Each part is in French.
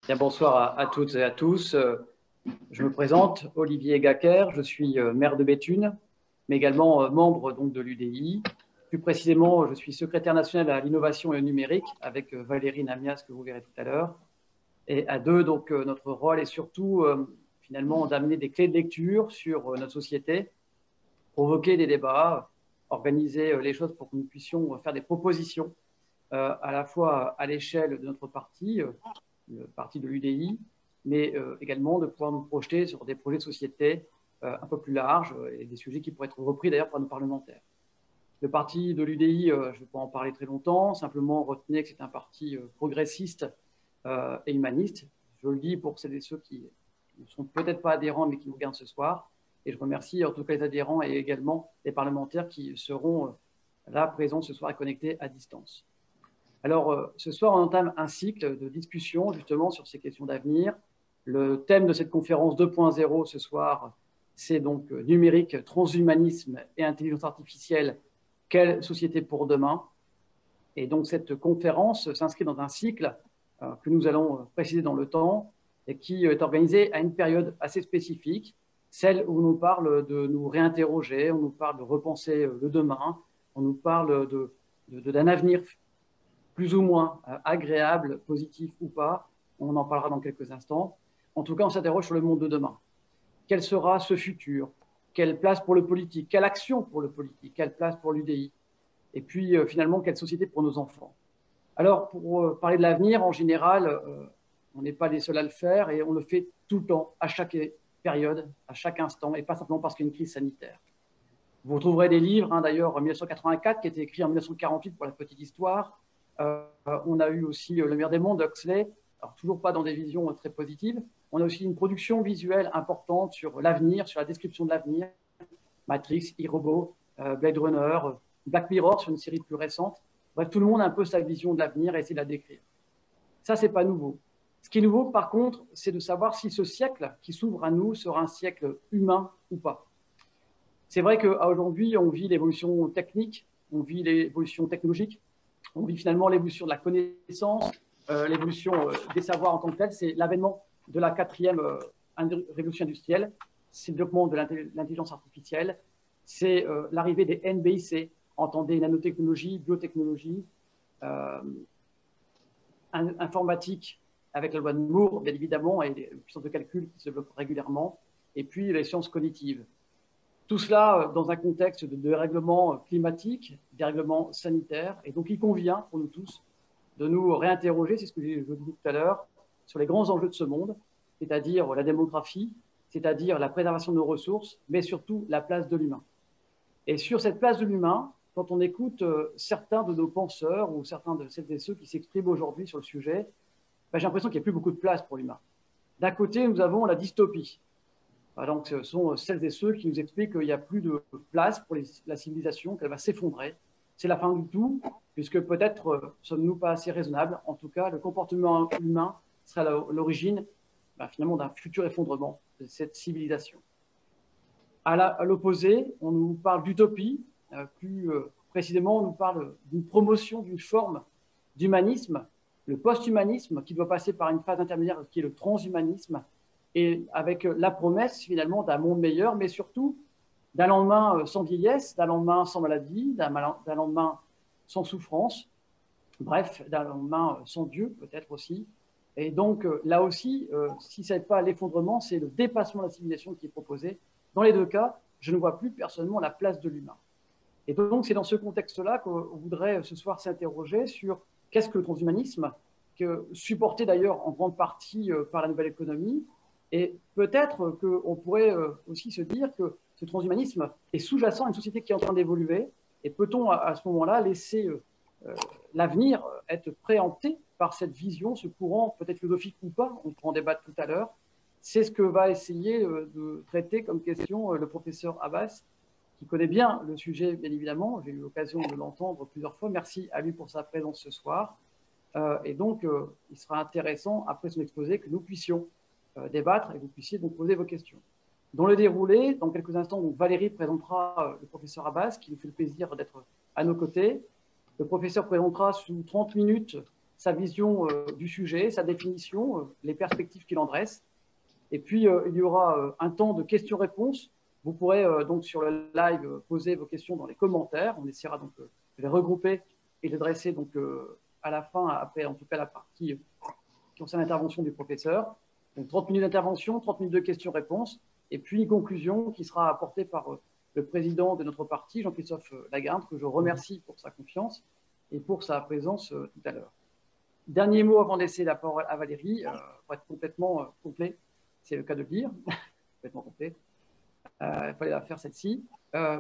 Bien, bonsoir à toutes et à tous. Je me présente, Olivier Gacker, je suis maire de Béthune, mais également membre donc, de l'UDI. Plus précisément, je suis secrétaire national à l'innovation et au numérique avec Valérie Namias, que vous verrez tout à l'heure. Et à deux, donc, notre rôle est surtout finalement d'amener des clés de lecture sur notre société, provoquer des débats, organiser les choses pour que nous puissions faire des propositions à la fois à l'échelle de notre parti, le parti de l'UDI, mais également de pouvoir nous projeter sur des projets de société un peu plus larges et des sujets qui pourraient être repris d'ailleurs par nos parlementaires. Le parti de l'UDI, je ne vais pas en parler très longtemps, simplement retenez que c'est un parti progressiste et humaniste. Je le dis pour celles et ceux qui ne sont peut-être pas adhérents mais qui nous regardent ce soir. Et je remercie en tout cas les adhérents et également les parlementaires qui seront là présents ce soir et connectés à distance. Alors, ce soir, on entame un cycle de discussion justement sur ces questions d'avenir. Le thème de cette conférence 2.0 ce soir, c'est donc numérique, transhumanisme et intelligence artificielle, quelle société pour demain? Et donc, cette conférence s'inscrit dans un cycle que nous allons préciser dans le temps et qui est organisé à une période assez spécifique, celle où on nous parle de nous réinterroger, on nous parle de repenser le demain, on nous parle d'un avenir plus ou moins agréable, positif ou pas. On en parlera dans quelques instants. En tout cas, on s'interroge sur le monde de demain. Quel sera ce futur? Quelle place pour le politique? Quelle action pour le politique? Quelle place pour l'UDI? Et puis, finalement, quelle société pour nos enfants? Alors, pour parler de l'avenir, en général, on n'est pas les seuls à le faire et on le fait tout le temps, à chaque période, à chaque instant, et pas simplement parce qu'il y a une crise sanitaire. Vous trouverez des livres, d'ailleurs, en 1984, qui a été écrit en 1948 pour la petite histoire. On a eu aussi Le meilleur des mondes d'Huxley, alors toujours pas dans des visions très positives. On a aussi une production visuelle importante sur l'avenir, sur la description de l'avenir. Matrix, e-robot, Blade Runner, Black Mirror sur une série plus récente. Bref, tout le monde a un peu sa vision de l'avenir et essaie de la décrire. Ça, c'est pas nouveau. Ce qui est nouveau, par contre, c'est de savoir si ce siècle qui s'ouvre à nous sera un siècle humain ou pas. C'est vrai qu'aujourd'hui, on vit l'évolution technique, on vit l'évolution technologique, on vit finalement l'évolution de la connaissance, l'évolution des savoirs en tant que tel. C'est l'avènement de la quatrième révolution industrielle, c'est le développement de l'intelligence artificielle, c'est l'arrivée des NBIC, entendez nanotechnologie, biotechnologie, informatique avec la loi de Moore, bien évidemment, et les puissances de calcul qui se développent régulièrement, et puis les sciences cognitives. Tout cela dans un contexte de dérèglement climatique, dérèglement sanitaire, et donc il convient pour nous tous de nous réinterroger, c'est ce que je disais tout à l'heure, sur les grands enjeux de ce monde, c'est-à-dire la démographie, c'est-à-dire la préservation de nos ressources, mais surtout la place de l'humain. Et sur cette place de l'humain, quand on écoute certains de nos penseurs ou certains de celles et ceux qui s'expriment aujourd'hui sur le sujet, j'ai l'impression qu'il n'y a plus beaucoup de place pour l'humain. D'un côté, nous avons la dystopie. Donc, ce sont celles et ceux qui nous expliquent qu'il n'y a plus de place pour la civilisation, qu'elle va s'effondrer. C'est la fin du tout, puisque peut-être sommes-nous pas assez raisonnables. En tout cas, le comportement humain sera l'origine finalement d'un futur effondrement de cette civilisation. À l'opposé, on nous parle d'utopie. Plus précisément, on nous parle d'une promotion d'une forme d'humanisme, le post-humanisme, qui doit passer par une phase intermédiaire qui est le transhumanisme, et avec la promesse finalement d'un monde meilleur, mais surtout d'un lendemain sans vieillesse, d'un lendemain sans maladie, d'un lendemain sans souffrance, bref, d'un lendemain sans Dieu peut-être aussi. Et donc là aussi, si ce n'est pas l'effondrement, c'est le dépassement de la civilisation qui est proposé. Dans les deux cas, je ne vois plus personnellement la place de l'humain. Et donc c'est dans ce contexte-là qu'on voudrait ce soir s'interroger sur qu'est-ce que le transhumanisme, supporté d'ailleurs en grande partie par la nouvelle économie. Et peut-être qu'on pourrait aussi se dire que ce transhumanisme est sous-jacent à une société qui est en train d'évoluer. Et peut-on à ce moment-là laisser l'avenir être préempté par cette vision, ce courant peut-être philosophique ou pas, on pourra en débattre tout à l'heure. C'est ce que va essayer de traiter comme question le professeur Abbas, qui connaît bien le sujet, bien évidemment. J'ai eu l'occasion de l'entendre plusieurs fois. Merci à lui pour sa présence ce soir. Et donc, il sera intéressant, après son exposé, que nous puissions débattre et vous puissiez donc poser vos questions. Dans le déroulé, dans quelques instants, donc Valérie présentera le professeur Abbas, qui nous fait le plaisir d'être à nos côtés. Le professeur présentera sous 30 minutes sa vision du sujet, sa définition, les perspectives qu'il en dresse. Et puis, il y aura un temps de questions-réponses. Vous pourrez donc sur le live poser vos questions dans les commentaires. On essaiera donc de les regrouper et les dresser donc, à la fin, après en tout cas la partie qui concerne l'intervention du professeur. Donc 30 minutes d'intervention, 30 minutes de questions-réponses, et puis une conclusion qui sera apportée par le président de notre parti, Jean-Christophe Lagarde, que je remercie pour sa confiance et pour sa présence tout à l'heure. Dernier mot avant de laisser la parole à Valérie, pour être complètement complet, c'est le cas de le dire, complètement complet. Il fallait la faire celle-ci.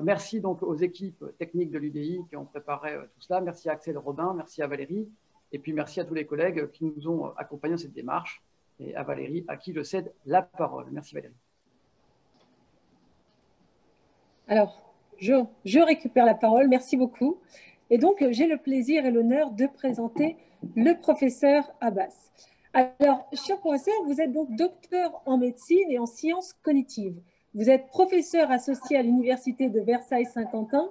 Merci donc aux équipes techniques de l'UDI qui ont préparé tout cela. Merci à Axel Robin, merci à Valérie, et puis merci à tous les collègues qui nous ont accompagnés dans cette démarche, et à Valérie, à qui je cède la parole. Merci Valérie. Alors, je récupère la parole, merci beaucoup. Et donc, j'ai le plaisir et l'honneur de présenter le professeur Abbas. Alors, cher professeur, vous êtes donc docteur en médecine et en sciences cognitives. Vous êtes professeur associé à l'université de Versailles-Saint-Quentin.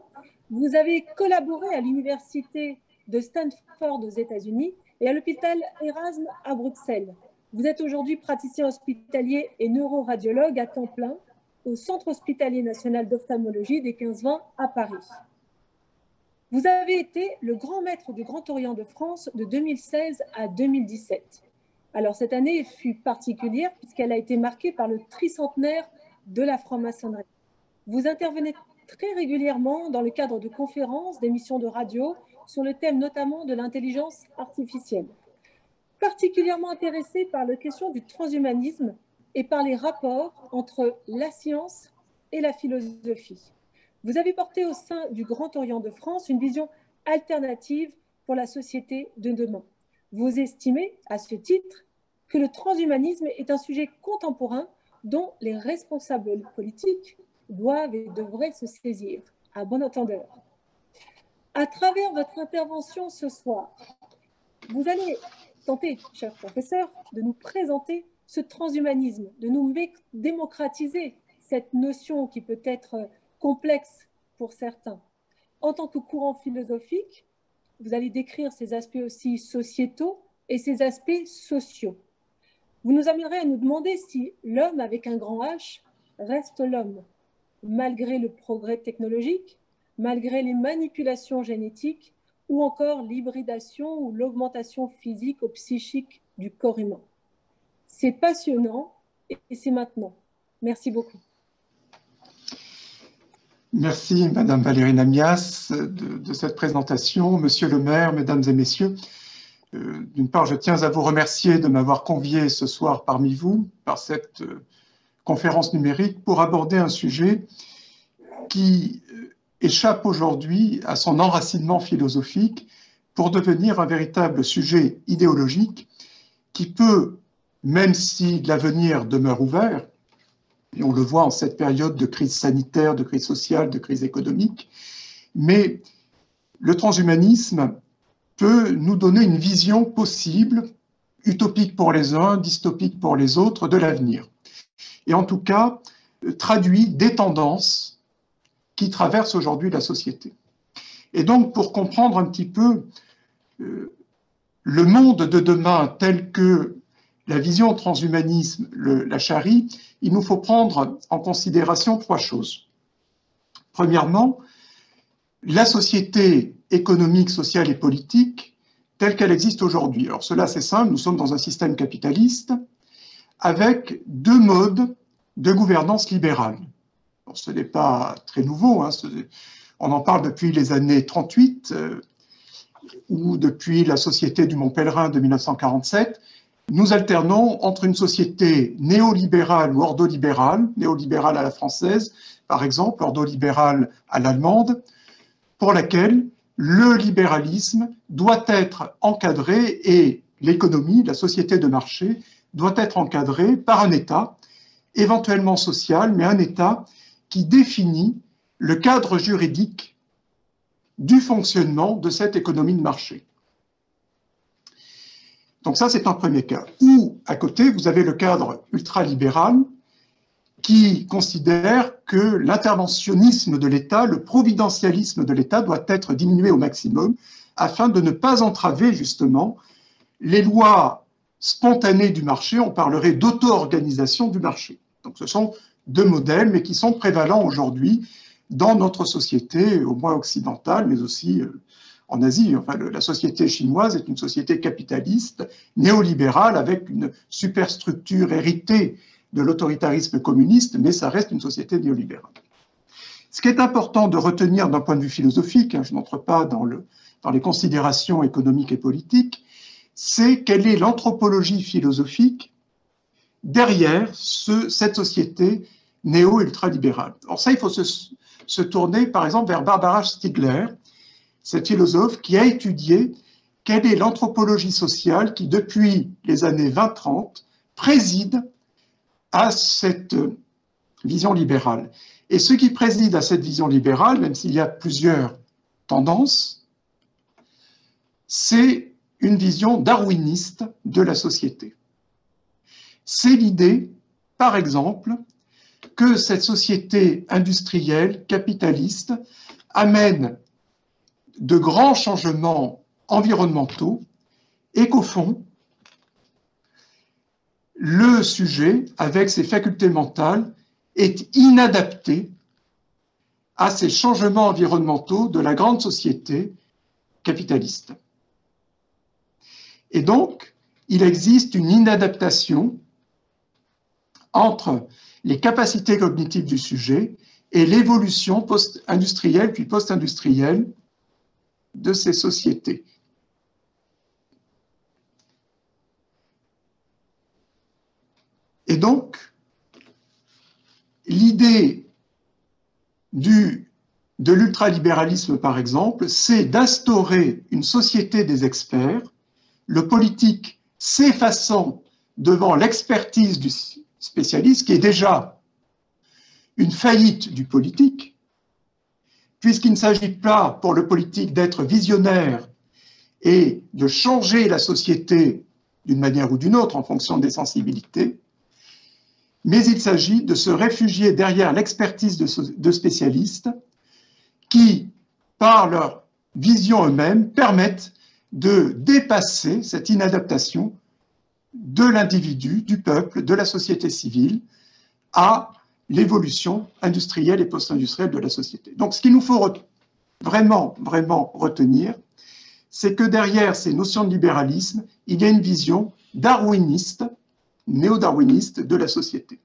Vous avez collaboré à l'université de Stanford aux États-Unis et à l'hôpital Erasme à Bruxelles. Vous êtes aujourd'hui praticien hospitalier et neuroradiologue à temps plein au Centre hospitalier national d'ophtalmologie des 15-20 à Paris. Vous avez été le grand maître du Grand Orient de France de 2016 à 2017. Alors cette année fut particulière puisqu'elle a été marquée par le tricentenaire de la franc-maçonnerie. Vous intervenez très régulièrement dans le cadre de conférences, d'émissions de radio sur le thème notamment de l'intelligence artificielle. Particulièrement intéressé par la question du transhumanisme et par les rapports entre la science et la philosophie. Vous avez porté au sein du Grand Orient de France une vision alternative pour la société de demain. Vous estimez, à ce titre, que le transhumanisme est un sujet contemporain dont les responsables politiques doivent et devraient se saisir, à bon entendeur. À travers votre intervention ce soir, vous allez tenter, cher professeur, de nous présenter ce transhumanisme, de nous démocratiser cette notion qui peut être complexe pour certains. En tant que courant philosophique, vous allez décrire ces aspects aussi sociétaux et ces aspects sociaux. Vous nous amènerez à nous demander si l'homme avec un grand H reste l'homme, malgré le progrès technologique, malgré les manipulations génétiques ou encore l'hybridation ou l'augmentation physique ou psychique du corps humain. C'est passionnant et c'est maintenant. Merci beaucoup. Merci Madame Valérie Namias de cette présentation. Monsieur le maire, Mesdames et Messieurs, d'une part, je tiens à vous remercier de m'avoir convié ce soir parmi vous par cette conférence numérique pour aborder un sujet qui échappe aujourd'hui à son enracinement philosophique pour devenir un véritable sujet idéologique qui peut, même si l'avenir demeure ouvert, et on le voit en cette période de crise sanitaire, de crise sociale, de crise économique, mais le transhumanisme peut nous donner une vision possible, utopique pour les uns, dystopique pour les autres, de l'avenir. Et en tout cas, traduit des tendances qui traversent aujourd'hui la société. Et donc, pour comprendre un petit peu le monde de demain tel que la vision transhumanisme la charrie, il nous faut prendre en considération trois choses. Premièrement, la société économique, sociale et politique telle qu'elle existe aujourd'hui. Alors cela, c'est simple, nous sommes dans un système capitaliste avec deux modes de gouvernance libérale. Alors, ce n'est pas très nouveau, hein, on en parle depuis les années 38 ou depuis la Société du Mont Pèlerin de 1947. Nous alternons entre une société néolibérale ou ordolibérale, néolibérale à la française, par exemple, ordolibérale à l'allemande, pour laquelle le libéralisme doit être encadré et l'économie, la société de marché, doit être encadrée par un État, éventuellement social, mais un État qui définit le cadre juridique du fonctionnement de cette économie de marché. Donc ça, c'est un premier cas. Ou, à côté, vous avez le cadre ultralibéral qui considère que l'interventionnisme de l'État, le providentialisme de l'État doit être diminué au maximum afin de ne pas entraver justement les lois spontanées du marché, on parlerait d'auto-organisation du marché. Donc ce sont deux modèles, mais qui sont prévalents aujourd'hui dans notre société, au moins occidentale, mais aussi en Asie. Enfin, la société chinoise est une société capitaliste, néolibérale, avec une superstructure héritée de l'autoritarisme communiste, mais ça reste une société néolibérale. Ce qui est important de retenir d'un point de vue philosophique, je n'entre pas dans les considérations économiques et politiques, c'est quelle est l'anthropologie philosophique derrière cette société néo-ultralibérale. Alors ça, il faut se tourner par exemple vers Barbara Stiegler, cette philosophe qui a étudié quelle est l'anthropologie sociale qui, depuis les années 20-30, préside à cette vision libérale. Et ce qui préside à cette vision libérale, même s'il y a plusieurs tendances, c'est une vision darwiniste de la société. C'est l'idée, par exemple, que cette société industrielle, capitaliste, amène de grands changements environnementaux et qu'au fond, le sujet, avec ses facultés mentales, est inadapté à ces changements environnementaux de la grande société capitaliste. Et donc, il existe une inadaptation entre les capacités cognitives du sujet et l'évolution post-industrielle puis post-industrielle de ces sociétés. Et donc, l'idée de l'ultralibéralisme, par exemple, c'est d'instaurer une société des experts, le politique s'effaçant devant l'expertise du spécialiste, qui est déjà une faillite du politique, puisqu'il ne s'agit pas pour le politique d'être visionnaire et de changer la société d'une manière ou d'une autre en fonction des sensibilités, mais il s'agit de se réfugier derrière l'expertise de spécialistes qui, par leur vision eux-mêmes, permettent de dépasser cette inadaptation de l'individu, du peuple, de la société civile à l'évolution industrielle et post-industrielle de la société. Donc ce qu'il nous faut vraiment retenir, c'est que derrière ces notions de libéralisme, il y a une vision darwiniste, néo-darwiniste de la société.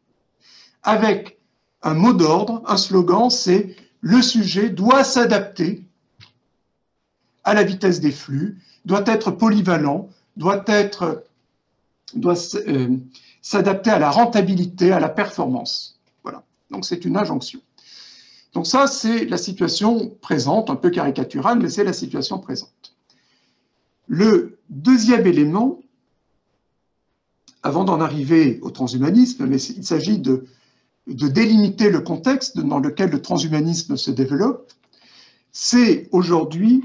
Avec un mot d'ordre, un slogan, c'est « le sujet doit s'adapter à la vitesse des flux, doit être polyvalent, doit s'adapter à la rentabilité, à la performance ». Voilà, donc c'est une injonction. Donc ça, c'est la situation présente, un peu caricaturale, mais c'est la situation présente. Le deuxième élément, avant d'en arriver au transhumanisme, mais il s'agit de délimiter le contexte dans lequel le transhumanisme se développe, c'est aujourd'hui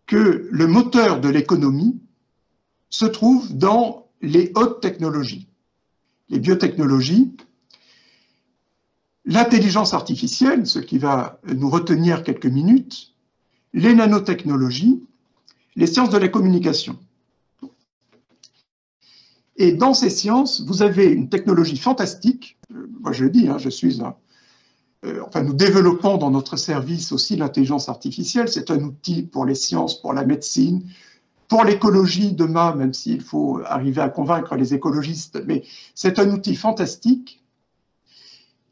que le moteur de l'économie se trouve dans les hautes technologies, les biotechnologies, l'intelligence artificielle, ce qui va nous retenir quelques minutes, les nanotechnologies, les sciences de la communication. Et dans ces sciences, vous avez une technologie fantastique. Moi, je le dis, nous développons dans notre service aussi l'intelligence artificielle. C'est un outil pour les sciences, pour la médecine, pour l'écologie demain, même s'il faut arriver à convaincre les écologistes. Mais c'est un outil fantastique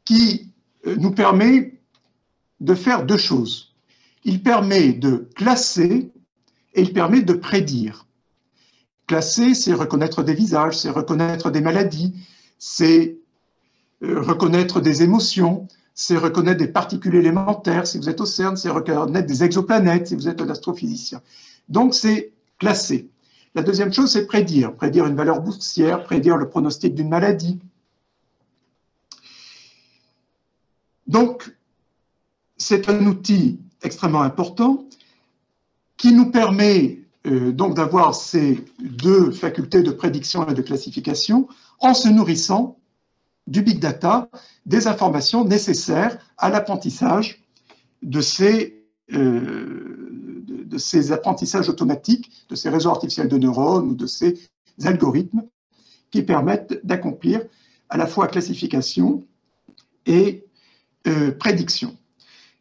qui nous permet de faire deux choses. Il permet de classer et il permet de prédire. Classer, c'est reconnaître des visages, c'est reconnaître des maladies, c'est reconnaître des émotions, c'est reconnaître des particules élémentaires, si vous êtes au CERN, c'est reconnaître des exoplanètes, si vous êtes un astrophysicien. Donc, c'est classer. La deuxième chose, c'est prédire. Prédire une valeur boursière, prédire le pronostic d'une maladie. Donc, c'est un outil extrêmement important qui nous permet donc d'avoir ces deux facultés de prédiction et de classification en se nourrissant du big data, des informations nécessaires à l'apprentissage de ces de ces apprentissages automatiques, de ces réseaux artificiels de neurones ou de ces algorithmes qui permettent d'accomplir à la fois classification et prédiction.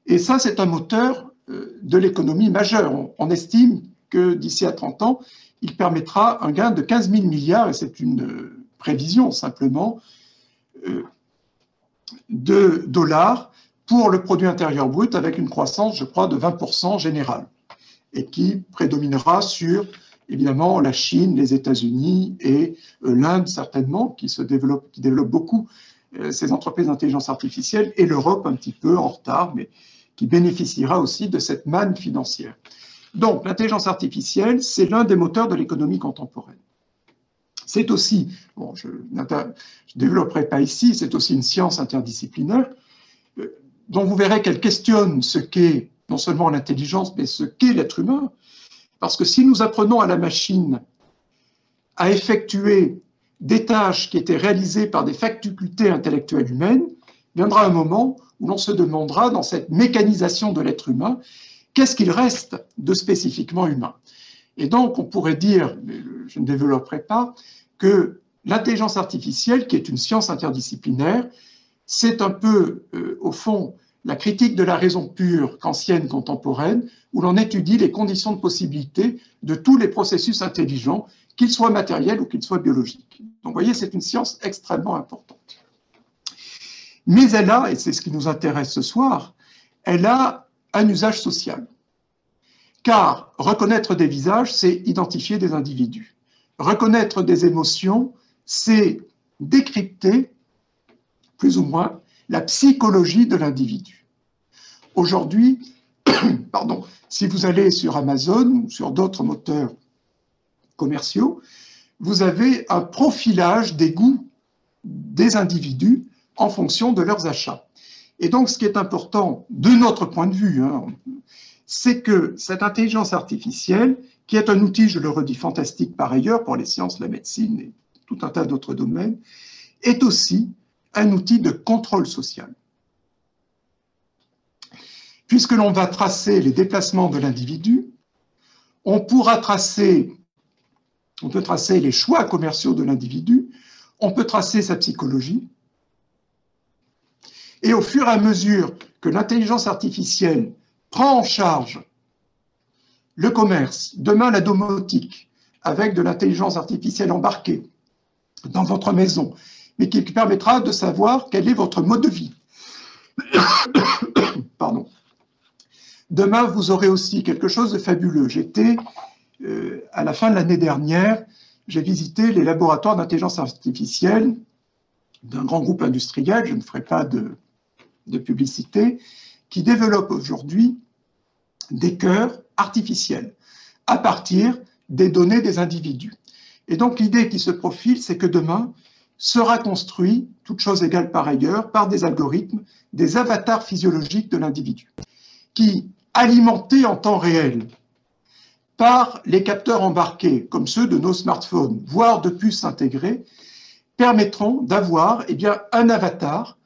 Et ça, c'est un moteur de l'économie majeure. On estime que d'ici à 30 ans, il permettra un gain de 15 000 milliards, et c'est une prévision simplement, de dollars pour le produit intérieur brut, avec une croissance, je crois, de 20% générale, et qui prédominera sur, évidemment, la Chine, les États-Unis et l'Inde, certainement, qui développe beaucoup ces entreprises d'intelligence artificielle, et l'Europe un petit peu en retard, mais qui bénéficiera aussi de cette manne financière. Donc, l'intelligence artificielle, c'est l'un des moteurs de l'économie contemporaine. C'est aussi, bon, je ne développerai pas ici, c'est aussi une science interdisciplinaire, dont vous verrez qu'elle questionne ce qu'est non seulement l'intelligence, mais ce qu'est l'être humain. Parce que si nous apprenons à la machine à effectuer des tâches qui étaient réalisées par des facultés intellectuelles humaines, viendra un moment où l'on se demandera, dans cette mécanisation de l'être humain, qu'est-ce qu'il reste de spécifiquement humain? Et donc, on pourrait dire, mais je ne développerai pas, que l'intelligence artificielle, qui est une science interdisciplinaire, c'est un peu, au fond, la critique de la raison pure kantienne contemporaine, où l'on étudie les conditions de possibilité de tous les processus intelligents, qu'ils soient matériels ou qu'ils soient biologiques. Donc, vous voyez, c'est une science extrêmement importante. Mais elle a, et c'est ce qui nous intéresse ce soir, elle a un usage social. Car reconnaître des visages, c'est identifier des individus. Reconnaître des émotions, c'est décrypter, plus ou moins, la psychologie de l'individu. Aujourd'hui, pardon, si vous allez sur Amazon ou sur d'autres moteurs commerciaux, vous avez un profilage des goûts des individus en fonction de leurs achats. Et donc, ce qui est important, de notre point de vue, c'est que cette intelligence artificielle, qui est un outil, je le redis, fantastique par ailleurs pour les sciences, la médecine et tout un tas d'autres domaines, est aussi un outil de contrôle social. Puisque l'on va tracer les déplacements de l'individu, on peut tracer les choix commerciaux de l'individu, on peut tracer sa psychologie, et au fur et à mesure que l'intelligence artificielle prend en charge le commerce, demain la domotique, avec de l'intelligence artificielle embarquée dans votre maison, mais qui permettra de savoir quel est votre mode de vie. Pardon. Demain, vous aurez aussi quelque chose de fabuleux. J'étais, à la fin de l'année dernière, j'ai visité les laboratoires d'intelligence artificielle d'un grand groupe industriel, je ne ferai pas de publicité, qui développe aujourd'hui des cœurs artificiels à partir des données des individus. Et donc l'idée qui se profile, c'est que demain sera construit, toute chose égale par ailleurs, par des algorithmes, des avatars physiologiques de l'individu, qui, alimentés en temps réel par les capteurs embarqués, comme ceux de nos smartphones, voire de puces intégrées, permettront d'avoir un avatar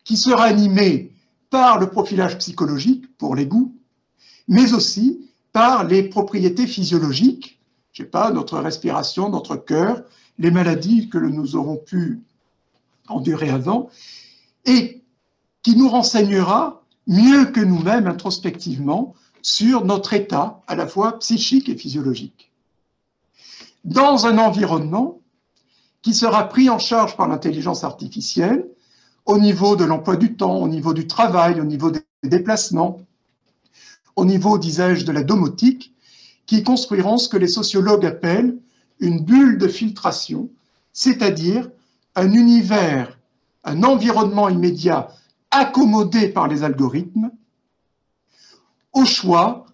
qui sera animé par le profilage psychologique pour les goûts, mais aussi par les propriétés physiologiques, je ne sais pas, notre respiration, notre cœur, les maladies que nous aurons pu endurer avant, et qui nous renseignera mieux que nous-mêmes introspectivement sur notre état à la fois psychique et physiologique. Dans un environnement qui sera pris en charge par l'intelligence artificielle, au niveau de l'emploi du temps, au niveau du travail, au niveau des déplacements, au niveau, disais-je, de la domotique, qui construiront ce que les sociologues appellent une bulle de filtration, c'est-à-dire un univers, un environnement immédiat accommodé par les algorithmes, au choix,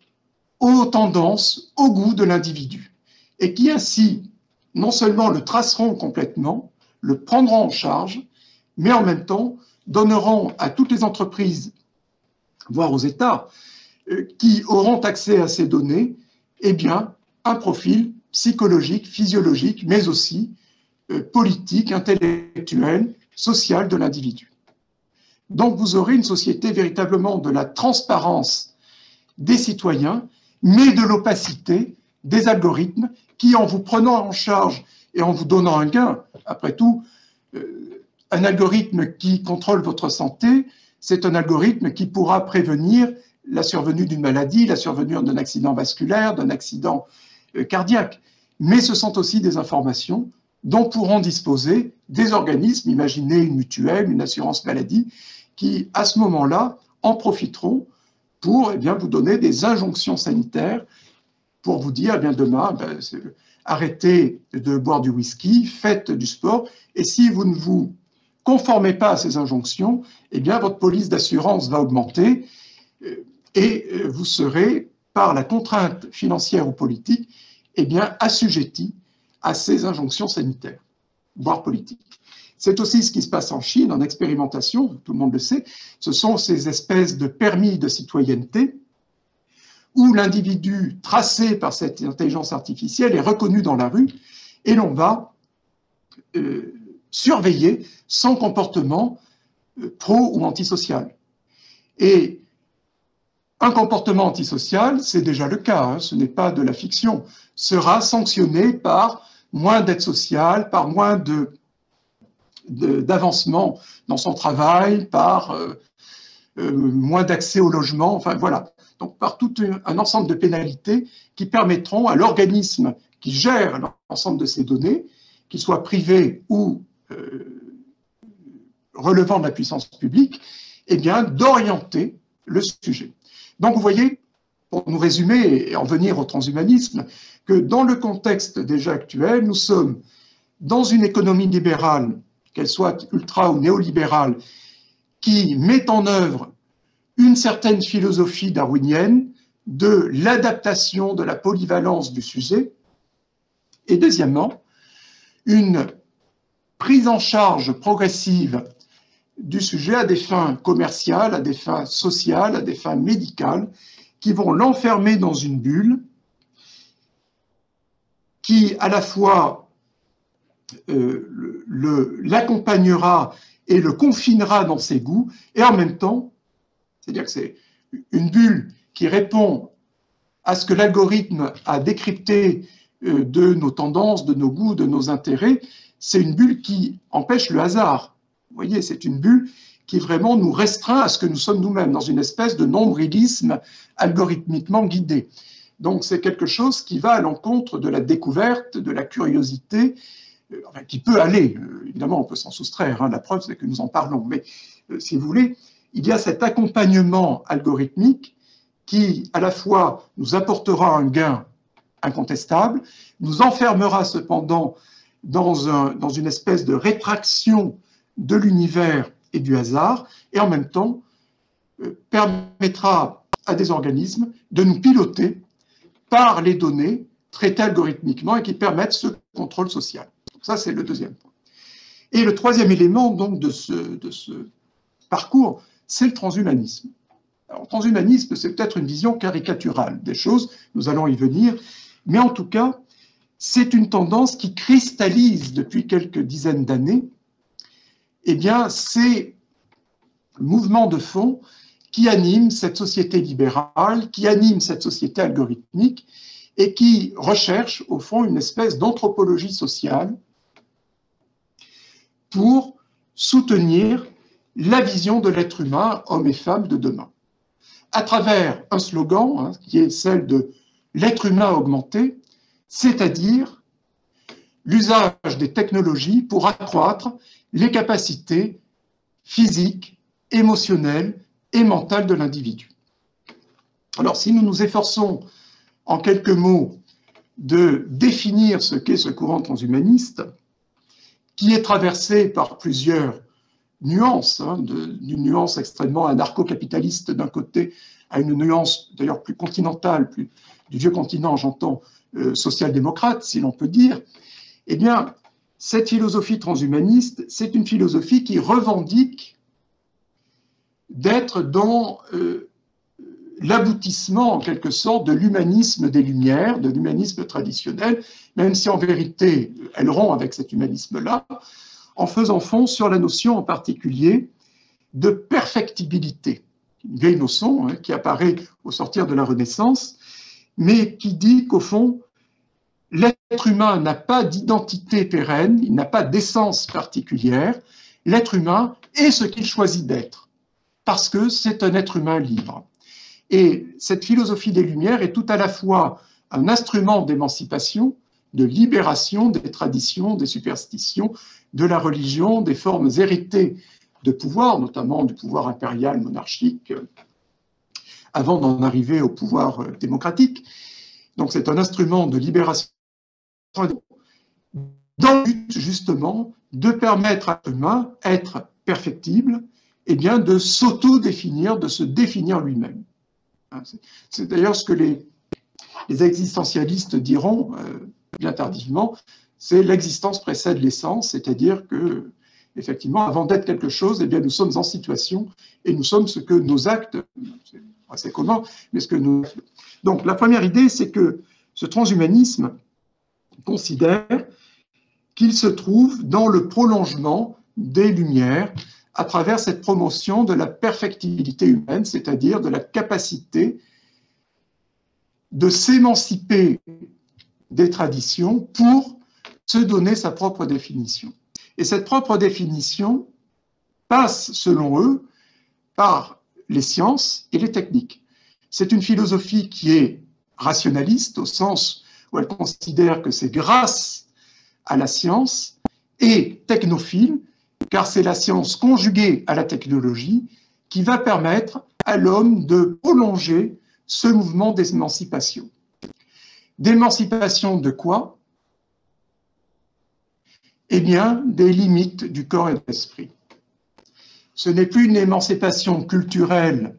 aux tendances, au goût de l'individu, et qui ainsi, non seulement le traceront complètement, le prendront en charge, mais en même temps donneront à toutes les entreprises, voire aux États, qui auront accès à ces données, un profil psychologique, physiologique, mais aussi politique, intellectuel, social de l'individu. Donc vous aurez une société véritablement de la transparence des citoyens, mais de l'opacité des algorithmes qui, en vous prenant en charge et en vous donnant un gain, après tout, un algorithme qui contrôle votre santé, c'est un algorithme qui pourra prévenir la survenue d'une maladie, la survenue d'un accident vasculaire, d'un accident cardiaque. Mais ce sont aussi des informations dont pourront disposer des organismes, imaginez une mutuelle, une assurance maladie, qui, à ce moment-là, en profiteront pour vous donner des injonctions sanitaires, pour vous dire, demain, arrêtez de boire du whisky, faites du sport, et si vous ne vous conformez pas à ces injonctions, votre police d'assurance va augmenter et vous serez, par la contrainte financière ou politique, assujetti à ces injonctions sanitaires, voire politiques. C'est aussi ce qui se passe en Chine, en expérimentation, tout le monde le sait, ce sont ces espèces de permis de citoyenneté où l'individu tracé par cette intelligence artificielle est reconnu dans la rue et l'on va surveiller son comportement pro ou antisocial. Et un comportement antisocial, c'est déjà le cas, ce n'est pas de la fiction, sera sanctionné par moins d'aide sociale, par moins d'avancement dans son travail, par moins d'accès au logement, enfin voilà. Donc par tout un ensemble de pénalités qui permettront à l'organisme qui gère l'ensemble de ces données, qu'il soit privé ou relevant de la puissance publique, d'orienter le sujet. Donc vous voyez, pour nous résumer et en venir au transhumanisme, que dans le contexte déjà actuel, nous sommes dans une économie libérale, qu'elle soit ultra ou néolibérale, qui met en œuvre une certaine philosophie darwinienne de l'adaptation, de la polyvalence du sujet, et deuxièmement, une prise en charge progressive du sujet à des fins commerciales, à des fins sociales, à des fins médicales, qui vont l'enfermer dans une bulle qui, à la fois, l'accompagnera et le confinera dans ses goûts, et en même temps, c'est-à-dire que c'est une bulle qui répond à ce que l'algorithme a décrypté de nos tendances, de nos goûts, de nos intérêts, c'est une bulle qui empêche le hasard. Vous voyez, c'est une bulle qui vraiment nous restreint à ce que nous sommes nous-mêmes, dans une espèce de nombrilisme algorithmiquement guidé. Donc c'est quelque chose qui va à l'encontre de la découverte, de la curiosité, qui peut aller, évidemment on peut s'en soustraire, la preuve c'est que nous en parlons, mais si vous voulez, il y a cet accompagnement algorithmique qui à la fois nous apportera un gain incontestable, nous enfermera cependant dans une espèce de rétraction de l'univers et du hasard, et en même temps permettra à des organismes de nous piloter par les données traitées algorithmiquement et qui permettent ce contrôle social. Ça, c'est le deuxième point. Et le troisième élément donc, de ce parcours, c'est le transhumanisme. Alors, le transhumanisme, c'est peut-être une vision caricaturale des choses, nous allons y venir, mais en tout cas, c'est une tendance qui cristallise depuis quelques dizaines d'années ces mouvements de fond qui animent cette société libérale, qui animent cette société algorithmique et qui recherchent au fond une espèce d'anthropologie sociale pour soutenir la vision de l'être humain, homme et femme de demain. À travers un slogan qui est celle de l'être humain augmenté, c'est-à-dire l'usage des technologies pour accroître les capacités physiques, émotionnelles et mentales de l'individu. Alors, si nous nous efforçons, en quelques mots, de définir ce qu'est ce courant transhumaniste, qui est traversé par plusieurs nuances, d'une nuance extrêmement anarcho-capitaliste d'un côté à une nuance d'ailleurs plus continentale, plus du vieux continent, j'entends, social-démocrate, si l'on peut dire, eh bien, cette philosophie transhumaniste, c'est une philosophie qui revendique d'être dans l'aboutissement, en quelque sorte, de l'humanisme des Lumières, de l'humanisme traditionnel, même si en vérité, elle rompt avec cet humanisme-là, en faisant fond sur la notion en particulier de perfectibilité. une vieille notion qui apparaît au sortir de la Renaissance, mais qui dit qu'au fond, l'être humain n'a pas d'identité pérenne, il n'a pas d'essence particulière. L'être humain est ce qu'il choisit d'être, parce que c'est un être humain libre. Et cette philosophie des Lumières est tout à la fois un instrument d'émancipation, de libération des traditions, des superstitions, de la religion, des formes héritées de pouvoir, notamment du pouvoir impérial, monarchique, avant d'en arriver au pouvoir démocratique. Donc c'est un instrument de libération dans le but justement de permettre à l'humain, être perfectible, et bien de s'auto-définir, de se définir lui-même. C'est d'ailleurs ce que les existentialistes diront, bien tardivement, c'est l'existence précède l'essence, c'est-à-dire que, effectivement, avant d'être quelque chose, eh bien, nous sommes en situation et nous sommes ce que nos actes, c'est assez commun, mais ce que nous... Donc, la première idée, c'est que ce transhumanisme considère qu'il se trouve dans le prolongement des Lumières à travers cette promotion de la perfectibilité humaine, c'est-à-dire de la capacité de s'émanciper des traditions pour se donner sa propre définition. Et cette propre définition passe, selon eux, par les sciences et les techniques. C'est une philosophie qui est rationaliste, au sens où elle considère que c'est grâce à la science, et technophile, car c'est la science conjuguée à la technologie qui va permettre à l'homme de prolonger ce mouvement d'émancipation. D'émancipation de quoi? Eh bien, des limites du corps et de l'esprit. Ce n'est plus une émancipation culturelle,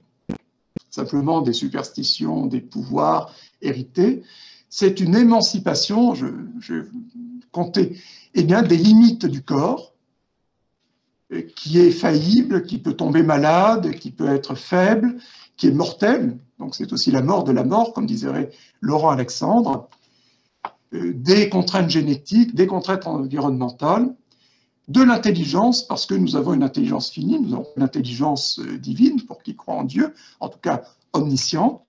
simplement des superstitions, des pouvoirs hérités, c'est une émancipation, je comptais, eh bien, des limites du corps, qui est faillible, qui peut tomber malade, qui peut être faible, qui est mortel, donc c'est aussi la mort de la mort, comme disait Laurent Alexandre, des contraintes génétiques, des contraintes environnementales, de l'intelligence, parce que nous avons une intelligence finie, nous avons une intelligence divine, pour qui croit en Dieu, en tout cas omniscient,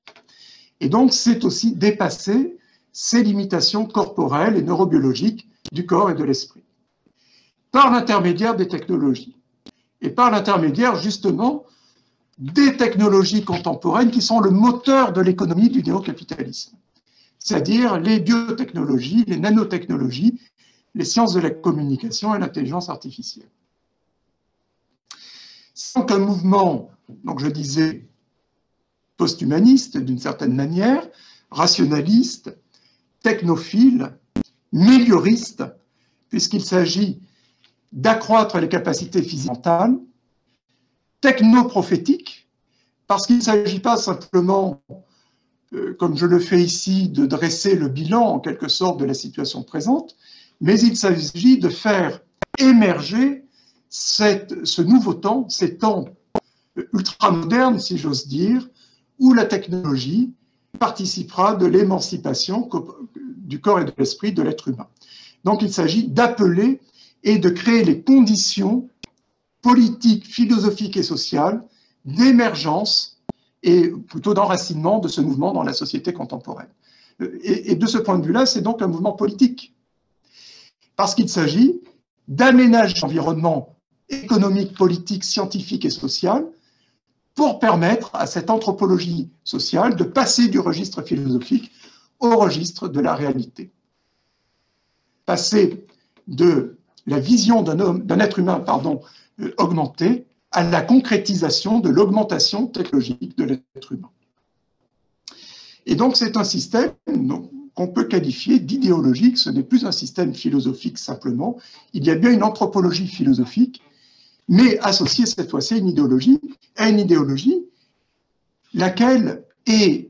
et donc c'est aussi dépasser ces limitations corporelles et neurobiologiques du corps et de l'esprit, par l'intermédiaire des technologies, et par l'intermédiaire justement des technologies contemporaines qui sont le moteur de l'économie du néo-capitalisme, c'est-à-dire les biotechnologies, les nanotechnologies, les sciences de la communication et l'intelligence artificielle. C'est donc un mouvement, donc je disais, post-humaniste d'une certaine manière, rationaliste, technophile, mélioriste, puisqu'il s'agit d'accroître les capacités physiques mentales, technoprophétique, parce qu'il ne s'agit pas simplement, comme je le fais ici, de dresser le bilan en quelque sorte de la situation présente, mais il s'agit de faire émerger ce nouveau temps, ces temps ultramodernes, si j'ose dire, où la technologie participera de l'émancipation du corps et de l'esprit de l'être humain. Donc il s'agit d'appeler et de créer les conditions politiques, philosophiques et sociales d'émergence et plutôt d'enracinement de ce mouvement dans la société contemporaine. Et de ce point de vue-là, c'est donc un mouvement politique. Parce qu'il s'agit d'aménager l'environnement économique, politique, scientifique et social pour permettre à cette anthropologie sociale de passer du registre philosophique au registre de la réalité. Passer de la vision d'un être humain augmenté à la concrétisation de l'augmentation technologique de l'être humain. Et donc c'est un système qu'on peut qualifier d'idéologique, ce n'est plus un système philosophique simplement, il y a bien une anthropologie philosophique, mais associée cette fois-ci à une idéologie laquelle est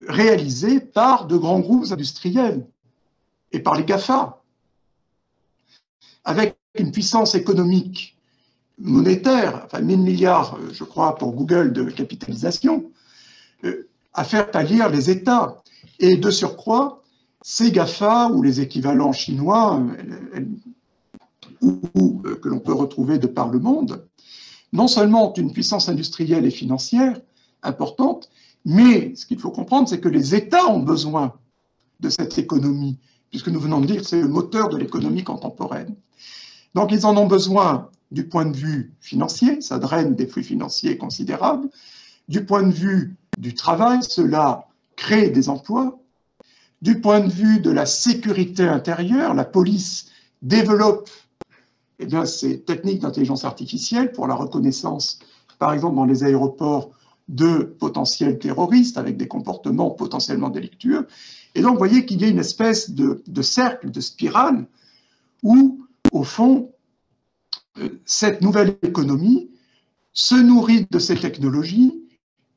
réalisée par de grands groupes industriels et par les GAFA, avec une puissance économique monétaire, enfin 1000 milliards, je crois, pour Google de capitalisation, à faire pâlir les États. Et de surcroît, ces GAFA, ou les équivalents chinois, ou que l'on peut retrouver de par le monde, non seulement ont une puissance industrielle et financière importante, mais ce qu'il faut comprendre, c'est que les États ont besoin de cette économie, puisque nous venons de dire que c'est le moteur de l'économie contemporaine. Donc, ils en ont besoin du point de vue financier, ça draine des flux financiers considérables. Du point de vue du travail, cela crée des emplois. Du point de vue de la sécurité intérieure, la police développe ces techniques d'intelligence artificielle pour la reconnaissance, par exemple dans les aéroports, de potentiels terroristes avec des comportements potentiellement délictueux. Et donc, vous voyez qu'il y a une espèce de cercle, de spirale, où, au fond, cette nouvelle économie se nourrit de ces technologies,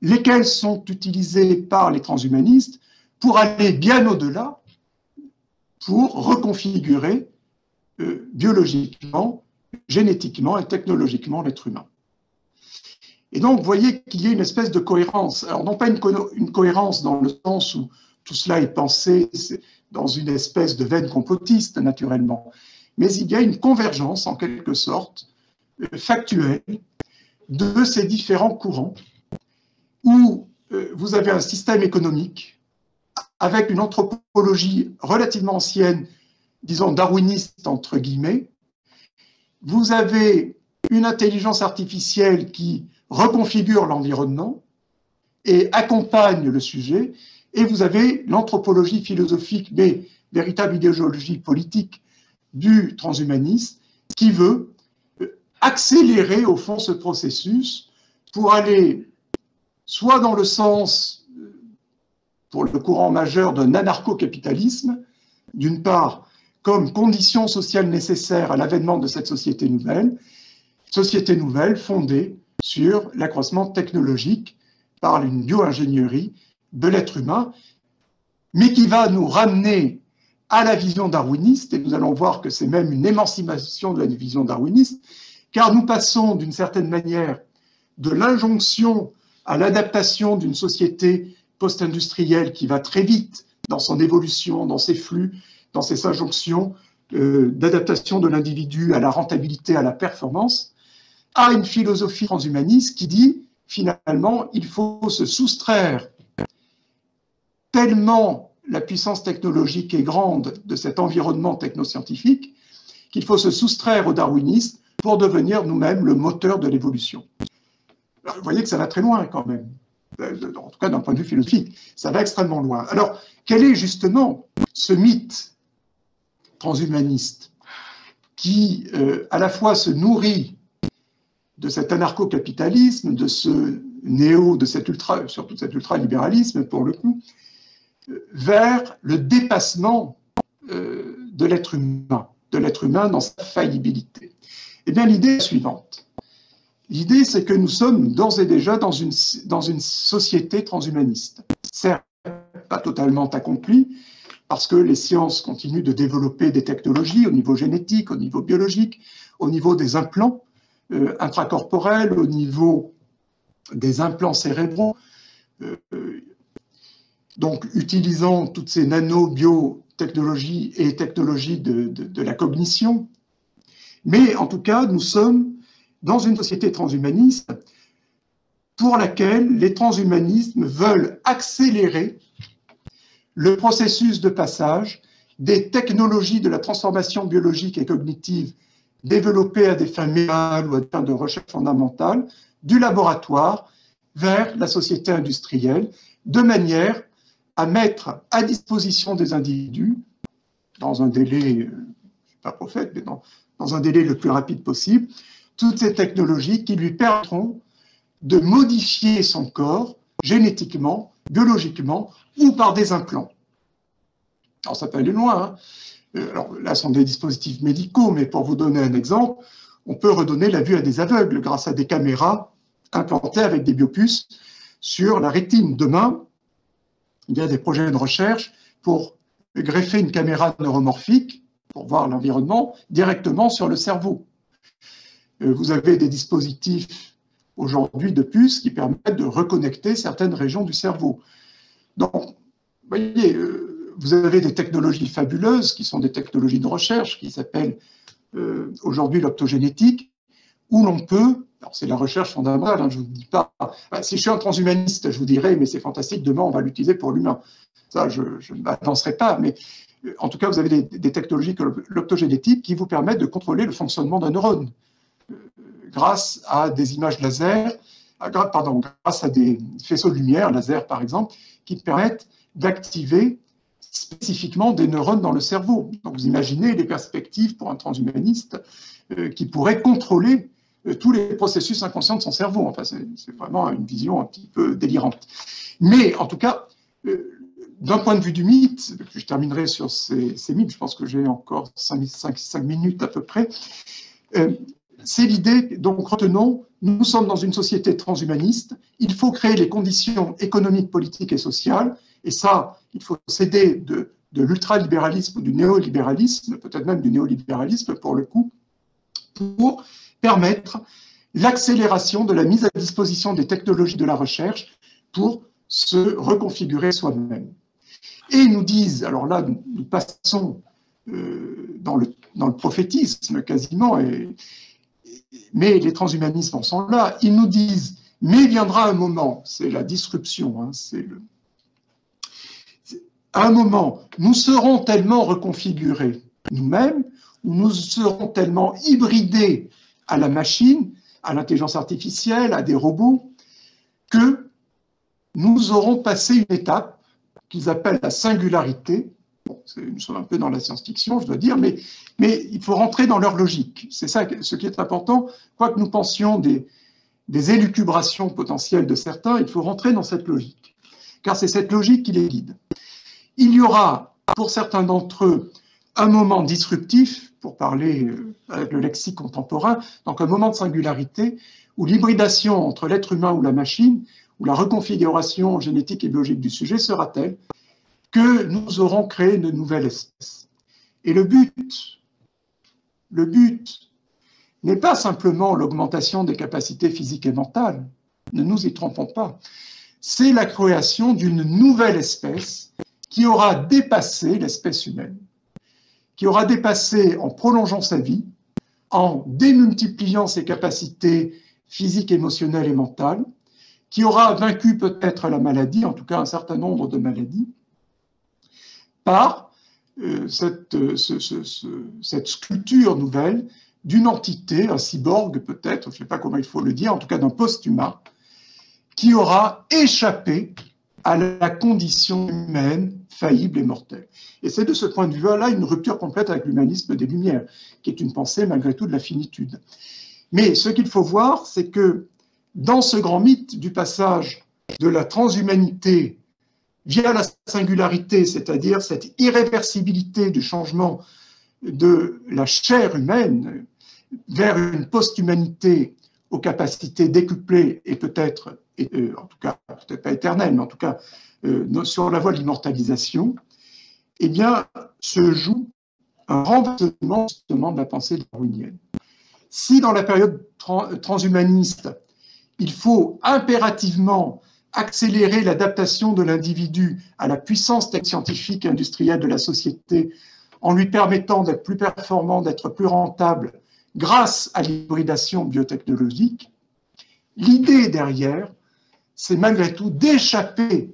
lesquelles sont utilisées par les transhumanistes pour aller bien au-delà, pour reconfigurer biologiquement, génétiquement et technologiquement l'être humain. Et donc, vous voyez qu'il y a une espèce de cohérence. Alors, non pas une cohérence dans le sens où tout cela est pensé dans une espèce de veine complotiste, naturellement, mais il y a une convergence, en quelque sorte, factuelle, de ces différents courants, où vous avez un système économique avec une anthropologie relativement ancienne, disons darwiniste, entre guillemets. Vous avez une intelligence artificielle qui reconfigure l'environnement et accompagne le sujet, et vous avez l'anthropologie philosophique, mais véritable idéologie politique du transhumanisme, qui veut accélérer au fond ce processus pour aller soit dans le sens, pour le courant majeur, d'un anarcho-capitalisme, d'une part, comme condition sociale nécessaire à l'avènement de cette société nouvelle fondée sur l'accroissement technologique par une bio-ingénierie de l'être humain, mais qui va nous ramener à la vision darwiniste, et nous allons voir que c'est même une émancipation de la vision darwiniste, car nous passons d'une certaine manière de l'injonction à l'adaptation d'une société post-industrielle qui va très vite dans son évolution, dans ses flux, dans ses injonctions d'adaptation de l'individu à la rentabilité, à la performance, à une philosophie transhumaniste qui dit finalement il faut se soustraire tellement la puissance technologique est grande de cet environnement technoscientifique qu'il faut se soustraire aux darwinistes pour devenir nous-mêmes le moteur de l'évolution. Vous voyez que ça va très loin quand même, en tout cas d'un point de vue philosophique, ça va extrêmement loin. Alors, quel est justement ce mythe transhumaniste qui à la fois se nourrit de cet anarcho-capitalisme, de ce de cet surtout cet ultralibéralisme pour le coup, vers le dépassement de l'être humain dans sa faillibilité. Eh bien, l'idée est la suivante. L'idée, c'est que nous sommes d'ores et déjà dans une société transhumaniste. Certes, pas totalement accomplie, parce que les sciences continuent de développer des technologies au niveau génétique, au niveau biologique, au niveau des implants intracorporels, au niveau des implants cérébraux, donc utilisant toutes ces nano-biotechnologies et technologies de la cognition. Mais en tout cas, nous sommes dans une société transhumaniste pour laquelle les transhumanismes veulent accélérer le processus de passage des technologies de la transformation biologique et cognitive développées à des fins médicales ou à des fins de recherche fondamentale du laboratoire vers la société industrielle, de manière à mettre à disposition des individus, dans un délai, je ne suis pas prophète, mais dans un délai le plus rapide possible, toutes ces technologies qui lui permettront de modifier son corps génétiquement, biologiquement ou par des implants. Alors ça peut aller loin, hein. Alors là, ce sont des dispositifs médicaux, mais pour vous donner un exemple, on peut redonner la vue à des aveugles grâce à des caméras implantées avec des biopuces sur la rétine. Demain, il y a des projets de recherche pour greffer une caméra neuromorphique pour voir l'environnement directement sur le cerveau. Vous avez des dispositifs aujourd'hui de puces qui permettent de reconnecter certaines régions du cerveau. Donc, vous voyez, vous avez des technologies fabuleuses qui sont des technologies de recherche qui s'appellent aujourd'hui l'optogénétique, où l'on peut alors c'est la recherche fondamentale, hein, je ne vous dis pas, si je suis un transhumaniste, je vous dirais, mais c'est fantastique, demain on va l'utiliser pour l'humain. Ça, je ne m'avancerai pas, mais en tout cas, vous avez des technologies comme l'optogénétique qui vous permettent de contrôler le fonctionnement d'un neurone grâce à des images laser, grâce à des faisceaux de lumière, laser par exemple, qui permettent d'activer spécifiquement des neurones dans le cerveau. Donc vous imaginez les perspectives pour un transhumaniste qui pourrait contrôler tous les processus inconscients de son cerveau. Enfin, c'est vraiment une vision un petit peu délirante. Mais en tout cas, d'un point de vue du mythe, je terminerai sur ces mythes, je pense que j'ai encore 5 minutes à peu près, c'est l'idée, donc retenons, nous sommes dans une société transhumaniste, il faut créer les conditions économiques, politiques et sociales, et ça, il faut céder de l'ultralibéralisme ou du néolibéralisme, peut-être même du néolibéralisme pour le coup, pour permettre l'accélération de la mise à disposition des technologies de la recherche pour se reconfigurer soi-même. Et ils nous disent, alors là, nous passons dans le prophétisme quasiment, mais les transhumanismes en sont là, ils nous disent, mais viendra un moment, c'est la disruption, hein, à un moment, nous serons tellement reconfigurés nous-mêmes, ou nous serons tellement hybridés à la machine, à l'intelligence artificielle, à des robots, que nous aurons passé une étape qu'ils appellent la singularité. Bon, nous sommes un peu dans la science-fiction, je dois dire, mais il faut rentrer dans leur logique. C'est ça ce qui est important. Quoi que nous pensions des élucubrations potentielles de certains, il faut rentrer dans cette logique, car c'est cette logique qui les guide. Il y aura, pour certains d'entre eux, un moment disruptif, pour parler avec le lexique contemporain, donc un moment de singularité, où l'hybridation entre l'être humain ou la machine, où la reconfiguration génétique et biologique du sujet sera telle que nous aurons créé une nouvelle espèce. Et le but n'est pas simplement l'augmentation des capacités physiques et mentales, ne nous y trompons pas, c'est la création d'une nouvelle espèce qui aura dépassé l'espèce humaine, qui aura dépassé en prolongeant sa vie, en démultipliant ses capacités physiques, émotionnelles et mentales, qui aura vaincu peut-être la maladie, en tout cas un certain nombre de maladies, par cette sculpture nouvelle d'une entité, un cyborg peut-être, je ne sais pas comment il faut le dire, en tout cas d'un post-humain, qui aura échappé à la condition humaine faillible et mortelle. Et c'est de ce point de vue-là une rupture complète avec l'humanisme des Lumières, qui est une pensée malgré tout de la finitude. Mais ce qu'il faut voir, c'est que dans ce grand mythe du passage de la transhumanité via la singularité, c'est-à-dire cette irréversibilité du changement de la chair humaine vers une post-humanité aux capacités décuplées et peut-être, en tout cas, peut-être pas éternelles, mais en tout cas sur la voie de l'immortalisation, eh bien, se joue un renversement justement de la pensée darwinienne. Si dans la période transhumaniste, il faut impérativement accélérer l'adaptation de l'individu à la puissance scientifique et industrielle de la société en lui permettant d'être plus performant, d'être plus rentable grâce à l'hybridation biotechnologique, l'idée derrière, c'est malgré tout d'échapper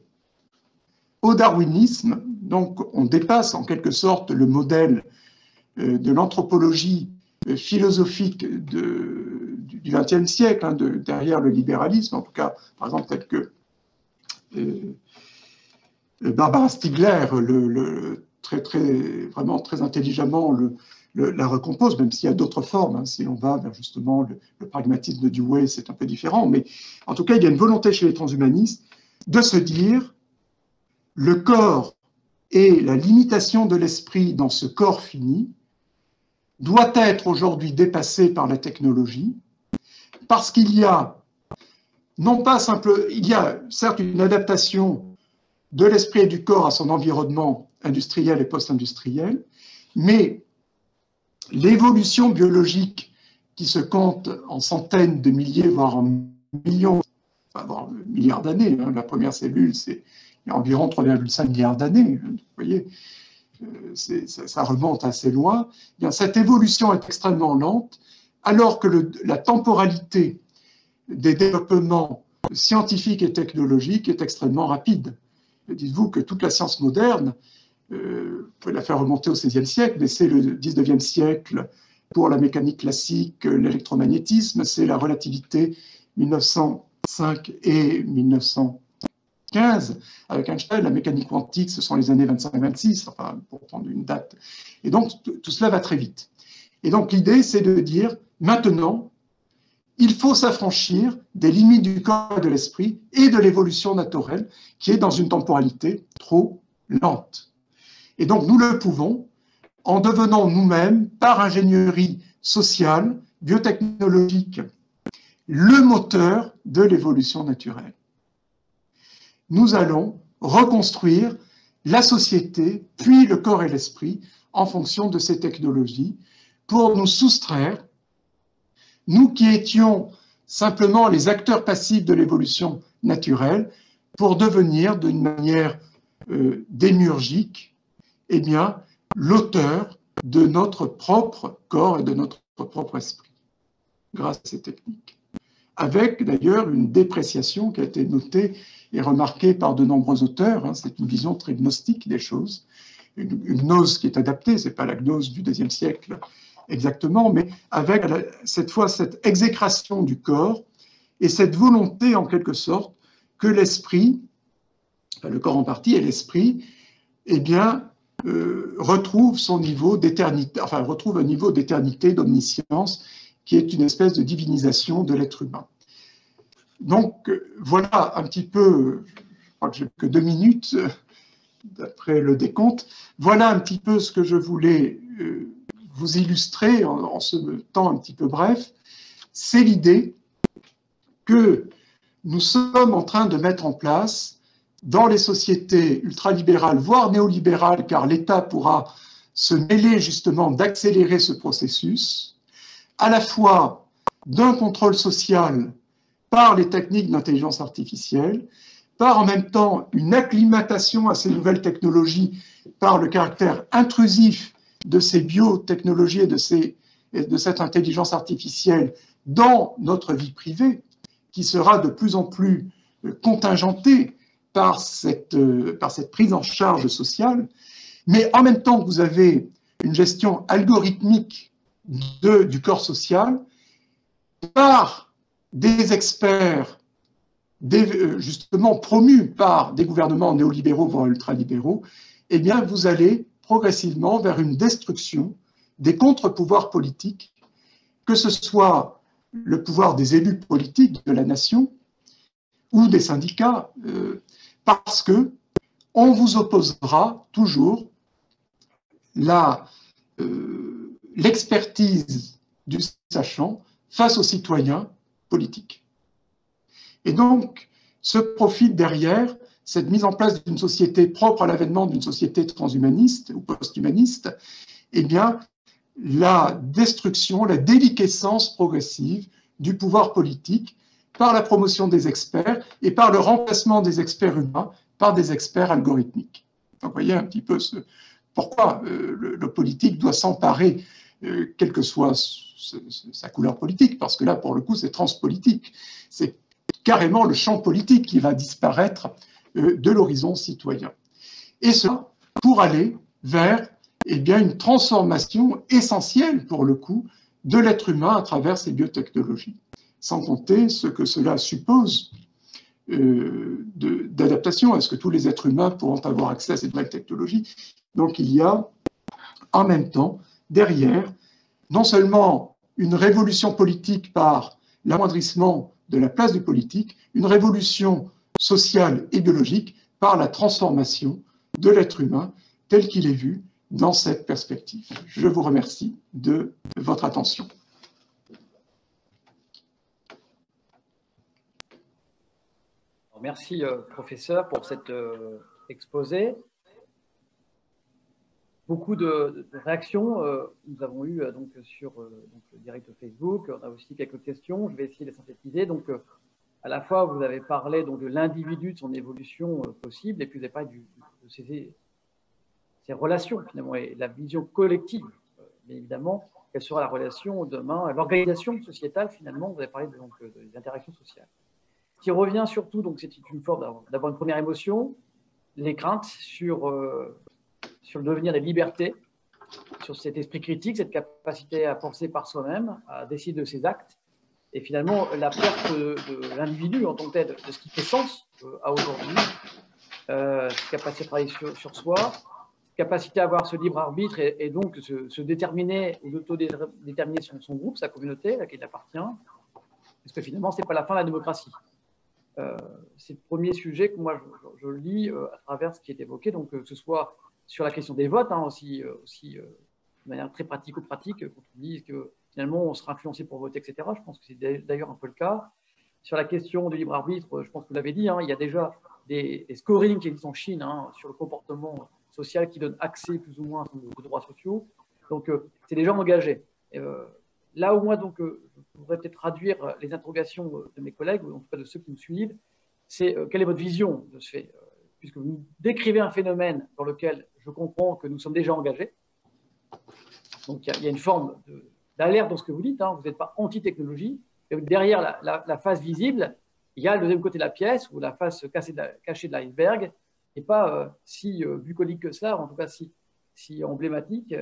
au darwinisme. Donc on dépasse en quelque sorte le modèle de l'anthropologie philosophique du XXe siècle, hein, derrière le libéralisme, en tout cas, par exemple, tel que Barbara Stiegler, vraiment très intelligemment la recompose, même s'il y a d'autres formes, hein, si on va vers justement le pragmatisme de Dewey, c'est un peu différent, mais en tout cas, il y a une volonté chez les transhumanistes de se dire le corps et la limitation de l'esprit dans ce corps fini doit être aujourd'hui dépassé par la technologie, parce qu'il y a il y a certes une adaptation de l'esprit et du corps à son environnement industriel et post-industriel, mais l'évolution biologique qui se compte en centaines de milliers, voire en millions, voire milliards d'années, hein, la première cellule, c'est il y a environ 3,5 milliards d'années, vous voyez, ça remonte assez loin. Eh bien, cette évolution est extrêmement lente, alors que la temporalité des développements scientifiques et technologiques est extrêmement rapide. Dites-vous que toute la science moderne, vous pouvez la faire remonter au XVIe siècle, mais c'est le XIXe siècle pour la mécanique classique, l'électromagnétisme, c'est la relativité 1905 et 1915. Avec Einstein, la mécanique quantique, ce sont les années 25-26, enfin, pour prendre une date. Et donc, tout cela va très vite. Et donc, l'idée, c'est de dire, maintenant, il faut s'affranchir des limites du corps et de l'esprit et de l'évolution naturelle qui est dans une temporalité trop lente. Et donc, nous le pouvons en devenant nous-mêmes, par ingénierie sociale, biotechnologique, le moteur de l'évolution naturelle. Nous allons reconstruire la société, puis le corps et l'esprit, en fonction de ces technologies, pour nous soustraire, nous qui étions simplement les acteurs passifs de l'évolution naturelle, pour devenir d'une manière démiurgique, eh bien, l'auteur de notre propre corps et de notre propre esprit, grâce à ces techniques. Avec d'ailleurs une dépréciation qui a été notée et remarquée par de nombreux auteurs, hein, c'est une vision très gnostique des choses, une gnose qui est adaptée, ce n'est pas la gnose du IIe siècle exactement, mais avec cette fois cette exécration du corps et cette volonté en quelque sorte que l'esprit, enfin, le corps en partie et l'esprit, eh bien, retrouve son niveau d'éternité, enfin retrouve un niveau d'éternité, d'omniscience, qui est une espèce de divinisation de l'être humain. Donc voilà un petit peu, je crois que j'ai que 2 minutes d'après le décompte, voilà un petit peu ce que je voulais vous illustrer en ce temps un petit peu bref. C'est l'idée que nous sommes en train de mettre en place dans les sociétés ultralibérales, voire néolibérales, car l'État pourra se mêler justement d'accélérer ce processus, à la fois d'un contrôle social par les techniques d'intelligence artificielle, par en même temps une acclimatation à ces nouvelles technologies par le caractère intrusif de ces biotechnologies et de cette intelligence artificielle dans notre vie privée, qui sera de plus en plus contingentée par cette prise en charge sociale, mais en même temps que vous avez une gestion algorithmique du corps social par des experts justement promus par des gouvernements néolibéraux voire ultralibéraux, eh bien vous allez progressivement vers une destruction des contre-pouvoirs politiques, que ce soit le pouvoir des élus politiques de la nation ou des syndicats, parce que on vous opposera toujours l'expertise du sachant face aux citoyens politiques. Et donc, se profite derrière cette mise en place d'une société propre à l'avènement d'une société transhumaniste ou post-humaniste, eh bien, la destruction, la déliquescence progressive du pouvoir politique par la promotion des experts et par le remplacement des experts humains par des experts algorithmiques. Donc, vous voyez un petit peu pourquoi le politique doit s'emparer, quelle que soit sa couleur politique, parce que là, pour le coup, c'est transpolitique. C'est carrément le champ politique qui va disparaître de l'horizon citoyen. Et cela pour aller vers eh bien, une transformation essentielle, pour le coup, de l'être humain à travers ces biotechnologies. Sans compter ce que cela suppose d'adaptation. Est-ce que tous les êtres humains pourront avoir accès à ces nouvelles technologies? Donc il y a en même temps, derrière, non seulement une révolution politique par l'amoindrissement de la place du politique, une révolution sociale et biologique par la transformation de l'être humain tel qu'il est vu dans cette perspective. Je vous remercie de votre attention. Merci, professeur, pour cet exposé. Beaucoup de réactions nous avons eu donc, sur donc, le direct Facebook. On a aussi quelques questions. Je vais essayer de les synthétiser. Donc, à la fois, vous avez parlé donc, de l'individu, de son évolution possible, et puis vous avez parlé de ces relations, finalement, et la vision collective bien évidemment, quelle sera la relation demain, l'organisation sociétale, finalement, vous avez parlé des interactions sociales. Ce qui revient surtout, donc c'est une forme d'avoir une première émotion, les craintes sur le devenir des libertés, sur cet esprit critique, cette capacité à penser par soi-même, à décider de ses actes, et finalement la perte de l'individu en tant que tel, de ce qui fait sens à aujourd'hui, capacité à travailler sur soi, capacité à avoir ce libre arbitre et donc se déterminer ou d'autodéterminer son groupe, sa communauté à laquelle il appartient, parce que finalement, ce n'est pas la fin de la démocratie. C'est le premier sujet que moi je lis à travers ce qui est évoqué, donc que ce soit sur la question des votes, aussi de manière très pratico-pratique, quand on dit que finalement on sera influencé pour voter, etc. Je pense que c'est d'ailleurs un peu le cas. Sur la question du libre arbitre, je pense que vous l'avez dit, il y a déjà des scorings qui existent en Chine sur le comportement social qui donne accès plus ou moins aux droits sociaux. Donc c'est déjà engagé. Là où moi, donc, je voudrais peut-être traduire les interrogations de mes collègues, ou en tout cas de ceux qui nous suivent, c'est quelle est votre vision de ce fait, puisque vous décrivez un phénomène dans lequel je comprends que nous sommes déjà engagés. Donc il y a une forme d'alerte dans ce que vous dites, vous n'êtes pas anti-technologie, et derrière la face visible, il y a le deuxième côté de la pièce, ou la face cachée de l'iceberg, et pas si bucolique que ça, ou en tout cas si emblématique,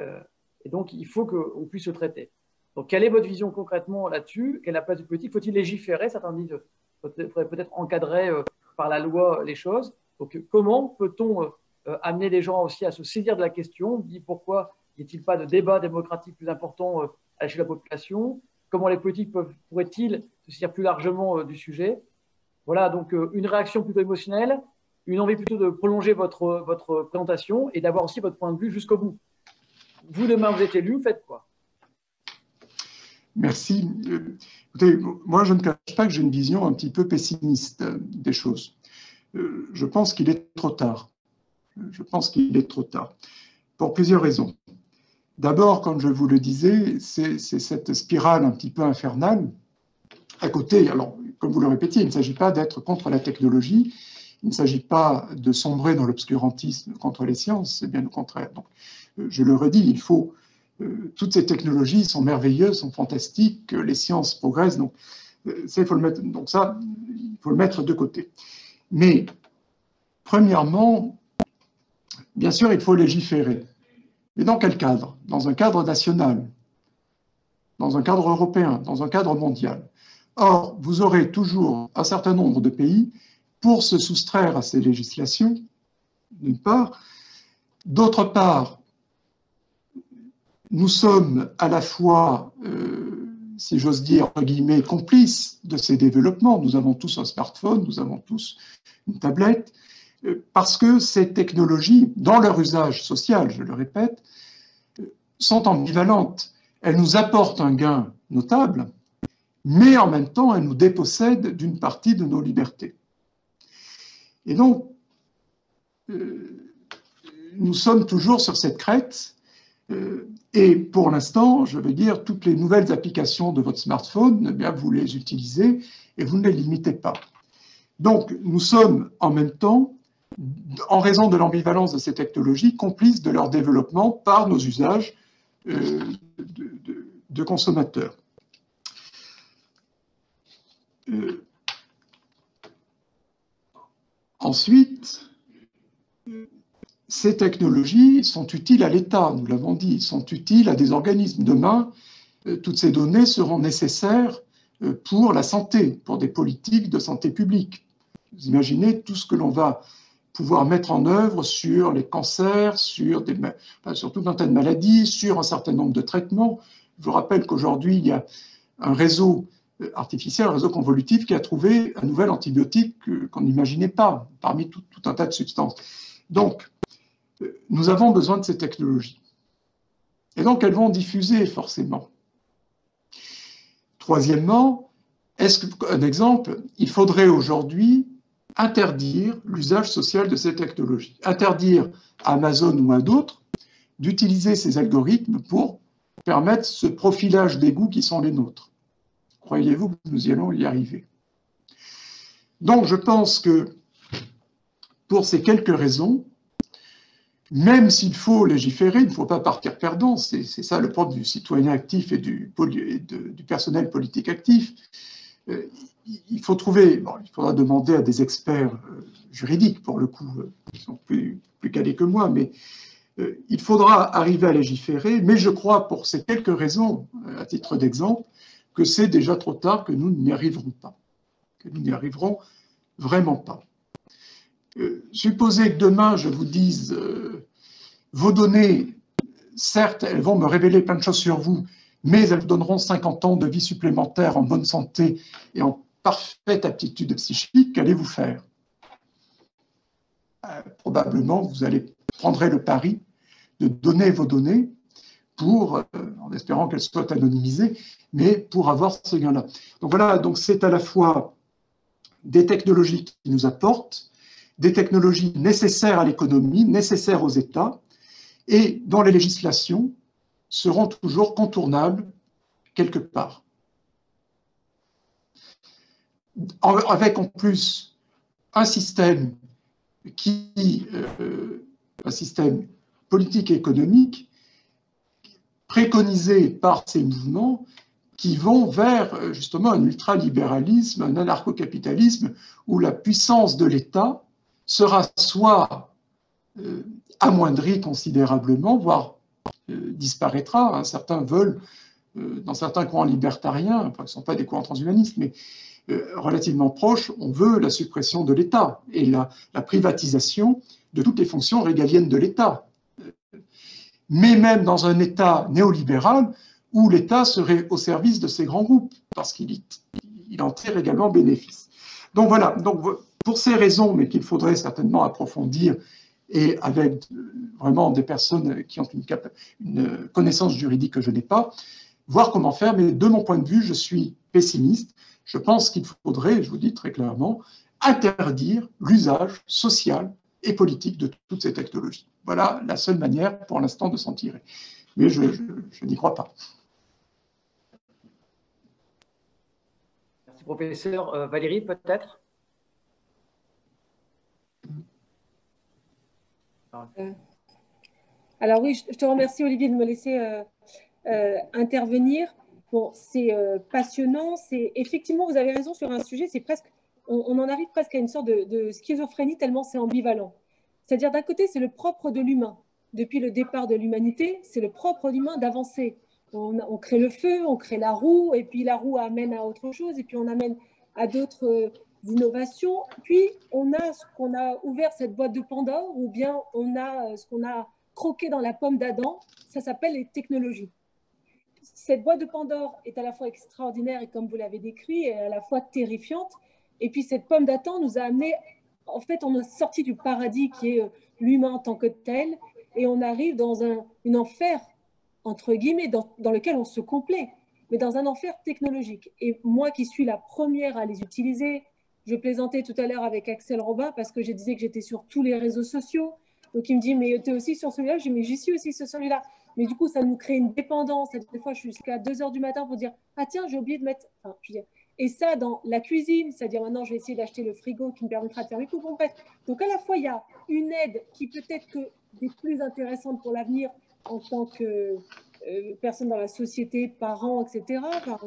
et donc il faut qu'on puisse se traiter. Donc, quelle est votre vision concrètement là-dessus? Quelle est la place du politique? Faut-il légiférer? Certains disent qu'il faudrait peut-être encadrer par la loi les choses. Donc, comment peut-on amener les gens aussi à se saisir de la question? Dit pourquoi n'y a-t-il pas de débat démocratique plus important à l'échelle de la population? Comment les politiques pourraient-ils se saisir plus largement du sujet? Voilà, donc une réaction plutôt émotionnelle, une envie plutôt de prolonger votre présentation et d'avoir aussi votre point de vue jusqu'au bout. Vous, demain, vous êtes élu, vous faites quoi? Merci. Écoutez, moi, je ne cache pas que j'ai une vision un petit peu pessimiste des choses. Je pense qu'il est trop tard. Je pense qu'il est trop tard, pour plusieurs raisons. D'abord, comme je vous le disais, c'est cette spirale un petit peu infernale. À côté, alors, comme vous le répétiez, il ne s'agit pas d'être contre la technologie, il ne s'agit pas de sombrer dans l'obscurantisme contre les sciences, c'est bien au contraire. Donc, je le redis, toutes ces technologies sont merveilleuses, sont fantastiques, les sciences progressent, donc ça, il faut le mettre de côté. Mais, premièrement, bien sûr, il faut légiférer. Mais dans quel cadre? Dans un cadre national, dans un cadre européen, dans un cadre mondial. Or, vous aurez toujours un certain nombre de pays pour se soustraire à ces législations, d'une part. D'autre part, nous sommes à la fois, si j'ose dire, entre guillemets, complices de ces développements. Nous avons tous un smartphone, nous avons tous une tablette, parce que ces technologies, dans leur usage social, je le répète, sont ambivalentes. Elles nous apportent un gain notable, mais en même temps, elles nous dépossèdent d'une partie de nos libertés. Et donc, nous sommes toujours sur cette crête. Et pour l'instant, je veux dire, toutes les nouvelles applications de votre smartphone, eh bien, vous les utilisez et vous ne les limitez pas. Donc, nous sommes en même temps, en raison de l'ambivalence de ces technologies, complices de leur développement par nos usages de consommateurs. Ensuite, ces technologies sont utiles à l'État, nous l'avons dit, sont utiles à des organismes. Demain, toutes ces données seront nécessaires pour la santé, pour des politiques de santé publique. Vous imaginez tout ce que l'on va pouvoir mettre en œuvre sur les cancers, sur tout un tas de maladies, sur un certain nombre de traitements. Je vous rappelle qu'aujourd'hui, il y a un réseau artificiel, un réseau convolutif qui a trouvé un nouvel antibiotique qu'on n'imaginait pas, parmi tout un tas de substances. Donc, nous avons besoin de ces technologies. Et donc, elles vont diffuser forcément. Troisièmement, un exemple, il faudrait aujourd'hui interdire l'usage social de ces technologies. Interdire à Amazon ou à d'autres d'utiliser ces algorithmes pour permettre ce profilage des goûts qui sont les nôtres. Croyez-vous que nous y allons y arriver? Donc, je pense que pour ces quelques raisons, même s'il faut légiférer, il ne faut pas partir perdant, c'est ça le propre du citoyen actif et du personnel politique actif. Il faut trouver, bon, il faudra demander à des experts juridiques, pour le coup, qui sont plus calés que moi, mais il faudra arriver à légiférer, mais je crois, pour ces quelques raisons, à titre d'exemple, que c'est déjà trop tard, que nous n'y arriverons pas, que nous n'y arriverons vraiment pas. Supposez que demain, je vous dise, vos données, certes, elles vont me révéler plein de choses sur vous, mais elles vous donneront 50 ans de vie supplémentaire en bonne santé et en parfaite aptitude psychique, qu'allez-vous faire? Probablement, vous allez prendre le pari de donner vos données pour, en espérant qu'elles soient anonymisées, mais pour avoir ce gain-là. Donc voilà, donc c'est à la fois des technologies qui nous apportent, des technologies nécessaires à l'économie, nécessaires aux États, et dont les législations seront toujours contournables quelque part. Avec en plus un système un système politique et économique préconisé par ces mouvements qui vont vers justement un ultralibéralisme, un anarcho-capitalisme où la puissance de l'État sera soit amoindrie considérablement, voire disparaîtra. Certains veulent, dans certains courants libertariens, enfin, ce ne sont pas des courants transhumanistes, mais relativement proches, on veut la suppression de l'État et la privatisation de toutes les fonctions régaliennes de l'État. Mais même dans un État néolibéral où l'État serait au service de ces grands groupes, parce qu'il en tire également bénéfice. Donc voilà, donc, pour ces raisons, mais qu'il faudrait certainement approfondir, et avec vraiment des personnes qui ont une connaissance juridique que je n'ai pas, voir comment faire, mais de mon point de vue, je suis pessimiste. Je pense qu'il faudrait, je vous dis très clairement, interdire l'usage social et politique de toutes ces technologies. Voilà la seule manière pour l'instant de s'en tirer. Mais je n'y crois pas. Merci, professeur. Valérie, peut-être? Alors oui, je te remercie Olivier de me laisser intervenir. Bon, c'est passionnant. Effectivement, vous avez raison sur un sujet. C'est presque, on en arrive presque à une sorte de schizophrénie tellement c'est ambivalent. C'est-à-dire d'un côté, c'est le propre de l'humain. Depuis le départ de l'humanité, c'est le propre de l'humain d'avancer. On crée le feu, on crée la roue, et puis la roue amène à autre chose, et puis on amène à d'autres innovations. Puis on a ouvert cette boîte de Pandore, ou bien on a ce qu'on a croqué dans la pomme d'Adam. Ça s'appelle les technologies. Cette boîte de Pandore est à la fois extraordinaire et, comme vous l'avez décrit, est à la fois terrifiante. Et puis cette pomme d'Adam nous a amené, en fait, on est sorti du paradis qui est l'humain en tant que tel, et on arrive dans un enfer, entre guillemets, dans lequel on se complaît, mais dans un enfer technologique. Et moi qui suis la première à les utiliser, je plaisantais tout à l'heure avec Axel Robin parce que je disais que j'étais sur tous les réseaux sociaux. Donc il me dit, mais tu es aussi sur celui-là? Je dis, mais j'y suis aussi sur celui-là. Mais du coup, ça nous crée une dépendance. Et des fois, je suis jusqu'à 2 h du matin pour dire, ah tiens, j'ai oublié de mettre... Enfin, je veux dire, et ça, dans la cuisine, c'est-à-dire maintenant, je vais essayer d'acheter le frigo qui me permettra de faire mes coupes. Bon, bref. Donc, à la fois, il y a une aide qui peut-être que des plus intéressantes pour l'avenir en tant que personne dans la société, parents, etc. Enfin,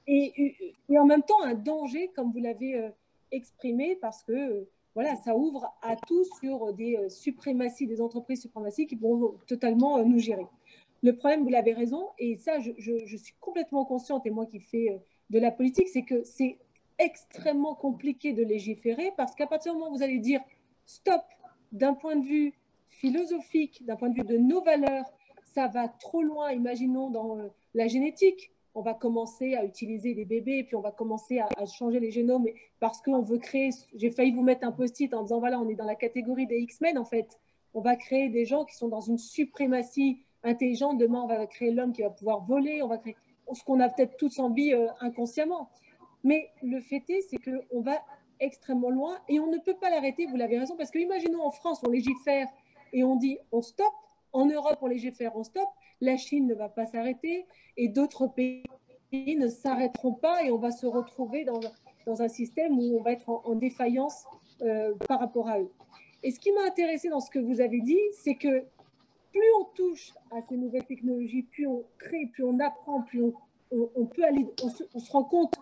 et en même temps, un danger, comme vous l'avez exprimé, parce que voilà, ça ouvre à tout sur des suprématies, des entreprises suprématies qui pourront totalement nous gérer. Le problème, vous l'avez raison, et ça, je suis complètement consciente, et moi qui fais de la politique, c'est que c'est extrêmement compliqué de légiférer parce qu'à partir du moment où vous allez dire stop, d'un point de vue philosophique, d'un point de vue de nos valeurs, ça va trop loin. Imaginons dans la génétique, on va commencer à utiliser des bébés, puis on va commencer à changer les génomes parce qu'on veut créer, j'ai failli vous mettre un post-it en disant voilà, on est dans la catégorie des X-Men en fait, on va créer des gens qui sont dans une suprématie intelligente, demain on va créer l'homme qui va pouvoir voler, on va créer ce qu'on a peut-être tous envie inconsciemment. Mais le fait est, c'est qu'on va extrêmement loin et on ne peut pas l'arrêter, vous l'avez raison, parce que imaginons en France, on légifère et on dit on stoppe, en Europe on légifère, on stoppe, la Chine ne va pas s'arrêter et d'autres pays ne s'arrêteront pas et on va se retrouver dans un système où on va être en défaillance par rapport à eux. Et ce qui m'a intéressé dans ce que vous avez dit, c'est que plus on touche à ces nouvelles technologies, plus on crée, plus on apprend, plus on peut aller, on se rend compte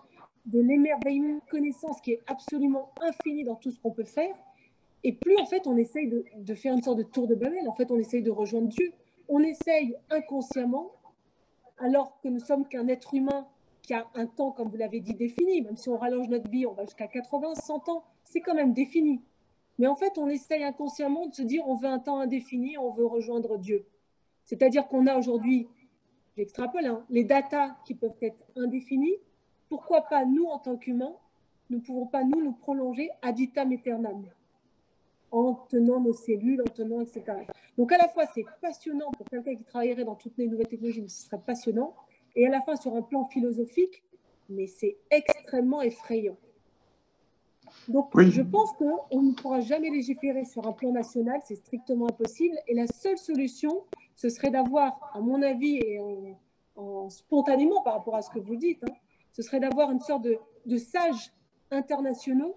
de l'émerveillement de connaissances qui est absolument infini dans tout ce qu'on peut faire. Et plus, en fait, on essaye de faire une sorte de tour de Babel. En fait, on essaye de rejoindre Dieu. On essaye inconsciemment, alors que nous sommes qu'un être humain qui a un temps, comme vous l'avez dit, défini. Même si on rallonge notre vie, on va jusqu'à 80, 100 ans, c'est quand même défini. Mais en fait, on essaye inconsciemment de se dire on veut un temps indéfini, on veut rejoindre Dieu. C'est-à-dire qu'on a aujourd'hui, j'extrapole, hein, les datas qui peuvent être indéfinies. Pourquoi pas nous, en tant qu'humains, ne pouvons pas nous prolonger ad vitam aeternam, en tenant nos cellules, en tenant, etc. Donc à la fois, c'est passionnant pour quelqu'un qui travaillerait dans toutes les nouvelles technologies, mais ce serait passionnant. Et à la fin, sur un plan philosophique, mais c'est extrêmement effrayant. Donc, oui. Je pense qu'on ne pourra jamais légiférer sur un plan national, c'est strictement impossible. Et la seule solution, ce serait d'avoir, à mon avis, et spontanément par rapport à ce que vous dites, hein, ce serait d'avoir une sorte de sages internationaux,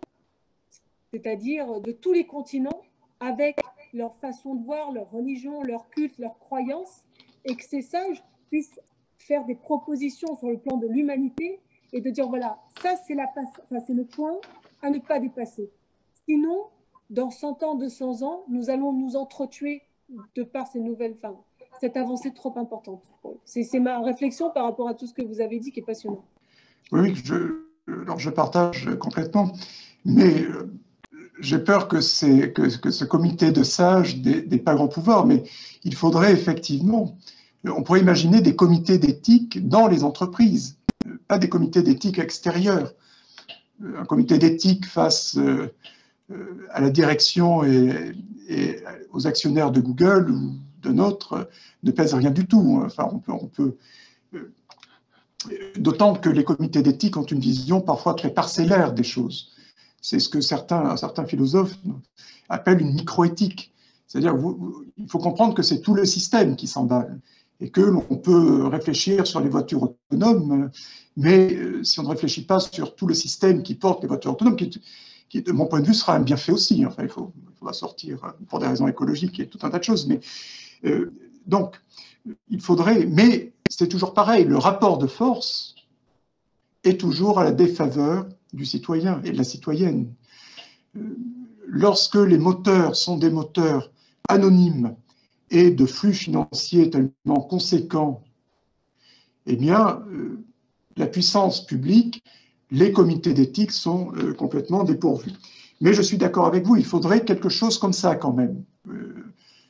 c'est-à-dire de tous les continents, avec leur façon de voir, leur religion, leur culte, leurs croyances, et que ces sages puissent faire des propositions sur le plan de l'humanité et de dire, voilà, ça c'est le point à ne pas dépasser. Sinon, dans 100 ans, 200 ans, nous allons nous entretuer de par ces nouvelles, cette avancée trop importante. C'est ma réflexion par rapport à tout ce que vous avez dit qui est passionnant. Oui, je partage complètement, mais j'ai peur que ce comité de sages n'ait pas grand pouvoir, mais il faudrait effectivement, on pourrait imaginer des comités d'éthique dans les entreprises, pas des comités d'éthique extérieurs. Un comité d'éthique face à la direction et aux actionnaires de Google ou de notre ne pèse rien du tout. Enfin, on peut d'autant que les comités d'éthique ont une vision parfois très parcellaire des choses. C'est ce que certains philosophes appellent une microéthique. C'est-à-dire, il faut comprendre que c'est tout le système qui s'emballe et que l'on peut réfléchir sur les voitures autonomes, mais si on ne réfléchit pas sur tout le système qui porte les voitures autonomes, qui de mon point de vue, sera un bienfait aussi. Enfin, il faudra sortir pour des raisons écologiques et tout un tas de choses. Mais, donc, il faudrait, mais c'est toujours pareil, le rapport de force est toujours à la défaveur du citoyen et de la citoyenne. Lorsque les moteurs sont des moteurs anonymes et de flux financiers tellement conséquents, eh bien, la puissance publique, les comités d'éthique sont complètement dépourvus. Mais je suis d'accord avec vous, il faudrait quelque chose comme ça quand même.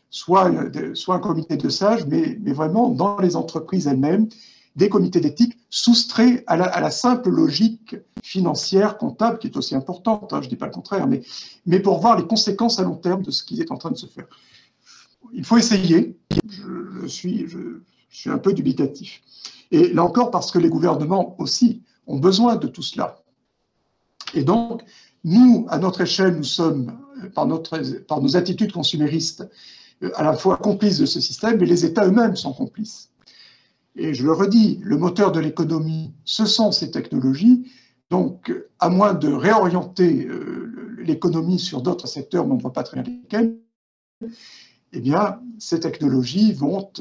Soit un comité de sages, mais vraiment dans les entreprises elles-mêmes, des comités d'éthique soustraits à la simple logique financière, comptable, qui est aussi importante, hein, je ne dis pas le contraire, mais pour voir les conséquences à long terme de ce qui est en train de se faire. Il faut essayer, je suis un peu dubitatif. Et là encore, parce que les gouvernements aussi ont besoin de tout cela. Et donc, nous, à notre échelle, nous sommes, par nos attitudes consuméristes, à la fois complices de ce système, mais les États eux-mêmes sont complices. Et je le redis, le moteur de l'économie, ce sont ces technologies. Donc, à moins de réorienter l'économie sur d'autres secteurs, mais on ne voit pas très bien lesquels, eh bien, ces technologies vont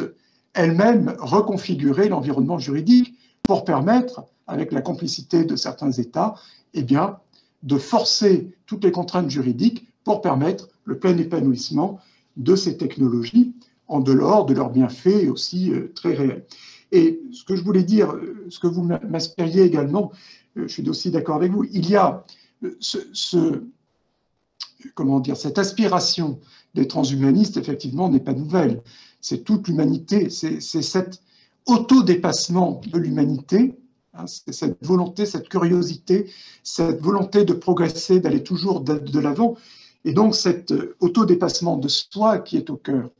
elles-mêmes reconfigurer l'environnement juridique pour permettre, avec la complicité de certains États, eh bien, de forcer toutes les contraintes juridiques pour permettre le plein épanouissement de ces technologies en dehors de leurs bienfaits aussi très réels. Et ce que je voulais dire, ce que vous m'inspiriez également, je suis aussi d'accord avec vous, il y a cette aspiration des transhumanistes, effectivement, n'est pas nouvelle. C'est toute l'humanité, c'est cet autodépassement de l'humanité, hein, c'est cette volonté, cette curiosité, cette volonté de progresser, d'aller toujours de l'avant, et donc cet autodépassement de soi qui est au cœur.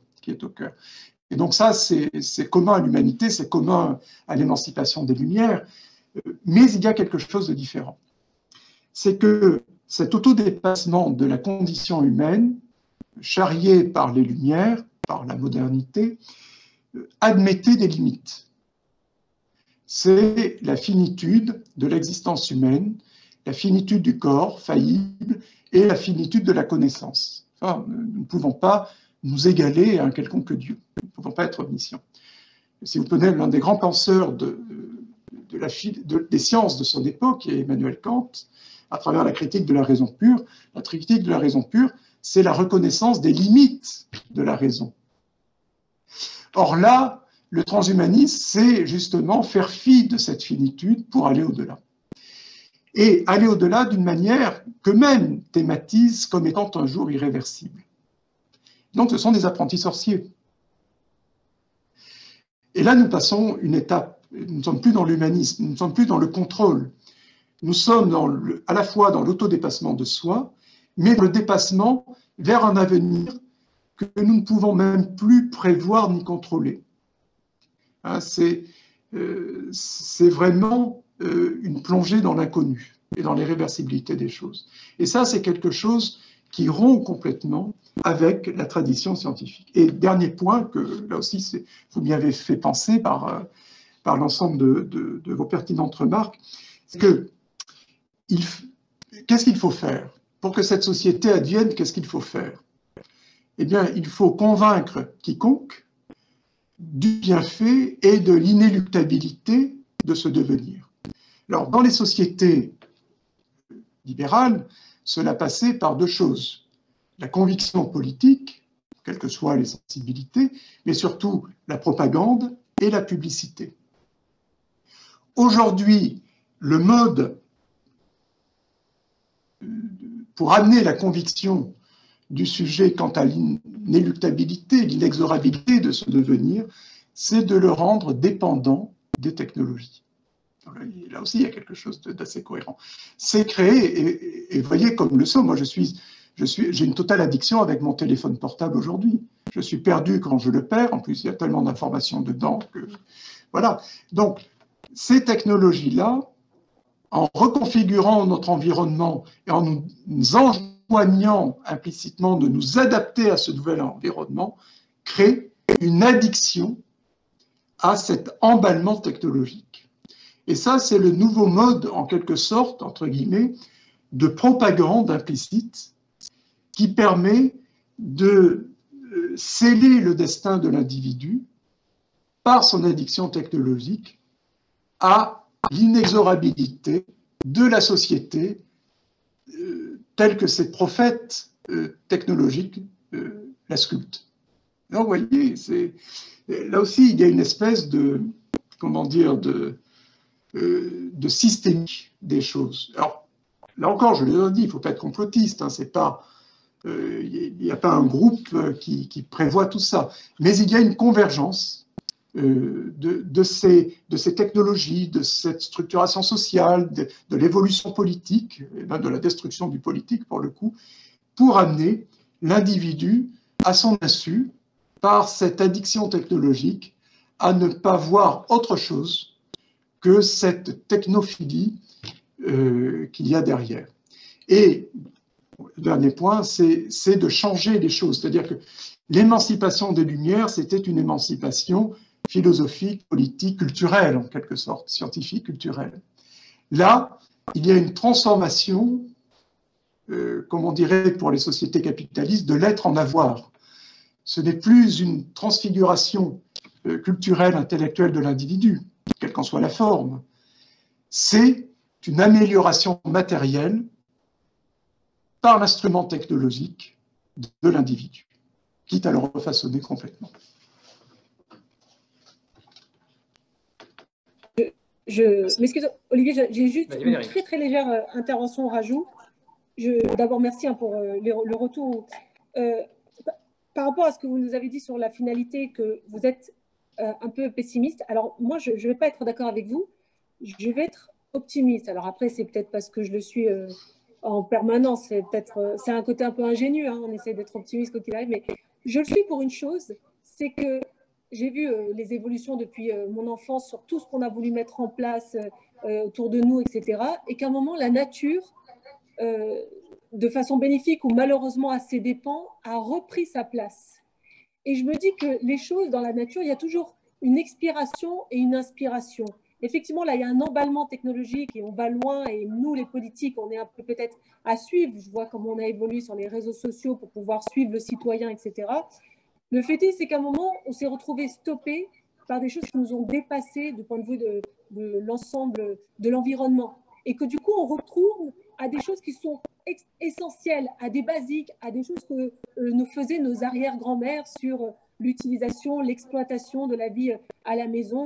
Et donc ça, c'est commun à l'humanité, c'est commun à l'émancipation des Lumières, mais il y a quelque chose de différent. C'est que cet autodépassement de la condition humaine, charrié par les Lumières, par la modernité, admettait des limites. C'est la finitude de l'existence humaine, la finitude du corps faillible et la finitude de la connaissance. Enfin, nous ne pouvons pas nous égaler à un quelconque Dieu. Nous ne pouvons pas être omniscients. Si vous prenez l'un des grands penseurs des sciences de son époque, qui est Emmanuel Kant, à travers la critique de la raison pure, la critique de la raison pure, c'est la reconnaissance des limites de la raison. Or là, le transhumanisme, c'est justement faire fi de cette finitude pour aller au-delà. Et aller au-delà d'une manière qu'eux-mêmes thématisent comme étant un jour irréversible. Donc ce sont des apprentis sorciers. Et là, nous passons une étape. Nous ne sommes plus dans l'humanisme, nous ne sommes plus dans le contrôle. Nous sommes à la fois dans l'autodépassement de soi, mais dans le dépassement vers un avenir que nous ne pouvons même plus prévoir ni contrôler. Hein, c'est vraiment une plongée dans l'inconnu et dans l'irréversibilité des choses. Et ça, c'est quelque chose qui rompt complètement avec la tradition scientifique. Et dernier point, que là aussi, vous m'y avez fait penser par l'ensemble de vos pertinentes remarques, c'est que qu'est-ce qu'il faut faire? Pour que cette société advienne, qu'est-ce qu'il faut faire? Eh bien, il faut convaincre quiconque du bienfait et de l'inéluctabilité de ce devenir. Alors, dans les sociétés libérales, cela passait par deux choses. La conviction politique, quelles que soient les sensibilités, mais surtout la propagande et la publicité. Aujourd'hui, le mode pour amener la conviction du sujet quant à l'inéluctabilité, l'inexorabilité de ce devenir, c'est de le rendre dépendant des technologies. Là aussi, il y a quelque chose d'assez cohérent. C'est créé, et voyez comme le sont, moi j'ai une totale addiction avec mon téléphone portable aujourd'hui. Je suis perdu quand je le perds, en plus il y a tellement d'informations dedans que... Voilà. Donc, ces technologies-là, en reconfigurant notre environnement et en nous enjoignant implicitement de nous adapter à ce nouvel environnement, créent une addiction à cet emballement technologique. Et ça, c'est le nouveau mode, en quelque sorte, entre guillemets, de propagande implicite qui permet de sceller le destin de l'individu par son addiction technologique à l'inexorabilité de la société telle que ces prophètes technologiques la sculptent. Donc, vous voyez, là aussi, il y a une espèce de, comment dire, de systémique des choses. Alors, là encore, je l'ai dit, il ne faut pas être complotiste, hein, c'est pas... il n'y a pas un groupe qui prévoit tout ça, mais il y a une convergence de ces technologies, de cette structuration sociale, de l'évolution politique, et même de la destruction du politique pour le coup, pour amener l'individu à son insu, par cette addiction technologique, à ne pas voir autre chose que cette technophilie qu'il y a derrière. Et le dernier point, c'est de changer les choses. C'est-à-dire que l'émancipation des Lumières, c'était une émancipation philosophique, politique, culturelle, en quelque sorte, scientifique, culturelle. Là, il y a une transformation, comme on dirait pour les sociétés capitalistes, de l'être en avoir. Ce n'est plus une transfiguration culturelle, intellectuelle de l'individu, quelle qu'en soit la forme. C'est une amélioration matérielle par l'instrument technologique de l'individu, quitte à le refaçonner complètement. Je m'excuse, Olivier, j'ai juste une très très légère intervention au rajout. D'abord, merci pour le retour. Par rapport à ce que vous nous avez dit sur la finalité, que vous êtes un peu pessimiste, alors moi, je ne vais pas être d'accord avec vous, je vais être optimiste. Alors après, c'est peut-être parce que je le suis en permanence, c'est un côté un peu ingénu, hein, on essaie d'être optimiste quand il arrive, mais je le suis pour une chose, c'est que j'ai vu les évolutions depuis mon enfance sur tout ce qu'on a voulu mettre en place autour de nous, etc. Et qu'à un moment, la nature, de façon bénéfique ou malheureusement à ses dépens, a repris sa place. Et je me dis que les choses dans la nature, il y a toujours une expiration et une inspiration. effectivement, là, il y a un emballement technologique et on va loin. Et nous, les politiques, on est un peu peut-être à suivre. Je vois comment on a évolué sur les réseaux sociaux pour pouvoir suivre le citoyen, etc. Le fait est, c'est qu'à un moment, on s'est retrouvé stoppé par des choses qui nous ont dépassés du point de vue de l'ensemble de l'environnement. Et que du coup, on retourne à des choses qui sont essentielles, à des basiques, à des choses que nous faisaient nos arrière-grand-mères sur l'utilisation, l'exploitation de la vie à la maison,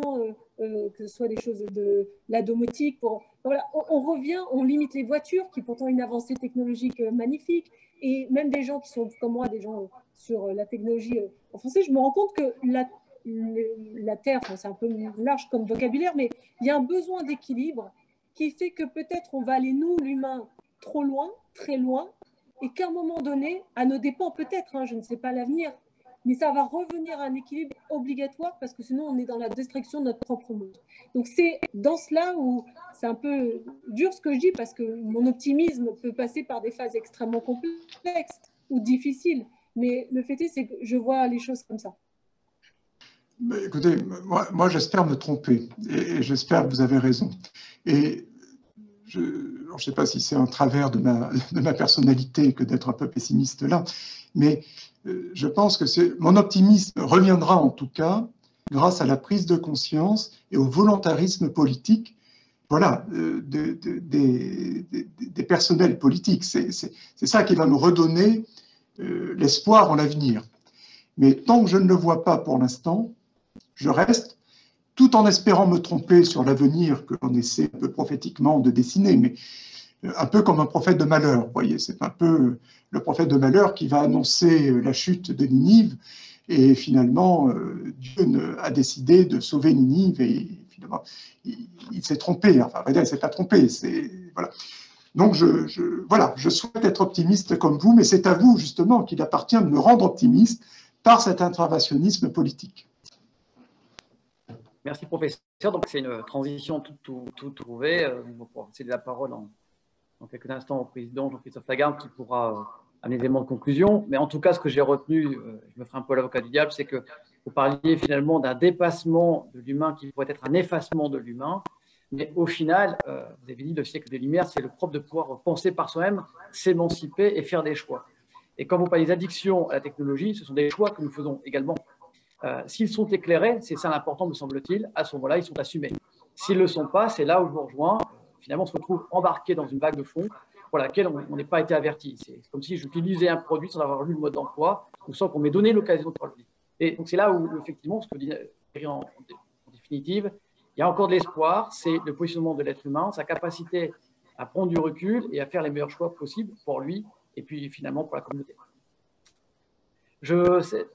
que ce soit des choses de la domotique. Voilà, on revient, on limite les voitures, qui est pourtant une avancée technologique magnifique, et même des gens qui sont comme moi, des gens sur la technologie en français, je me rends compte que la Terre, enfin, c'est un peu large comme vocabulaire, mais il y a un besoin d'équilibre qui fait que peut-être on va aller, nous, l'humain, trop loin, très loin, et qu'à un moment donné, à nos dépens peut-être, hein, je ne sais pas l'avenir, mais ça va revenir à un équilibre obligatoire parce que sinon on est dans la destruction de notre propre monde. Donc c'est dans cela où c'est un peu dur ce que je dis parce que mon optimisme peut passer par des phases extrêmement complexes ou difficiles, mais le fait est, c'est que je vois les choses comme ça. Mais écoutez, moi j'espère me tromper et j'espère que vous avez raison. Et je ne sais pas si c'est un travers de ma personnalité que d'être un peu pessimiste là, mais je pense que mon optimisme reviendra en tout cas grâce à la prise de conscience et au volontarisme politique, voilà, des personnels politiques. C'est ça qui va me redonner l'espoir en l'avenir. Mais tant que je ne le vois pas pour l'instant, je reste, tout en espérant me tromper sur l'avenir que l'on essaie un peu prophétiquement de dessiner, mais un peu comme un prophète de malheur, vous voyez, c'est un peu le prophète de malheur qui va annoncer la chute de Ninive, et finalement, Dieu a décidé de sauver Ninive, et finalement, il s'est trompé, enfin, il ne s'est pas trompé, voilà. Donc, voilà, je souhaite être optimiste comme vous, mais c'est à vous, justement, qu'il appartient de me rendre optimiste par cet interventionnisme politique. Merci, professeur. Donc, c'est une transition tout trouvée. On va pouvoir céder la parole dans quelques instants au président Jean-Christophe Lagarde qui pourra amener des éléments de conclusion. Mais en tout cas, ce que j'ai retenu, je me ferai un peu l'avocat du diable, c'est que vous parliez finalement d'un dépassement de l'humain qui pourrait être un effacement de l'humain. Mais au final, vous avez dit le siècle des Lumières, c'est le propre de pouvoir penser par soi-même, s'émanciper et faire des choix. Et quand vous parlez d'addictions à la technologie, ce sont des choix que nous faisons également. S'ils sont éclairés, c'est ça l'important, me semble-t-il, à ce moment-là, ils sont assumés. S'ils ne le sont pas, c'est là où je vous rejoins. Finalement, on se retrouve embarqué dans une vague de fond pour laquelle on n'est pas été averti. C'est comme si j'utilisais un produit sans avoir lu le mode d'emploi ou sans qu'on m'ait donné l'occasion de le lire. Et donc, c'est là où, effectivement, ce que dit en définitive, il y a encore de l'espoir, c'est le positionnement de l'être humain, sa capacité à prendre du recul et à faire les meilleurs choix possibles pour lui et puis finalement pour la communauté.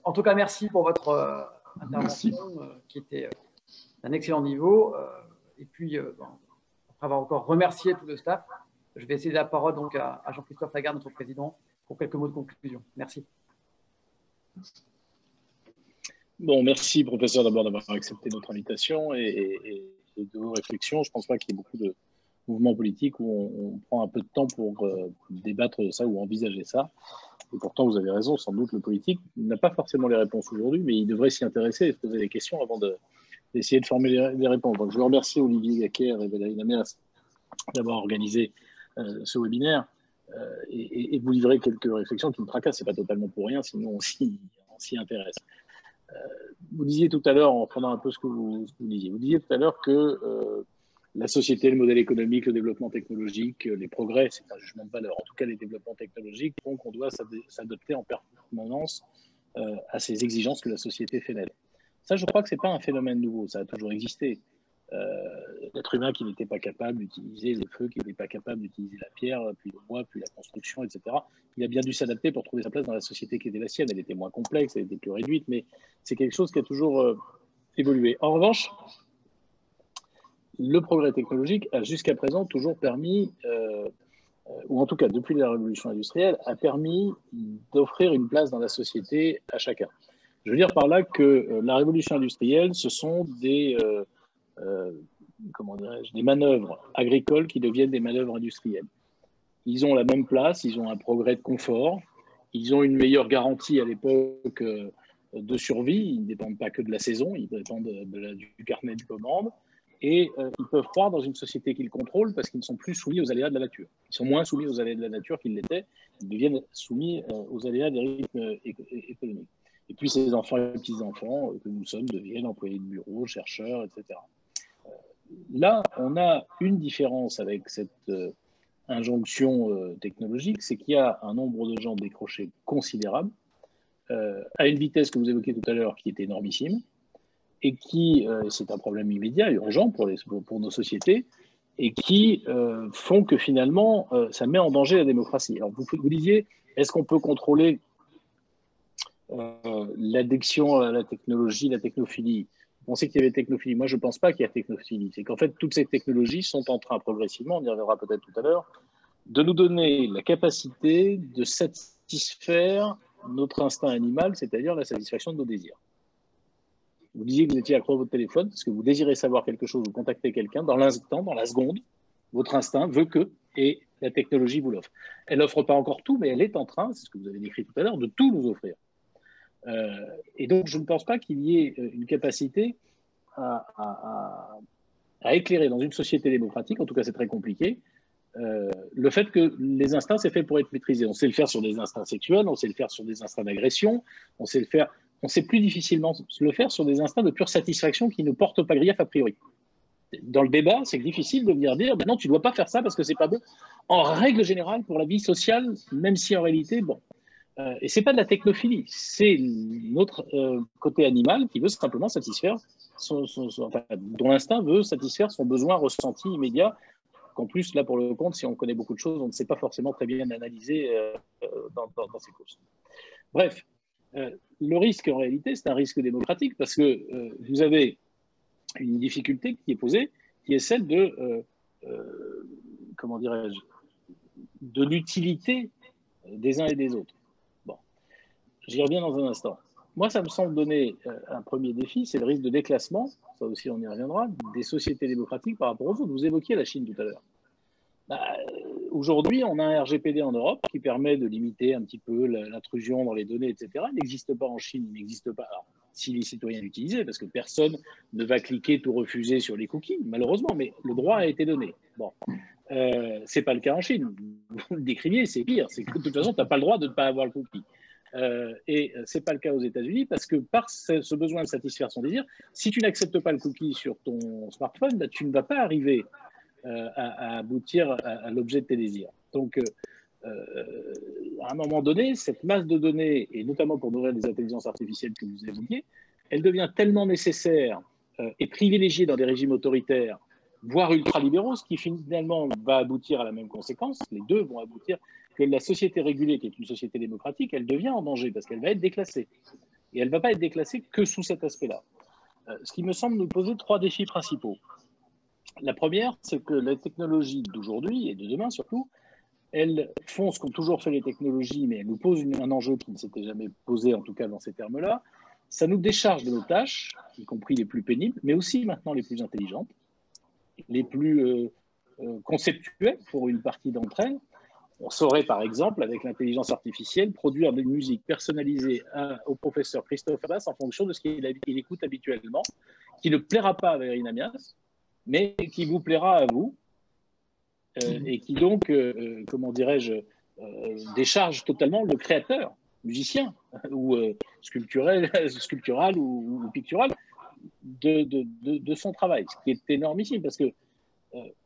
En tout cas, merci pour votre intervention qui était d'un excellent niveau. Et puis, après avoir encore remercié tout le staff, je vais céder la parole donc à Jean-Christophe Lagarde, notre président, pour quelques mots de conclusion. Merci. Bon, merci, professeur, d'abord d'avoir accepté notre invitation et de vos réflexions. Je ne pense pas qu'il y ait beaucoup de mouvements politiques où on prend un peu de temps pour débattre de ça ou envisager ça. Et pourtant, vous avez raison, sans doute le politique n'a pas forcément les réponses aujourd'hui, mais il devrait s'y intéresser et se poser des questions avant d'essayer de former les réponses. Donc, je veux remercier Olivier Gaquer et Valérie Lamias d'avoir organisé ce webinaire et vous livrer quelques réflexions qui me tracassent. Ce n'est pas totalement pour rien, sinon on s'y intéresse. Vous disiez tout à l'heure, en prenant un peu ce que vous disiez, vous disiez tout à l'heure que la société, le modèle économique, le développement technologique, les progrès, c'est un jugement de valeur. En tout cas, les développements technologiques font qu'on doit s'adapter en permanence à ces exigences que la société fait d'elle. Ça, je crois que ce n'est pas un phénomène nouveau, ça a toujours existé. L'être humain qui n'était pas capable d'utiliser le feu, qui n'était pas capable d'utiliser la pierre, puis le bois, puis la construction, etc. Il a bien dû s'adapter pour trouver sa place dans la société qui était la sienne. Elle était moins complexe, elle était plus réduite, mais c'est quelque chose qui a toujours évolué. En revanche, le progrès technologique a jusqu'à présent toujours permis, ou en tout cas depuis la révolution industrielle, a permis d'offrir une place dans la société à chacun. Je veux dire par là que la révolution industrielle, ce sont des manœuvres agricoles qui deviennent des manœuvres industrielles. Ils ont la même place, ils ont un progrès de confort, ils ont une meilleure garantie à l'époque de survie, ils ne dépendent pas que de la saison, ils dépendent du carnet de commandes. et ils peuvent croire dans une société qu'ils contrôlent parce qu'ils ne sont plus soumis aux aléas de la nature. Ils sont moins soumis aux aléas de la nature qu'ils l'étaient, ils deviennent soumis aux aléas des rythmes économiques. Et puis ces enfants et petits-enfants que nous sommes deviennent employés de bureau, chercheurs, etc. Là, on a une différence avec cette injonction technologique, c'est qu'il y a un nombre de gens décrochés considérable, à une vitesse que vous évoquiez tout à l'heure qui est énormissime, et qui, c'est un problème immédiat, urgent pour nos sociétés, et qui font que finalement, ça met en danger la démocratie. Alors vous disiez, est-ce qu'on peut contrôler l'addiction à la technologie, la technophilie? Vous pensez qu'il y avait technophilie? Moi, je ne pense pas qu'il y a technophilie. C'est qu'en fait, toutes ces technologies sont en train progressivement, on y reviendra peut-être tout à l'heure, de nous donner la capacité de satisfaire notre instinct animal, c'est-à-dire la satisfaction de nos désirs. Vous disiez que vous étiez accro à votre téléphone parce que vous désirez savoir quelque chose, vous contactez quelqu'un, dans l'instant, dans la seconde, votre instinct veut que, et la technologie vous l'offre. Elle n'offre pas encore tout, mais elle est en train, c'est ce que vous avez décrit tout à l'heure, de tout nous offrir. Et donc, je ne pense pas qu'il y ait une capacité à éclairer dans une société démocratique, en tout cas c'est très compliqué, le fait que les instincts, c'est fait pour être maîtrisé. On sait le faire sur des instincts sexuels, on sait le faire sur des instincts d'agression, on sait plus difficilement le faire sur des instincts de pure satisfaction qui ne portent pas grief a priori. Dans le débat, c'est difficile de venir dire non, tu ne dois pas faire ça parce que c'est pas bon. En règle générale, pour la vie sociale, même si en réalité, bon. Et c'est pas de la technophilie, c'est notre côté animal qui veut simplement satisfaire, dont l'instinct veut satisfaire son besoin ressenti immédiat. Qu'en plus, là, pour le compte, si on connaît beaucoup de choses, on ne sait pas forcément très bien analyser dans ces causes. Bref. Le risque, en réalité, c'est un risque démocratique parce que vous avez une difficulté qui est posée, qui est celle de, comment dirais-je, de l'utilité des uns et des autres. Bon, j'y reviens dans un instant. Moi, ça me semble donner un premier défi, c'est le risque de déclassement, ça aussi on y reviendra, des sociétés démocratiques par rapport aux autres. Vous évoquiez la Chine tout à l'heure. Aujourd'hui, on a un RGPD en Europe qui permet de limiter un petit peu l'intrusion dans les données, etc. Il n'existe pas en Chine, il n'existe pas. Alors, si les citoyens l'utilisaient, parce que personne ne va cliquer tout refuser sur les cookies, malheureusement, mais le droit a été donné. Bon, c'est pas le cas en Chine. Vous le décriviez, c'est pire. C'est que de toute façon, tu n'as pas le droit de ne pas avoir le cookie. Et c'est pas le cas aux États-Unis parce que par ce besoin de satisfaire son désir, si tu n'acceptes pas le cookie sur ton smartphone, bah, tu ne vas pas arriver à aboutir à l'objet de tes désirs. Donc, à un moment donné, cette masse de données, et notamment pour nourrir les intelligences artificielles que vous évoquiez, elle devient tellement nécessaire et privilégiée dans des régimes autoritaires, voire ultralibéraux, ce qui finalement va aboutir à la même conséquence, les deux vont aboutir, que la société régulée, qui est une société démocratique, elle devient en danger parce qu'elle va être déclassée. Et elle ne va pas être déclassée que sous cet aspect-là. Ce qui me semble nous poser trois défis principaux. La première, c'est que les technologies d'aujourd'hui et de demain surtout, elles font ce qu'ont toujours fait les technologies, mais elles nous posent un enjeu qui ne s'était jamais posé, en tout cas dans ces termes-là. Ça nous décharge de nos tâches, y compris les plus pénibles, mais aussi maintenant les plus intelligentes, les plus conceptuelles pour une partie d'entre elles. On saurait, par exemple, avec l'intelligence artificielle, produire des musiques personnalisées au professeur Christophe Abbas en fonction de ce qu'il écoute habituellement, qui ne plaira pas à Valérie Namias, mais qui vous plaira à vous, et qui donc, comment dirais-je, décharge totalement le créateur, musicien, ou sculptural ou pictural, de son travail, ce qui est énormissime, parce que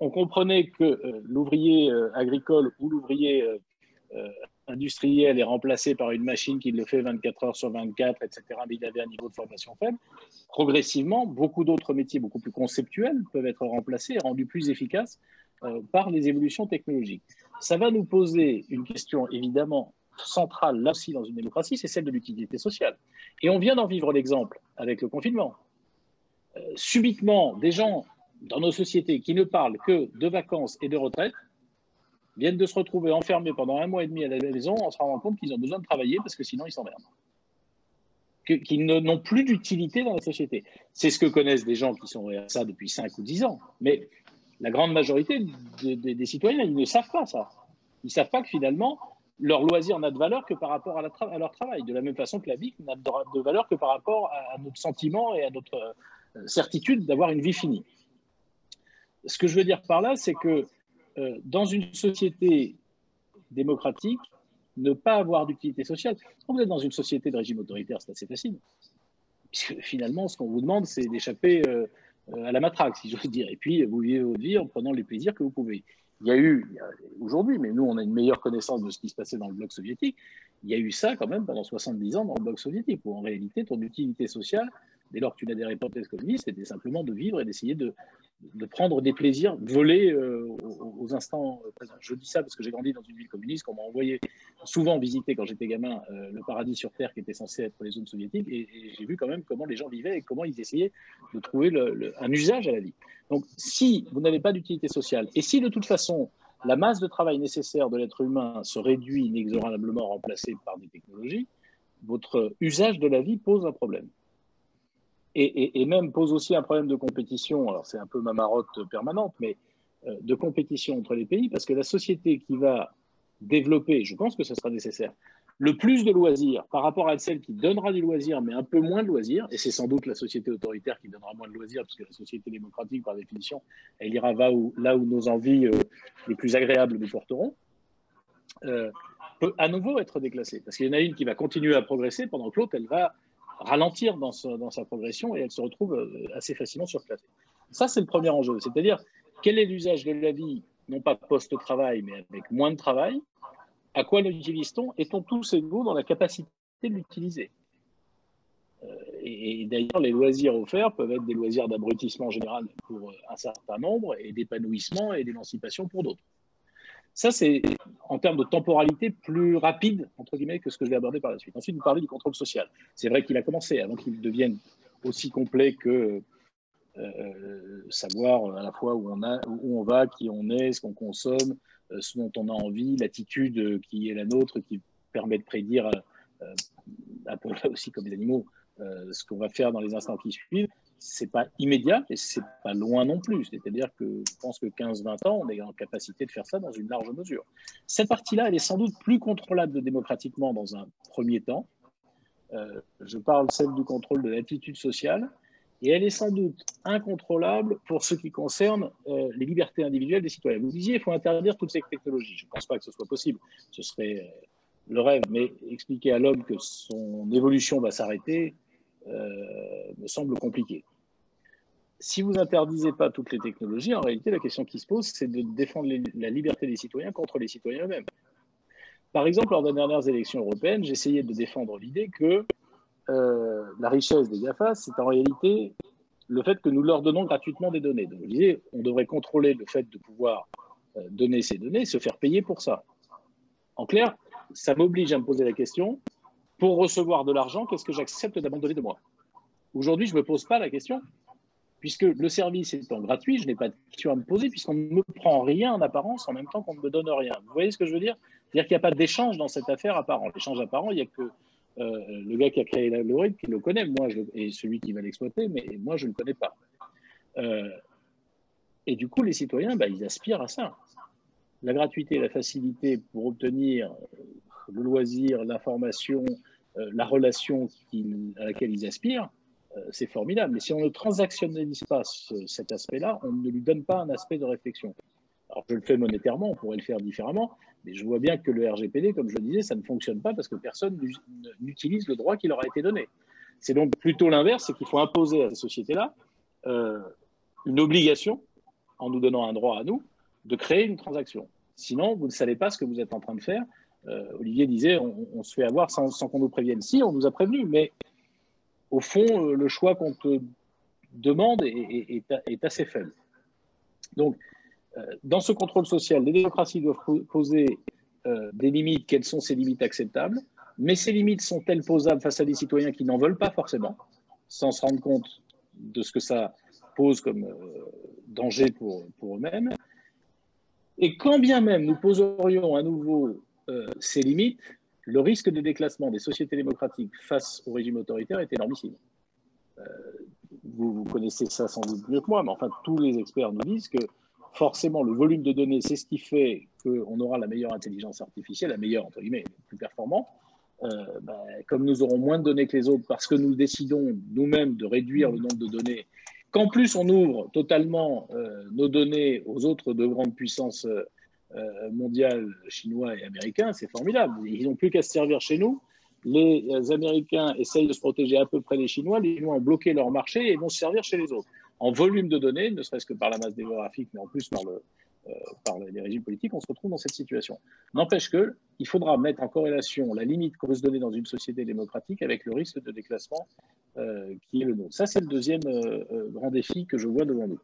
on comprenait que l'ouvrier agricole ou l'ouvrier industriel est remplacé par une machine qui le fait 24 heures sur 24, etc., mais il avait un niveau de formation faible. Progressivement, beaucoup d'autres métiers beaucoup plus conceptuels peuvent être remplacés et rendus plus efficaces par les évolutions technologiques. Ça va nous poser une question évidemment centrale, là aussi dans une démocratie, c'est celle de l'utilité sociale. Et on vient d'en vivre l'exemple avec le confinement. Subitement, des gens dans nos sociétés qui ne parlent que de vacances et de retraite viennent de se retrouver enfermés pendant 1 mois et demi à la maison en se rendant compte qu'ils ont besoin de travailler parce que sinon ils s'emmerdent. Qu'ils n'ont plus d'utilité dans la société. C'est ce que connaissent des gens qui sont à ça depuis 5 ou 10 ans. Mais la grande majorité des citoyens, ils ne savent pas ça. Ils ne savent pas que finalement, leur loisir n'a de valeur que par rapport à leur travail. De la même façon que la vie n'a de valeur que par rapport à notre sentiment et à notre certitude d'avoir une vie finie. Ce que je veux dire par là, c'est que dans une société démocratique, ne pas avoir d'utilité sociale, quand vous êtes dans une société de régime autoritaire, c'est assez facile. Puisque finalement, ce qu'on vous demande, c'est d'échapper à la matraque, si j'ose dire. Et puis, vous vivez votre vie en prenant les plaisirs que vous pouvez. Il y a aujourd'hui, mais nous, on a une meilleure connaissance de ce qui se passait dans le bloc soviétique, il y a eu ça quand même pendant 70 ans dans le bloc soviétique, où en réalité, ton utilité sociale, dès lors que tu n'adhérais pas au test communiste, c'était simplement de vivre et d'essayer de prendre des plaisirs volés aux instants présents. Je dis ça parce que j'ai grandi dans une ville communiste, qu'on m'a envoyé souvent visiter quand j'étais gamin le paradis sur Terre qui était censé être les zones soviétiques, et j'ai vu quand même comment les gens vivaient et comment ils essayaient de trouver un usage à la vie. Donc si vous n'avez pas d'utilité sociale, et si de toute façon la masse de travail nécessaire de l'être humain se réduit inexorablement, remplacée par des technologies, votre usage de la vie pose un problème. Et même pose aussi un problème de compétition, alors c'est un peu ma marotte permanente, mais de compétition entre les pays, parce que la société qui va développer, je pense que ce sera nécessaire, le plus de loisirs par rapport à celle qui donnera du loisir, mais un peu moins de loisirs, et c'est sans doute la société autoritaire qui donnera moins de loisirs, parce que la société démocratique, par définition, elle ira là où nos envies les plus agréables nous porteront, peut à nouveau être déclassée. Parce qu'il y en a une qui va continuer à progresser, pendant que l'autre, elle va ralentir dans sa progression et elle se retrouve assez facilement surclassée. Ça, c'est le premier enjeu. C'est-à-dire, quel est l'usage de la vie, non pas post-travail, mais avec moins de travail? À quoi l'utilise-t-on? Est-on tous égaux dans la capacité de l'utiliser? Et d'ailleurs, les loisirs offerts peuvent être des loisirs d'abrutissement général pour un certain nombre et d'épanouissement et d'émancipation pour d'autres. Ça, c'est en termes de temporalité plus rapide, entre guillemets, que ce que je vais aborder par la suite. Ensuite, vous parlez du contrôle social. C'est vrai qu'il a commencé avant qu'il devienne aussi complet que savoir à la fois où on va, qui on est, ce qu'on consomme, ce dont on a envie, l'attitude qui est la nôtre, qui permet de prédire, un peu là aussi comme les animaux, ce qu'on va faire dans les instants qui suivent. C'est pas immédiat et c'est pas loin non plus. C'est-à-dire que je pense que 15-20 ans, on est en capacité de faire ça dans une large mesure. Cette partie-là, elle est sans doute plus contrôlable démocratiquement dans un premier temps. Je parle celle du contrôle de l'attitude sociale, et elle est sans doute incontrôlable pour ce qui concerne les libertés individuelles des citoyens. Vous disiez, il faut interdire toutes ces technologies. Je ne pense pas que ce soit possible. Ce serait le rêve, mais expliquer à l'homme que son évolution va s'arrêter me semble compliqué. Si vous n'interdisez pas toutes les technologies, en réalité, la question qui se pose, c'est de défendre la liberté des citoyens contre les citoyens eux-mêmes. Par exemple, lors des dernières élections européennes, j'essayais de défendre l'idée que la richesse des GAFA, c'est en réalité le fait que nous leur donnons gratuitement des données. Donc, je disais, on devrait contrôler le fait de pouvoir donner ces données, se faire payer pour ça. En clair, ça m'oblige à me poser la question, pour recevoir de l'argent, qu'est-ce que j'accepte d'abandonner de moi? Aujourd'hui, je ne me pose pas la question, puisque le service étant gratuit, je n'ai pas de question à me poser, puisqu'on ne me prend rien en apparence en même temps qu'on ne me donne rien. Vous voyez ce que je veux dire? C'est-à-dire qu'il n'y a pas d'échange dans cette affaire apparent. L'échange apparent, il n'y a que le gars qui a créé l'algorithme qui le connaît, et celui qui va l'exploiter, mais moi, je ne le connais pas. Et du coup, les citoyens, ils aspirent à ça. La gratuité, la facilité pour obtenir le loisir, l'information, la relation à laquelle ils aspirent, c'est formidable. Mais si on ne transactionnalise pas cet aspect-là, on ne lui donne pas un aspect de réflexion. Alors, je le fais monétairement, on pourrait le faire différemment, mais je vois bien que le RGPD, comme je le disais, ça ne fonctionne pas parce que personne n'utilise le droit qui leur a été donné. C'est donc plutôt l'inverse, c'est qu'il faut imposer à ces sociétés-là une obligation, en nous donnant un droit à nous, de créer une transaction. Sinon, vous ne savez pas ce que vous êtes en train de faire. Olivier disait, on se fait avoir sans qu'on nous prévienne. Si, on nous a prévenus, mais au fond, le choix qu'on te demande est assez faible. Donc, dans ce contrôle social, les démocraties doivent poser des limites. Quelles sont ces limites acceptables? Mais ces limites sont-elles posables face à des citoyens qui n'en veulent pas forcément, sans se rendre compte de ce que ça pose comme danger pour eux-mêmes? Et quand bien même nous poserions à nouveau ces limites, le risque de déclassement des sociétés démocratiques face au régime autoritaire est énormissime. Vous connaissez ça sans doute mieux que moi, mais enfin, tous les experts nous disent que forcément, le volume de données, c'est ce qui fait qu'on aura la meilleure intelligence artificielle, la meilleure, entre guillemets, la plus performante. Comme nous aurons moins de données que les autres parce que nous décidons nous-mêmes de réduire le nombre de données Qu'en plus on ouvre totalement nos données aux autres deux grandes puissances mondiales, chinois et américains, c'est formidable. Ils n'ont plus qu'à se servir chez nous. Les Américains essayent de se protéger à peu près des Chinois. Les Chinois ont bloqué leur marché et vont se servir chez les autres. En volume de données, ne serait-ce que par la masse démographique, mais en plus par les régimes politiques, on se retrouve dans cette situation. N'empêche qu'il faudra mettre en corrélation la limite qu'on veut se donner dans une société démocratique avec le risque de déclassement qui est le nôtre. Ça, c'est le deuxième grand défi que je vois devant nous.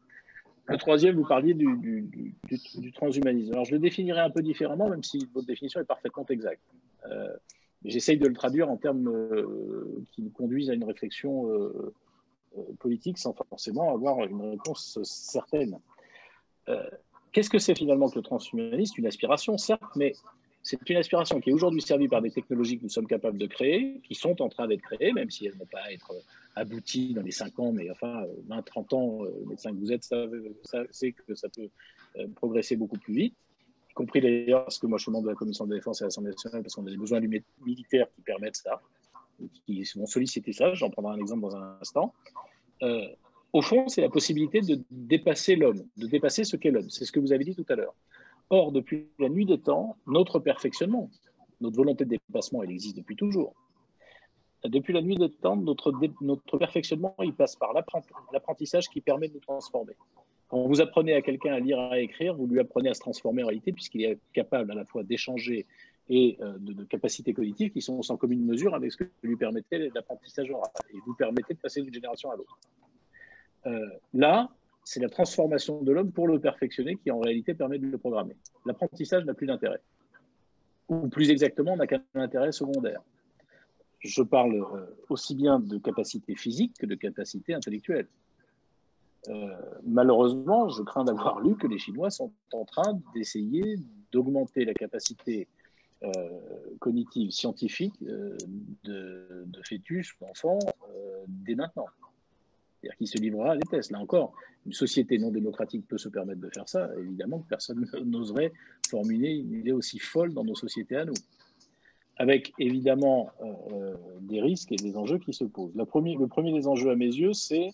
Le troisième, vous parliez du transhumanisme. Alors, je le définirai un peu différemment, même si votre définition est parfaitement exacte. J'essaye de le traduire en termes qui nous conduisent à une réflexion politique sans forcément avoir une réponse certaine. Qu'est-ce que c'est finalement que le transhumanisme? Une aspiration, certes, mais c'est une aspiration qui est aujourd'hui servie par des technologies que nous sommes capables de créer, qui sont en train d'être créées, même si elles ne vont pas être abouties dans les 5 ans, mais enfin, 20, 30 ans, médecin que vous êtes, c'est que ça peut progresser beaucoup plus vite, y compris d'ailleurs, parce que moi je suis membre de la Commission de la Défense à l'Assemblée nationale, parce qu'on a des besoins militaires qui permettent ça, qui vont solliciter ça, j'en prendrai un exemple dans un instant. Au fond, c'est la possibilité de dépasser l'homme, de dépasser ce qu'est l'homme. C'est ce que vous avez dit tout à l'heure. Or, depuis la nuit des temps, notre perfectionnement, notre volonté de dépassement, elle existe depuis toujours. Depuis la nuit des temps, notre perfectionnement, il passe par l'apprentissage qui permet de nous transformer. Quand vous apprenez à quelqu'un à lire et à écrire, vous lui apprenez à se transformer en réalité, puisqu'il est capable à la fois d'échanger et de capacités cognitives qui sont sans commune mesure avec ce que lui permettait l'apprentissage oral. Et vous permettez de passer d'une génération à l'autre. Là, c'est la transformation de l'homme pour le perfectionner qui en réalité permet de le programmer. L'apprentissage n'a plus d'intérêt. Ou plus exactement, n'a qu'un intérêt secondaire. Je parle aussi bien de capacité physique que de capacité intellectuelle. Malheureusement, je crains d'avoir lu que les Chinois sont en train d'essayer d'augmenter la capacité cognitive scientifique de fœtus ou d'enfants dès maintenant. C'est-à-dire qu'il se livrera à des tests. Là encore, une société non démocratique peut se permettre de faire ça. Évidemment que personne n'oserait formuler une idée aussi folle dans nos sociétés à nous. Avec évidemment des risques et des enjeux qui se posent. Le premier des enjeux à mes yeux, c'est,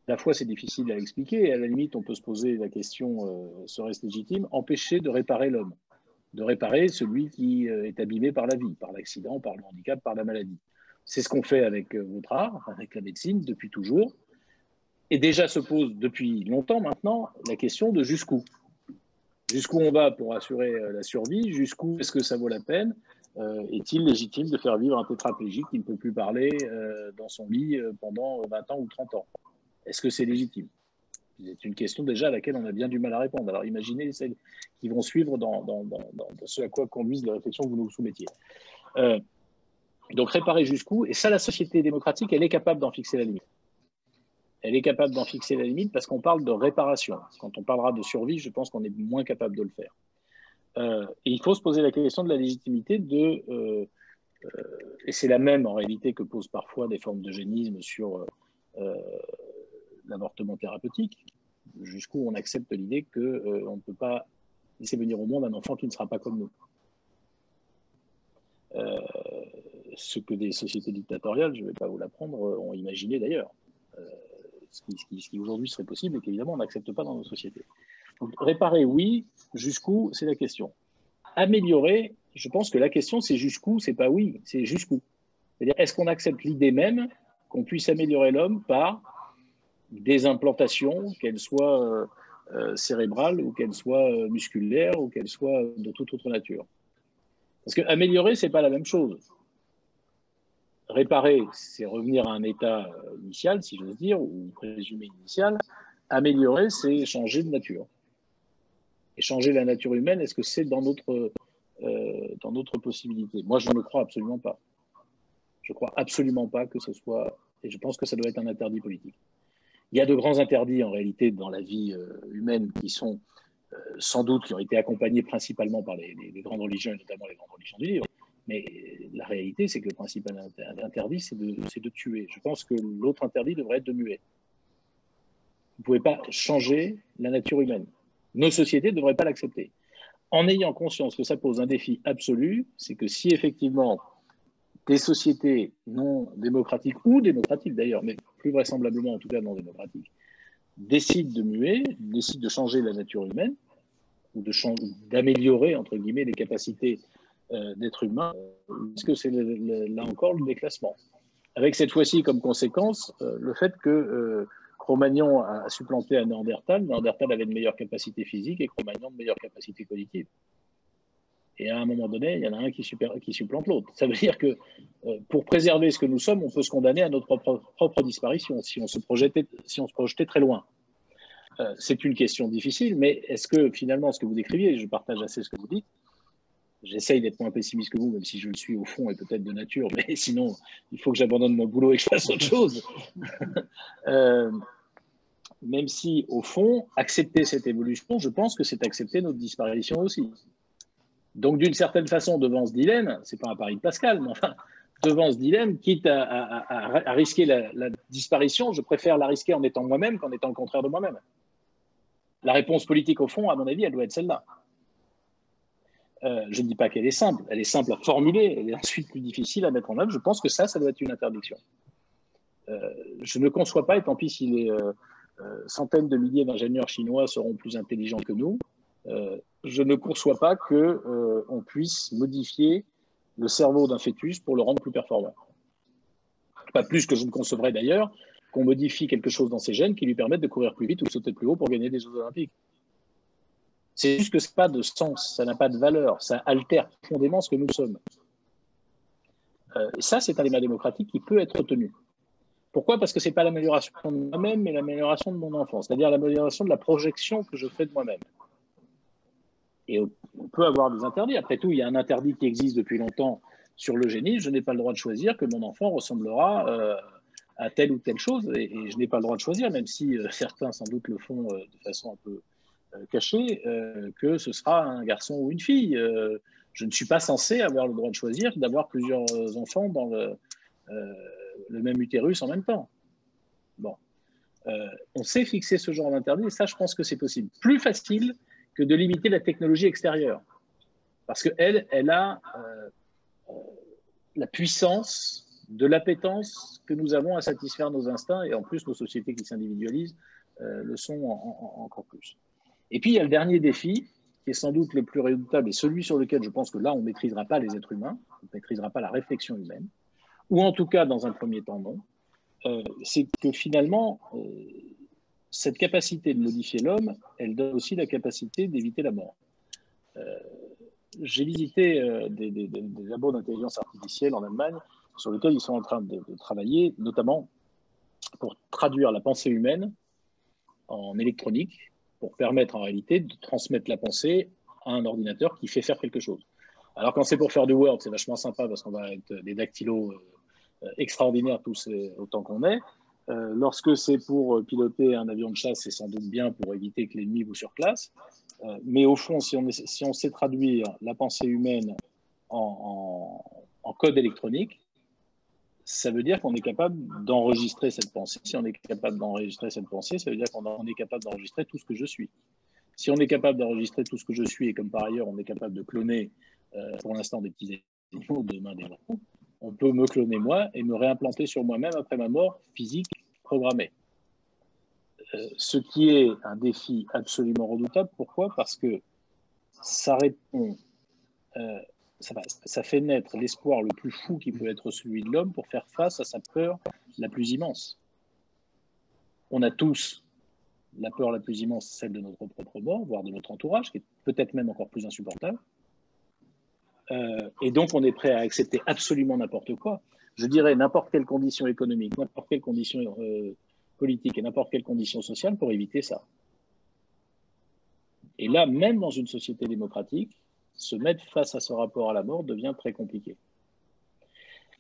à la fois c'est difficile à expliquer, et à la limite on peut se poser la question, serait-ce légitime, empêcher de réparer l'homme, de réparer celui qui est abîmé par la vie, par l'accident, par le handicap, par la maladie. C'est ce qu'on fait avec votre art, avec la médecine, depuis toujours. Et déjà se pose depuis longtemps maintenant la question de jusqu'où. Jusqu'où on va pour assurer la survie, jusqu'où est-ce que ça vaut la peine, est-il légitime de faire vivre un tétraplégique qui ne peut plus parler dans son lit pendant 20 ans ou 30 ans? Est-ce que c'est légitime? C'est une question déjà à laquelle on a bien du mal à répondre. Alors imaginez celles qui vont suivre dans ce à quoi conduisent les réflexions que vous nous soumettiez. Donc réparer jusqu'où? Et ça, la société démocratique, elle est capable d'en fixer la limite. Elle est capable d'en fixer la limite parce qu'on parle de réparation. Quand on parlera de survie, je pense qu'on est moins capable de le faire. Et il faut se poser la question de la légitimité et c'est la même en réalité que posent parfois des formes d'eugénisme sur l'avortement thérapeutique, jusqu'où on accepte l'idée qu'on ne peut pas laisser venir au monde un enfant qui ne sera pas comme nous. Ce que des sociétés dictatoriales, je ne vais pas vous l'apprendre, ont imaginé d'ailleurs. Ce qui aujourd'hui serait possible et qu'évidemment on n'accepte pas dans nos sociétés. Donc réparer, oui, jusqu'où, c'est la question. Améliorer, je pense que la question c'est jusqu'où, c'est pas oui, c'est jusqu'où. C'est-à-dire, est-ce qu'on accepte l'idée même qu'on puisse améliorer l'homme par des implantations, qu'elles soient cérébrales ou qu'elles soient musculaires ou qu'elles soient de toute autre nature? Parce que améliorer, c'est pas la même chose. Réparer, c'est revenir à un état initial, si j'ose dire, ou présumé initial. Améliorer, c'est changer de nature. Et changer la nature humaine, est-ce que c'est dans notre possibilité? Moi, je ne le crois absolument pas. Je ne crois absolument pas que ce soit... Et je pense que ça doit être un interdit politique. Il y a de grands interdits, en réalité, dans la vie humaine qui sont sans doute, qui ont été accompagnés principalement par les grandes religions, et notamment les grandes religions du livre. Mais la réalité, c'est que le principal interdit, c'est de tuer. Je pense que l'autre interdit devrait être de muer. Vous ne pouvez pas changer la nature humaine. Nos sociétés ne devraient pas l'accepter. En ayant conscience que ça pose un défi absolu, c'est que si effectivement, des sociétés non démocratiques, ou démocratiques d'ailleurs, mais plus vraisemblablement en tout cas non démocratiques, décident de muer, décident de changer la nature humaine, ou d'améliorer, entre guillemets, les capacités d'être humain, est-ce que c'est là encore le déclassement? Avec cette fois-ci comme conséquence le fait que Cro-Magnon a supplanté à Néandertal. Néandertal avait de meilleures capacités physiques et Cro-Magnon de meilleures capacités cognitives. Et à un moment donné, il y en a un qui supplante l'autre. Ça veut dire que pour préserver ce que nous sommes, on peut se condamner à notre propre disparition si on se projetait très loin. C'est une question difficile, mais est-ce que finalement, ce que vous décriviez, je partage assez ce que vous dites, j'essaye d'être moins pessimiste que vous, même si je le suis au fond et peut-être de nature, mais sinon, il faut que j'abandonne mon boulot et que je fasse autre chose. Même si, au fond, accepter cette évolution, je pense que c'est accepter notre disparition aussi. Donc, d'une certaine façon, devant ce dilemme, c'est pas un pari de Pascal, mais enfin, devant ce dilemme, quitte à risquer la disparition, je préfère la risquer en étant moi-même qu'en étant le contraire de moi-même. La réponse politique, au fond, à mon avis, elle doit être celle-là. Je ne dis pas qu'elle est simple à formuler, elle est ensuite plus difficile à mettre en œuvre. Je pense que ça doit être une interdiction. Je ne conçois pas, et tant pis si les centaines de milliers d'ingénieurs chinois seront plus intelligents que nous, je ne conçois pas qu'on puisse modifier le cerveau d'un fœtus pour le rendre plus performant. Pas plus que je ne concevrais d'ailleurs qu'on modifie quelque chose dans ses gènes qui lui permettent de courir plus vite ou de sauter plus haut pour gagner des Jeux Olympiques. C'est juste que ça n'a pas de sens, ça n'a pas de valeur, ça altère profondément ce que nous sommes. Et ça, c'est un débat démocratique qui peut être retenu. Pourquoi? Parce que ce n'est pas l'amélioration de moi-même, mais l'amélioration de mon enfant, c'est-à-dire l'amélioration de la projection que je fais de moi-même. Et on peut avoir des interdits. Après tout, il y a un interdit qui existe depuis longtemps sur l'eugénisme. Je n'ai pas le droit de choisir que mon enfant ressemblera à telle ou telle chose, et je n'ai pas le droit de choisir, même si certains sans doute le font de façon un peu cachée, que ce sera un garçon ou une fille. Je ne suis pas censé avoir le droit de choisir d'avoir plusieurs enfants dans le même utérus en même temps. Bon. On sait fixer ce genre d'interdit, et ça, je pense que c'est possible. Plus facile que de limiter la technologie extérieure. Parce qu'elle a la puissance de l'appétence que nous avons à satisfaire nos instincts, et en plus, nos sociétés qui s'individualisent le sont encore plus. Et puis, il y a le dernier défi, qui est sans doute le plus redoutable, et celui sur lequel je pense que là, on ne maîtrisera pas les êtres humains, on ne maîtrisera pas la réflexion humaine, ou en tout cas, dans un premier temps, non. C'est que finalement, cette capacité de modifier l'homme, elle donne aussi la capacité d'éviter la mort. J'ai visité des labos d'intelligence artificielle en Allemagne sur lesquels ils sont en train de travailler, notamment pour traduire la pensée humaine en électronique, pour permettre en réalité de transmettre la pensée à un ordinateur qui fait faire quelque chose. Alors quand c'est pour faire du Word, c'est vachement sympa parce qu'on va être des dactylos extraordinaires tous autant qu'on est. Lorsque c'est pour piloter un avion de chasse, c'est sans doute bien pour éviter que l'ennemi vous surclasse. Mais au fond, si on sait traduire la pensée humaine en code électronique, ça veut dire qu'on est capable d'enregistrer cette pensée. Si on est capable d'enregistrer cette pensée, ça veut dire qu'on est capable d'enregistrer tout ce que je suis. Si on est capable d'enregistrer tout ce que je suis, et comme par ailleurs on est capable de cloner pour l'instant des petits animaux, demain des robots, on peut me cloner moi et me réimplanter sur moi-même après ma mort physique programmée. Ce qui est un défi absolument redoutable. Pourquoi? Parce que ça répond, ça fait naître l'espoir le plus fou qui peut être celui de l'homme pour faire face à sa peur la plus immense. On a tous la peur la plus immense, celle de notre propre mort, voire de notre entourage, qui est peut-être même encore plus insupportable. Et donc, on est prêt à accepter absolument n'importe quoi. Je dirais n'importe quelle condition économique, n'importe quelle condition politique et n'importe quelle condition sociale pour éviter ça. Et là, même dans une société démocratique, se mettre face à ce rapport à la mort devient très compliqué.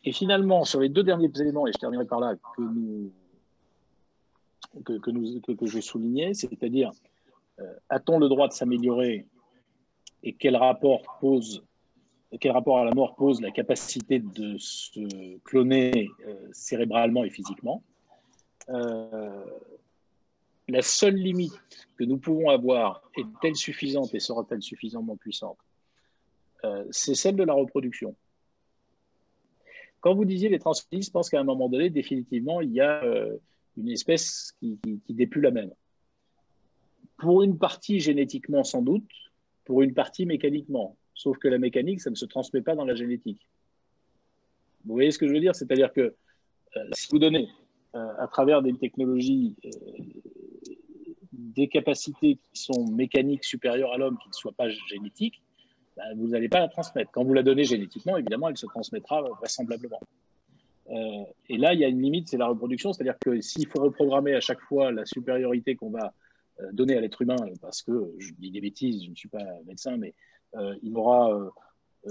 Et finalement, sur les deux derniers éléments, et je terminerai par là, que je soulignais, c'est-à-dire, a-t-on le droit de s'améliorer et quel rapport à la mort pose la capacité de se cloner cérébralement et physiquement. La seule limite que nous pouvons avoir est-elle suffisante et sera-t-elle suffisamment puissante? C'est celle de la reproduction. quand vous disiez les transhumanistes, je pense qu'à un moment donné, définitivement, il y a une espèce qui n'est plus la même. Pour une partie génétiquement sans doute, pour une partie mécaniquement. Sauf que la mécanique, ça ne se transmet pas dans la génétique. Vous voyez ce que je veux dire? C'est-à-dire que si vous donnez à travers des technologies des capacités qui sont mécaniques supérieures à l'homme, qui ne soient pas génétiques, ben, vous n'allez pas la transmettre. Quand vous la donnez génétiquement, évidemment, elle se transmettra vraisemblablement. Et là, il y a une limite, c'est la reproduction. C'est-à-dire que s'il faut reprogrammer à chaque fois la supériorité qu'on va donner à l'être humain, parce que, je dis des bêtises, je ne suis pas médecin, mais il aura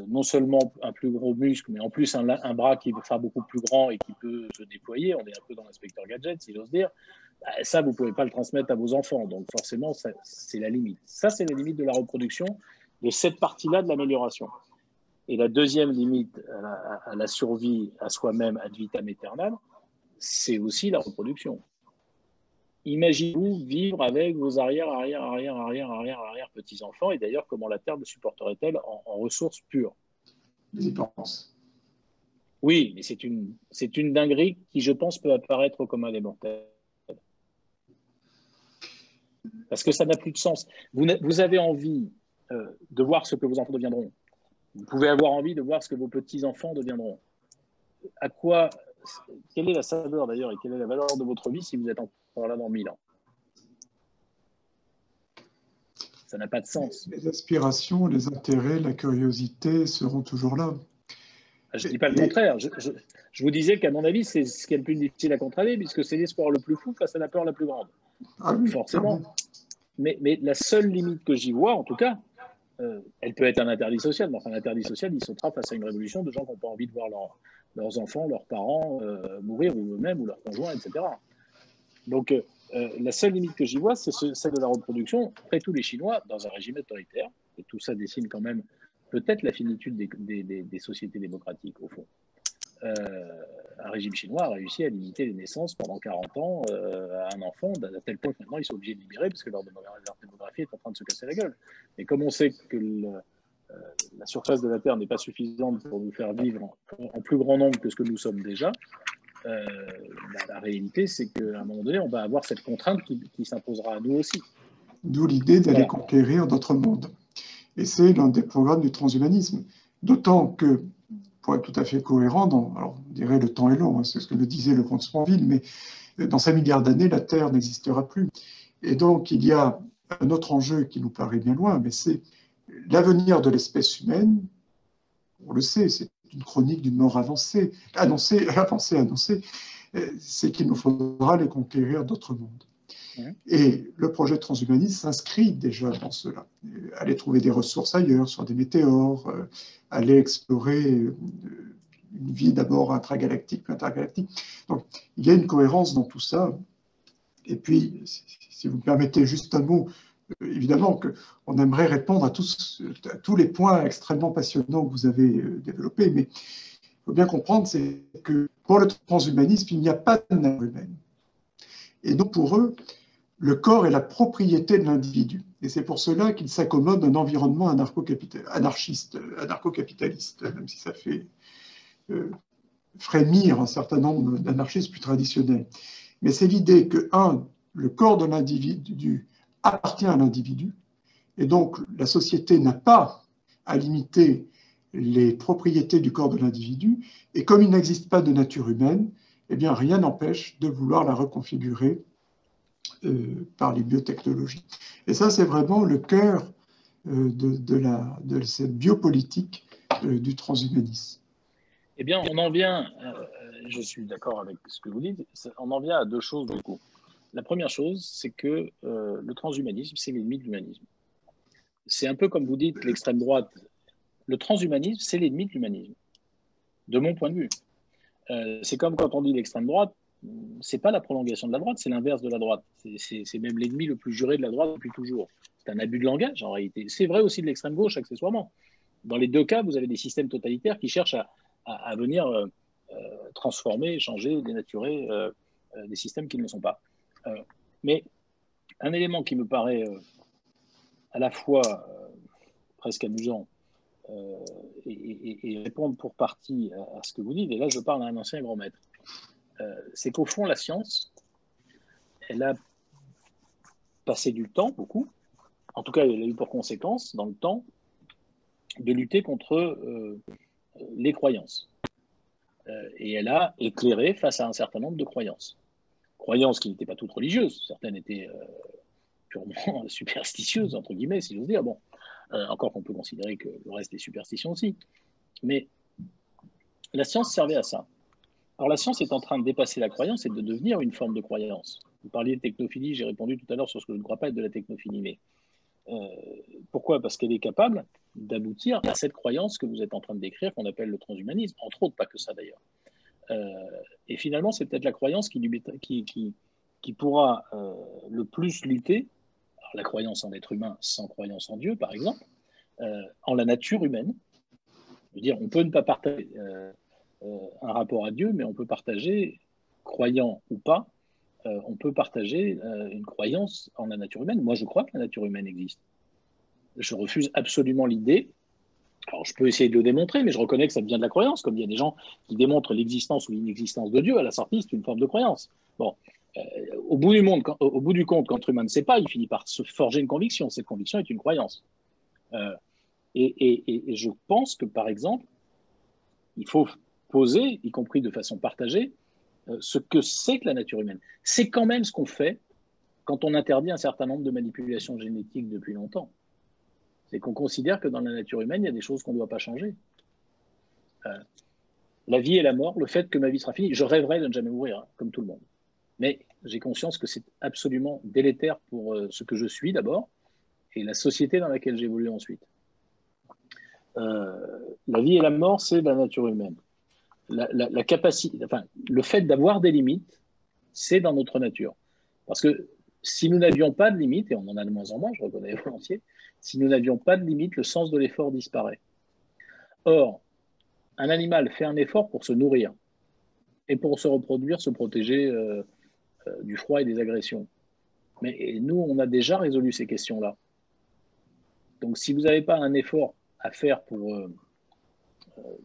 non seulement un plus gros muscle, mais en plus un bras qui sera beaucoup plus grand et qui peut se déployer. On est un peu dans l'inspecteur gadget, si j'ose dire. Ça, vous ne pouvez pas le transmettre à vos enfants. Donc forcément, c'est la limite. Ça, c'est la limite de la reproduction, de cette partie-là de l'amélioration. Et la deuxième limite à la survie à soi-même ad vitam aeternam, c'est aussi la reproduction. Imaginez-vous vivre avec vos arrière petits-enfants, et d'ailleurs, comment la Terre le supporterait-elle en ressources pures? Les dépenses. Oui, mais c'est une dinguerie qui, je pense, peut apparaître au commun des mortels. Parce que ça n'a plus de sens. Vous avez envie de voir ce que vos enfants deviendront. Vous pouvez avoir envie de voir ce que vos petits-enfants deviendront. Quelle est la saveur d'ailleurs et quelle est la valeur de votre vie si vous êtes encore là dans 1000 ans? Ça n'a pas de sens. Les aspirations, les intérêts, la curiosité seront toujours là. Je ne dis pas le contraire. Je vous disais qu'à mon avis, c'est ce qui est le plus difficile à contrôler, puisque c'est l'espoir le plus fou face à la peur la plus grande. Ah oui, forcément. Mais la seule limite que j'y vois, en tout cas, elle peut être un interdit social, mais enfin, l'interdit social, il sautera face à une révolution de gens qui n'ont pas envie de voir leurs enfants, leurs parents mourir, ou eux-mêmes, ou leurs conjoints, etc. Donc, la seule limite que j'y vois, c'est celle de la reproduction. Après tout, les Chinois, dans un régime autoritaire, et tout ça dessine quand même peut-être la finitude des sociétés démocratiques, au fond. Un régime chinois a réussi à limiter les naissances pendant 40 ans à un enfant, à tel point que maintenant ils sont obligés de libérer parce que leur démographie est en train de se casser la gueule. Et comme on sait que la surface de la Terre n'est pas suffisante pour nous faire vivre en plus grand nombre que ce que nous sommes déjà, la réalité c'est qu'à un moment donné, on va avoir cette contrainte qui s'imposera à nous aussi. D'où l'idée d'aller conquérir d'autres mondes. Et c'est l'un des programmes du transhumanisme. D'autant que, pour être tout à fait cohérent, alors on dirait le temps est long, hein, c'est ce que me disait le comte Sponville, mais dans 5 milliards d'années, la Terre n'existera plus. Et donc, il y a un autre enjeu qui nous paraît bien loin, mais c'est l'avenir de l'espèce humaine. On le sait, c'est une chronique d'une mort annoncée, c'est qu'il nous faudra aller conquérir d'autres mondes. Et le projet transhumaniste s'inscrit déjà dans cela. Aller trouver des ressources ailleurs, sur des météores, aller explorer une vie d'abord intragalactique, puis intergalactique. Donc, il y a une cohérence dans tout ça. Et puis, si vous me permettez juste un mot, évidemment qu'on aimerait répondre à tous les points extrêmement passionnants que vous avez développés, mais il faut bien comprendre, c'est que pour le transhumanisme, il n'y a pas de nature humaine. Et donc, pour eux, le corps est la propriété de l'individu. Et c'est pour cela qu'il s'accommode d'un environnement anarchiste, anarcho-capitaliste, même si ça fait frémir un certain nombre d'anarchistes plus traditionnels. Mais c'est l'idée que, le corps de l'individu appartient à l'individu, et donc la société n'a pas à limiter les propriétés du corps de l'individu, et comme il n'existe pas de nature humaine, eh bien rien n'empêche de vouloir la reconfigurer par les biotechnologies. Et ça, c'est vraiment le cœur de cette biopolitique du transhumanisme. Eh bien, on en vient, je suis d'accord avec ce que vous dites, on en vient à deux choses du coup. La première chose, c'est que le transhumanisme, c'est l'ennemi de l'humanisme. C'est un peu comme vous dites, l'extrême droite. Le transhumanisme, c'est l'ennemi de l'humanisme, de mon point de vue. C'est comme quand on dit l'extrême droite, c'est pas la prolongation de la droite, c'est l'inverse de la droite. C'est même l'ennemi le plus juré de la droite depuis toujours. C'est un abus de langage en réalité. C'est vrai aussi de l'extrême gauche accessoirement. Dans les deux cas, vous avez des systèmes totalitaires qui cherchent à venir transformer, changer, dénaturer des systèmes qui ne le sont pas. Mais un élément qui me paraît à la fois presque amusant et répondre pour partie à ce que vous dites, et là je parle à un ancien grand maître, c'est qu'au fond la science, elle a passé du temps, beaucoup, en tout cas elle a eu pour conséquence dans le temps de lutter contre les croyances. Et elle a éclairé face à un certain nombre de croyances. Croyances qui n'étaient pas toutes religieuses, certaines étaient purement superstitieuses, entre guillemets, si j'ose dire. Bon, encore qu'on peut considérer que le reste est superstition aussi. Mais la science servait à ça. Alors la science est en train de dépasser la croyance et de devenir une forme de croyance. Vous parliez de technophilie, j'ai répondu tout à l'heure sur ce que je ne crois pas être de la technophilie. Mais pourquoi? Parce qu'elle est capable d'aboutir à cette croyance que vous êtes en train de décrire, qu'on appelle le transhumanisme, entre autres, pas que ça d'ailleurs. Et finalement, c'est peut-être la croyance qui pourra le plus lutter, alors la croyance en l'être humain sans croyance en Dieu, par exemple, en la nature humaine. Je veux dire, on peut ne pas partager un rapport à Dieu, mais on peut partager, croyant ou pas, on peut partager une croyance en la nature humaine. Moi, je crois que la nature humaine existe. Je refuse absolument l'idée. Alors, je peux essayer de le démontrer, mais je reconnais que ça vient de la croyance, comme il y a des gens qui démontrent l'existence ou l'inexistence de Dieu. À la sortie, c'est une forme de croyance. Bon, au bout du compte, quand l'être humain ne sait pas, il finit par se forger une conviction. Cette conviction est une croyance. Et je pense que, par exemple, il faut poser, y compris de façon partagée, ce que c'est que la nature humaine. C'est quand même ce qu'on fait quand on interdit un certain nombre de manipulations génétiques depuis longtemps. C'est qu'on considère que dans la nature humaine, il y a des choses qu'on ne doit pas changer. La vie et la mort, le fait que ma vie sera finie, je rêverais de ne jamais mourir, hein, comme tout le monde. Mais j'ai conscience que c'est absolument délétère pour ce que je suis d'abord et la société dans laquelle j'évolue ensuite. La vie et la mort, c'est la nature humaine. La capacité, enfin, le fait d'avoir des limites, c'est dans notre nature. Parce que si nous n'avions pas de limites, et on en a de moins en moins, je reconnais volontiers, si nous n'avions pas de limites, le sens de l'effort disparaît. Or, un animal fait un effort pour se nourrir et pour se reproduire, se protéger du froid et des agressions. Mais nous, on a déjà résolu ces questions-là. Donc, si vous n'avez pas un effort à faire pour,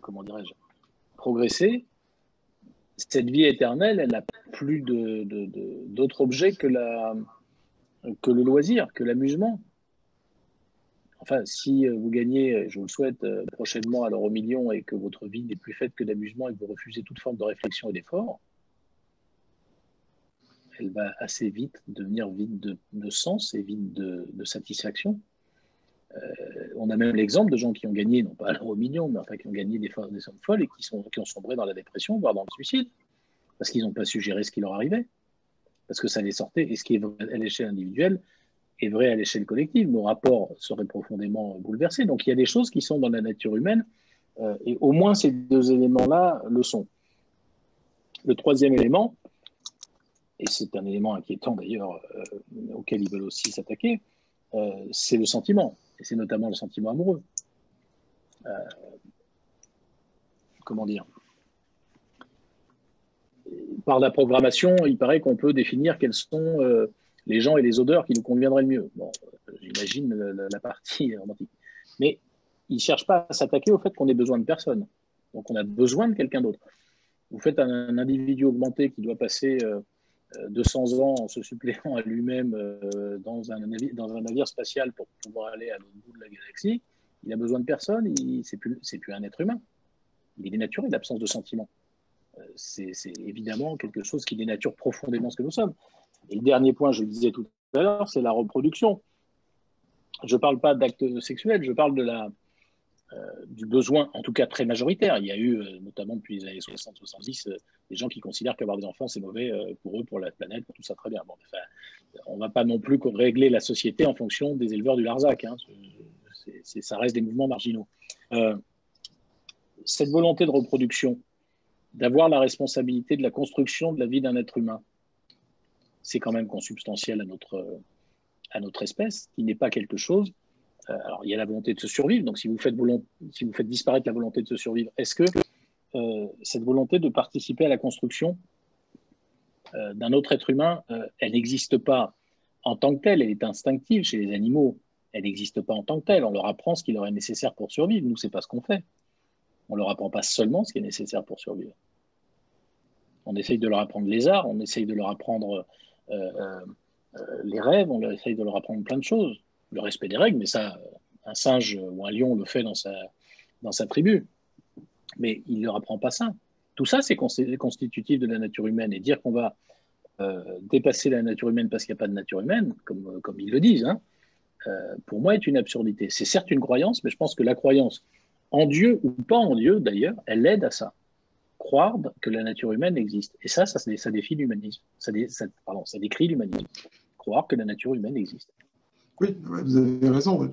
comment dirais-je, progresser, cette vie éternelle, elle n'a plus d'autre objet que le loisir, que l'amusement. Enfin, si vous gagnez, je vous le souhaite, prochainement à l'euro million et que votre vie n'est plus faite que d'amusement et que vous refusez toute forme de réflexion et d'effort, elle va assez vite devenir vide de sens et vide de satisfaction. On a même l'exemple de gens qui ont gagné, non pas à l'euro million, mais enfin qui ont gagné des sommes folles et qui ont sombré dans la dépression, voire dans le suicide, parce qu'ils n'ont pas su gérer ce qui leur arrivait, parce que ça les sortait. Et ce qui est vrai à l'échelle individuelle est vrai à l'échelle collective. Nos rapports seraient profondément bouleversés. Donc il y a des choses qui sont dans la nature humaine, et au moins ces deux éléments-là le sont. Le troisième élément, et c'est un élément inquiétant d'ailleurs, auquel ils veulent aussi s'attaquer, c'est le sentiment, et c'est notamment le sentiment amoureux. Comment dire? Par la programmation, il paraît qu'on peut définir quels sont les gens et les odeurs qui nous conviendraient le mieux. Bon, j'imagine la partie romantique. Mais ils ne cherchent pas à s'attaquer au fait qu'on ait besoin de personne. Donc on a besoin de quelqu'un d'autre. Vous faites un individu augmenté qui doit passer 200 ans en se suppléant à lui-même dans un navire spatial pour pouvoir aller à l'autre bout de la galaxie. Il a besoin de personne, c'est plus un être humain. Il est dénaturé, l'absence de sentiment. C'est évidemment quelque chose qui dénature profondément ce que nous sommes. Et le dernier point, je le disais tout à l'heure, c'est la reproduction. Je ne parle pas d'actes sexuels, je parle du besoin, en tout cas très majoritaire. Il y a eu, notamment depuis les années 60-70, des gens qui considèrent qu'avoir des enfants, c'est mauvais pour eux, pour la planète, pour tout ça, très bien. Bon, enfin, on ne va pas non plus régler la société en fonction des éleveurs du Larzac. Hein. Ça reste des mouvements marginaux. Cette volonté de reproduction, d'avoir la responsabilité de la construction de la vie d'un être humain, c'est quand même consubstantiel à notre espèce, qui n'est pas quelque chose. Alors, il y a la volonté de se survivre, donc si vous faites disparaître la volonté de se survivre, est-ce que cette volonté de participer à la construction d'un autre être humain, elle n'existe pas en tant que telle, elle est instinctive chez les animaux, elle n'existe pas en tant que telle. On leur apprend ce qui leur est nécessaire pour survivre. Nous, c'est pas ce qu'on fait. On leur apprend pas seulement ce qui est nécessaire pour survivre. On essaye de leur apprendre les arts, on essaye de leur apprendre les rêves, on essaye de leur apprendre plein de choses. Le respect des règles, mais ça, un singe ou un lion le fait dans sa tribu. Mais il ne leur apprend pas ça. Tout ça, c'est constitutif de la nature humaine. Et dire qu'on va dépasser la nature humaine parce qu'il n'y a pas de nature humaine, comme ils le disent, hein, pour moi, est une absurdité. C'est certes une croyance, mais je pense que la croyance, en Dieu ou pas en Dieu d'ailleurs, elle aide à ça. Croire que la nature humaine existe. Et ça défie l'humanisme. Ça décrit l'humanisme. Croire que la nature humaine existe. Oui, vous avez raison.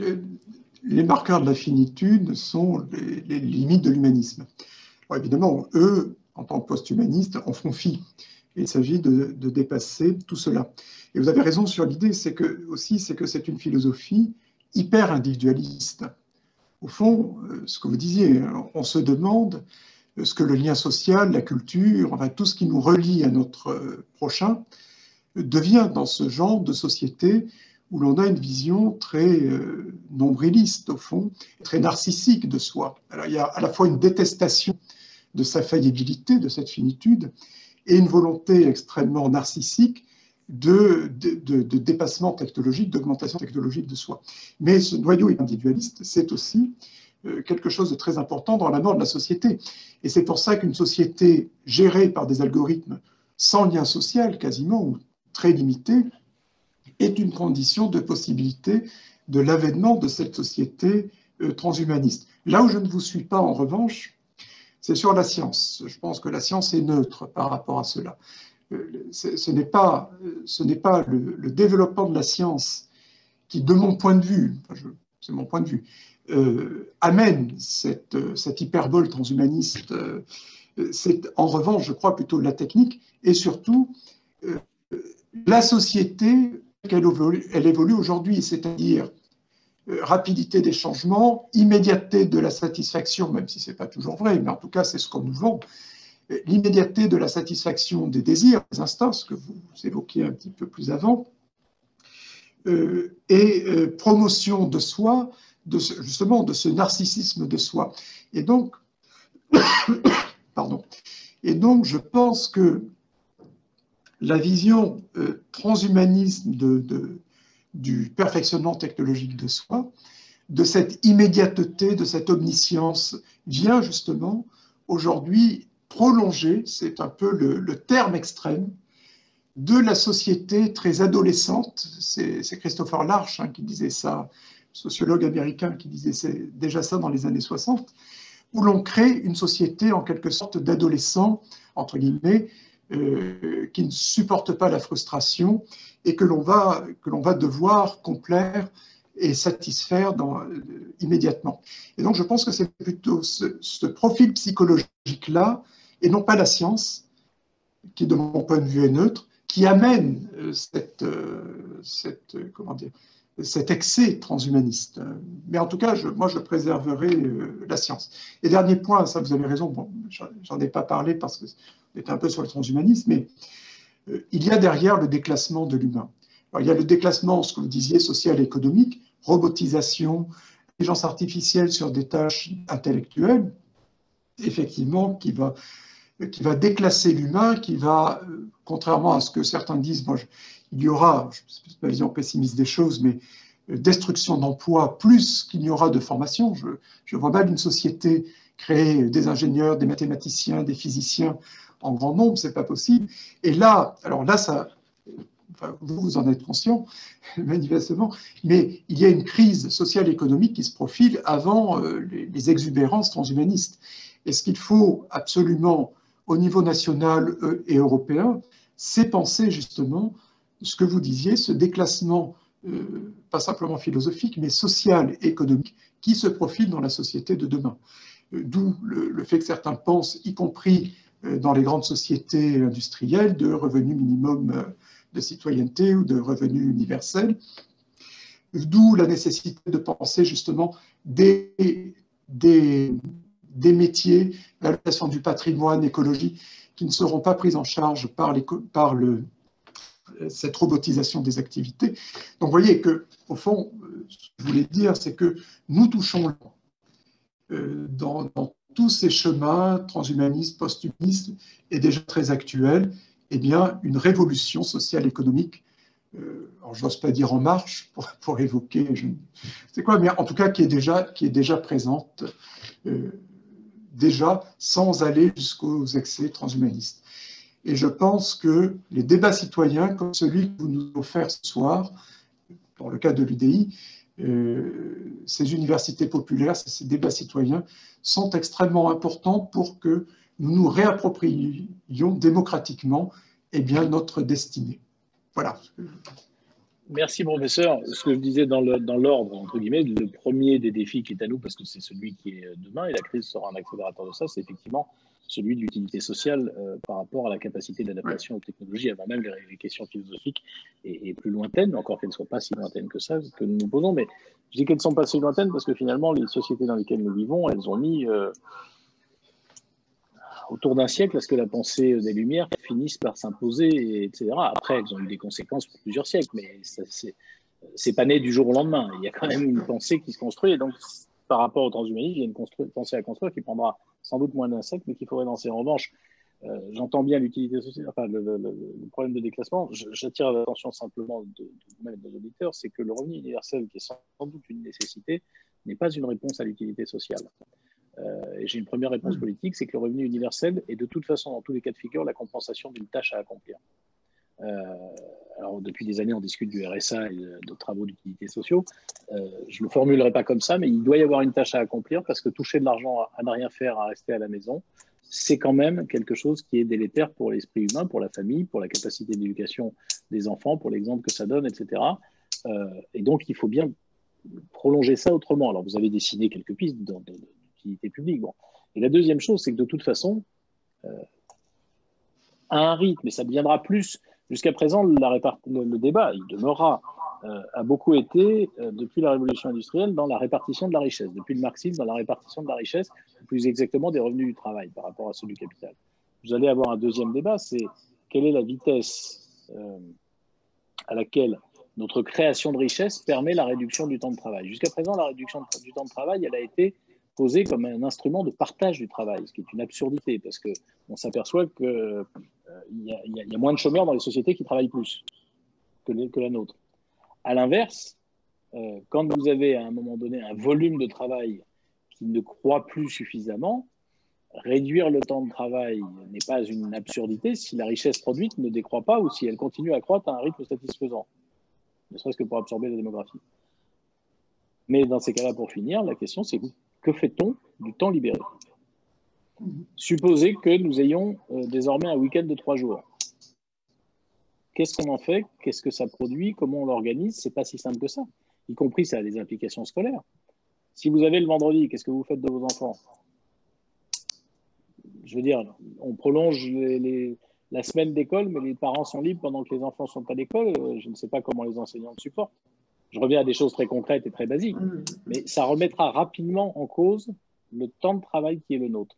Les marqueurs de la finitude sont les limites de l'humanisme. Évidemment, eux, en tant que post-humanistes, en font fi. Il s'agit de dépasser tout cela. Et vous avez raison sur l'idée, c'est que c'est une philosophie hyper individualiste. Au fond, ce que vous disiez, on se demande ce que le lien social, la culture, enfin tout ce qui nous relie à notre prochain, devient dans ce genre de société où l'on a une vision très nombriliste, au fond, très narcissique de soi. Alors, il y a à la fois une détestation de sa faillibilité, de cette finitude, et une volonté extrêmement narcissique de dépassement technologique, d'augmentation technologique de soi. Mais ce noyau individualiste, c'est aussi quelque chose de très important dans la mort de la société. Et c'est pour ça qu'une société gérée par des algorithmes sans lien social, quasiment, ou très limité, est une condition de possibilité de l'avènement de cette société transhumaniste. Là où je ne vous suis pas, en revanche, c'est sur la science. Je pense que la science est neutre par rapport à cela. Ce n'est pas le développement de la science qui, de mon point de vue, c'est mon point de vue, amène cette hyperbole transhumaniste. C'est en revanche, je crois, plutôt la technique et surtout la société elle évolue aujourd'hui, c'est-à-dire rapidité des changements, immédiateté de la satisfaction, même si ce n'est pas toujours vrai, mais en tout cas c'est ce qu'on nous vend, l'immédiateté de la satisfaction des désirs, des instincts, ce que vous évoquiez un petit peu plus avant, et promotion de soi, justement de ce narcissisme de soi. Et donc, je pense que la vision transhumaniste du perfectionnement technologique de soi, de cette immédiateté, de cette omniscience, vient justement aujourd'hui prolonger, c'est un peu le terme extrême, de la société très adolescente. C'est Christopher Larch qui disait ça, sociologue américain qui disait déjà ça dans les années 60, où l'on crée une société en quelque sorte d'adolescents, entre guillemets, qui ne supportent pas la frustration et que l'on va devoir complaire et satisfaire immédiatement. Et donc je pense que c'est plutôt ce profil psychologique-là, et non pas la science, qui de mon point de vue est neutre, qui amène cet excès transhumaniste. Mais en tout cas, moi je préserverai la science. Et dernier point, ça vous avez raison, bon, j'en ai pas parlé parce que on est un peu sur le transhumanisme, mais il y a derrière le déclassement de l'humain. Il y a le déclassement, ce que vous disiez, social et économique, robotisation, intelligence artificielle sur des tâches intellectuelles, effectivement, qui va déclasser l'humain, qui va, contrairement à ce que certains disent, il y aura, c'est ma vision pessimiste des choses, mais destruction d'emplois plus qu'il n'y aura de formation. Je vois mal une société créer des ingénieurs, des mathématiciens, des physiciens en grand nombre, c'est pas possible. Et là, vous en êtes conscient, manifestement, mais il y a une crise sociale et économique qui se profile avant les exubérances transhumanistes. Et ce qu'il faut absolument, au niveau national et européen, c'est penser justement ce que vous disiez, ce déclassement, pas simplement philosophique, mais social et économique, qui se profile dans la société de demain. D'où le fait que certains pensent, y compris dans les grandes sociétés industrielles, de revenu minimum de citoyenneté ou de revenu universel. D'où la nécessité de penser justement des métiers, l'allocation du patrimoine, écologie, qui ne seront pas pris en charge par cette robotisation des activités. Donc vous voyez qu'au fond, ce que je voulais dire, c'est que nous touchons dans tous ces chemins transhumanistes, post-humanistes, et déjà très actuels, eh bien, une révolution sociale économique. Alors, j'ose pas dire en marche pour évoquer, c'est quoi, mais en tout cas qui est déjà présente, déjà sans aller jusqu'aux excès transhumanistes. Et je pense que les débats citoyens, comme celui que vous nous offrez ce soir, dans le cas de l'UDI, ces universités populaires, ces débats citoyens sont extrêmement importants pour que nous nous réappropriions démocratiquement eh bien, notre destinée. Voilà. Merci, professeur. Ce que je disais dans l'ordre, entre guillemets, le premier des défis qui est à nous, parce que c'est celui qui est demain, et la crise sera un accélérateur de ça, c'est effectivement celui de l'utilité sociale par rapport à la capacité d'adaptation aux technologies, avant même les questions philosophiques et plus lointaines, encore qu'elles ne soient pas si lointaines que ça, que nous nous posons. Mais je dis qu'elles ne sont pas si lointaines parce que finalement, les sociétés dans lesquelles nous vivons, elles ont mis autour d'un siècle à ce que la pensée des Lumières finisse par s'imposer, etc. Après, elles ont eu des conséquences pour plusieurs siècles, mais c'est pas né du jour au lendemain. Il y a quand même une pensée qui se construit, et donc par rapport au transhumanisme, il y a une pensée à construire qui prendra sans doute moins d'un siècle, mais qu'il faudrait lancer. En revanche, j'entends bien l'utilité sociale, enfin le problème de déclassement. J'attire l'attention simplement de vous-même et de nos auditeurs, c'est que le revenu universel, qui est sans doute une nécessité, n'est pas une réponse à l'utilité sociale. Et j'ai une première réponse politique, c'est que le revenu universel est de toute façon, dans tous les cas de figure, la compensation d'une tâche à accomplir. Alors, depuis des années, on discute du RSA et de travaux d'utilité sociaux. Je ne le formulerai pas comme ça, mais il doit y avoir une tâche à accomplir parce que toucher de l'argent à ne rien faire, à rester à la maison, c'est quand même quelque chose qui est délétère pour l'esprit humain, pour la famille, pour la capacité d'éducation des enfants, pour l'exemple que ça donne, etc. Et donc, il faut bien prolonger ça autrement. Alors, vous avez dessiné quelques pistes d'utilité publique. Bon. Et la deuxième chose, c'est que de toute façon, à un rythme, et ça deviendra plus. Jusqu'à présent, le débat, il demeurera, a beaucoup été, depuis la révolution industrielle, dans la répartition de la richesse, depuis le marxisme, dans la répartition de la richesse, plus exactement des revenus du travail par rapport à ceux du capital. Vous allez avoir un deuxième débat, c'est quelle est la vitesse à laquelle notre création de richesse permet la réduction du temps de travail. Jusqu'à présent, la réduction du temps de travail, elle a été posée comme un instrument de partage du travail, ce qui est une absurdité, parce qu'on s'aperçoit qu'il y a moins de chômeurs dans les sociétés qui travaillent plus que la nôtre. À l'inverse, quand vous avez à un moment donné un volume de travail qui ne croît plus suffisamment, réduire le temps de travail n'est pas une absurdité si la richesse produite ne décroît pas ou si elle continue à croître à un rythme satisfaisant, ne serait-ce que pour absorber la démographie. Mais dans ces cas-là, pour finir, la question c'est que fait-on du temps libéré? Supposez que nous ayons désormais un week-end de 3 jours. Qu'est-ce qu'on en fait? Qu'est-ce que ça produit? Comment on l'organise? C'est pas si simple que ça. Y compris, ça a des implications scolaires. Si vous avez le vendredi, qu'est-ce que vous faites de vos enfants? Je veux dire, on prolonge la semaine d'école, mais les parents sont libres pendant que les enfants sont à l'école. Je ne sais pas comment les enseignants le supportent. Je reviens à des choses très concrètes et très basiques, mais ça remettra rapidement en cause le temps de travail qui est le nôtre.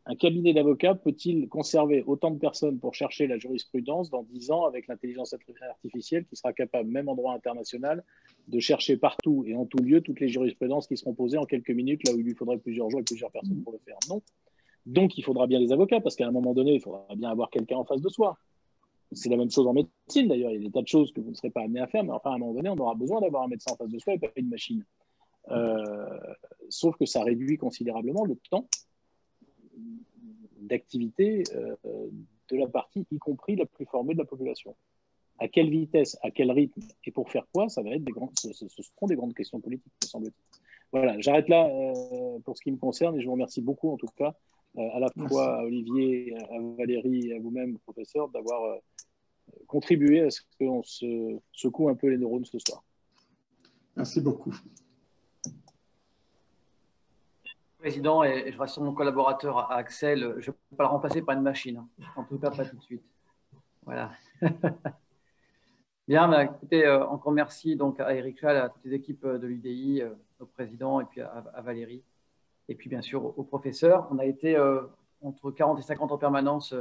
Un cabinet d'avocats peut-il conserver autant de personnes pour chercher la jurisprudence dans 10 ans avec l'intelligence artificielle qui sera capable, même en droit international, de chercher partout et en tout lieu toutes les jurisprudences qui seront posées en quelques minutes, là où il lui faudrait plusieurs jours et plusieurs personnes pour le faire? Non. Donc, il faudra bien des avocats, parce qu'à un moment donné, il faudra bien avoir quelqu'un en face de soi. C'est la même chose en médecine, d'ailleurs. Il y a des tas de choses que vous ne serez pas amené à faire, mais enfin, à un moment donné, on aura besoin d'avoir un médecin en face de soi et pas une machine. Sauf que ça réduit considérablement le temps d'activité de la partie, y compris la plus formée de la population. À quelle vitesse, à quel rythme et pour faire quoi, ça va être ce seront des grandes questions politiques, me semble-t-il. Voilà, j'arrête là pour ce qui me concerne et je vous remercie beaucoup en tout cas, à la fois à Olivier, à Valérie et à vous-même, professeur, d'avoir contribué à ce qu'on se secoue un peu les neurones ce soir. Merci beaucoup. Président, et je rassure mon collaborateur Axel, je ne peux pas le remplacer par une machine, en tout cas pas tout de suite. Voilà. Bien, bah, écoutez, encore merci donc à Eric Schall, à toutes les équipes de l'UDI, au président et puis à Valérie, et puis bien sûr aux professeurs. On a été entre 40 et 50 en permanence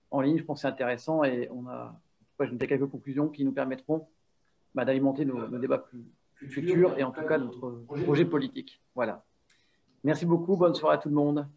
en ligne, je pense que c'est intéressant et on a je me fais quelques conclusions qui nous permettront d'alimenter nos débats plus futurs et en tout cas notre projet politique. Voilà. Merci beaucoup. Bonne soirée à tout le monde.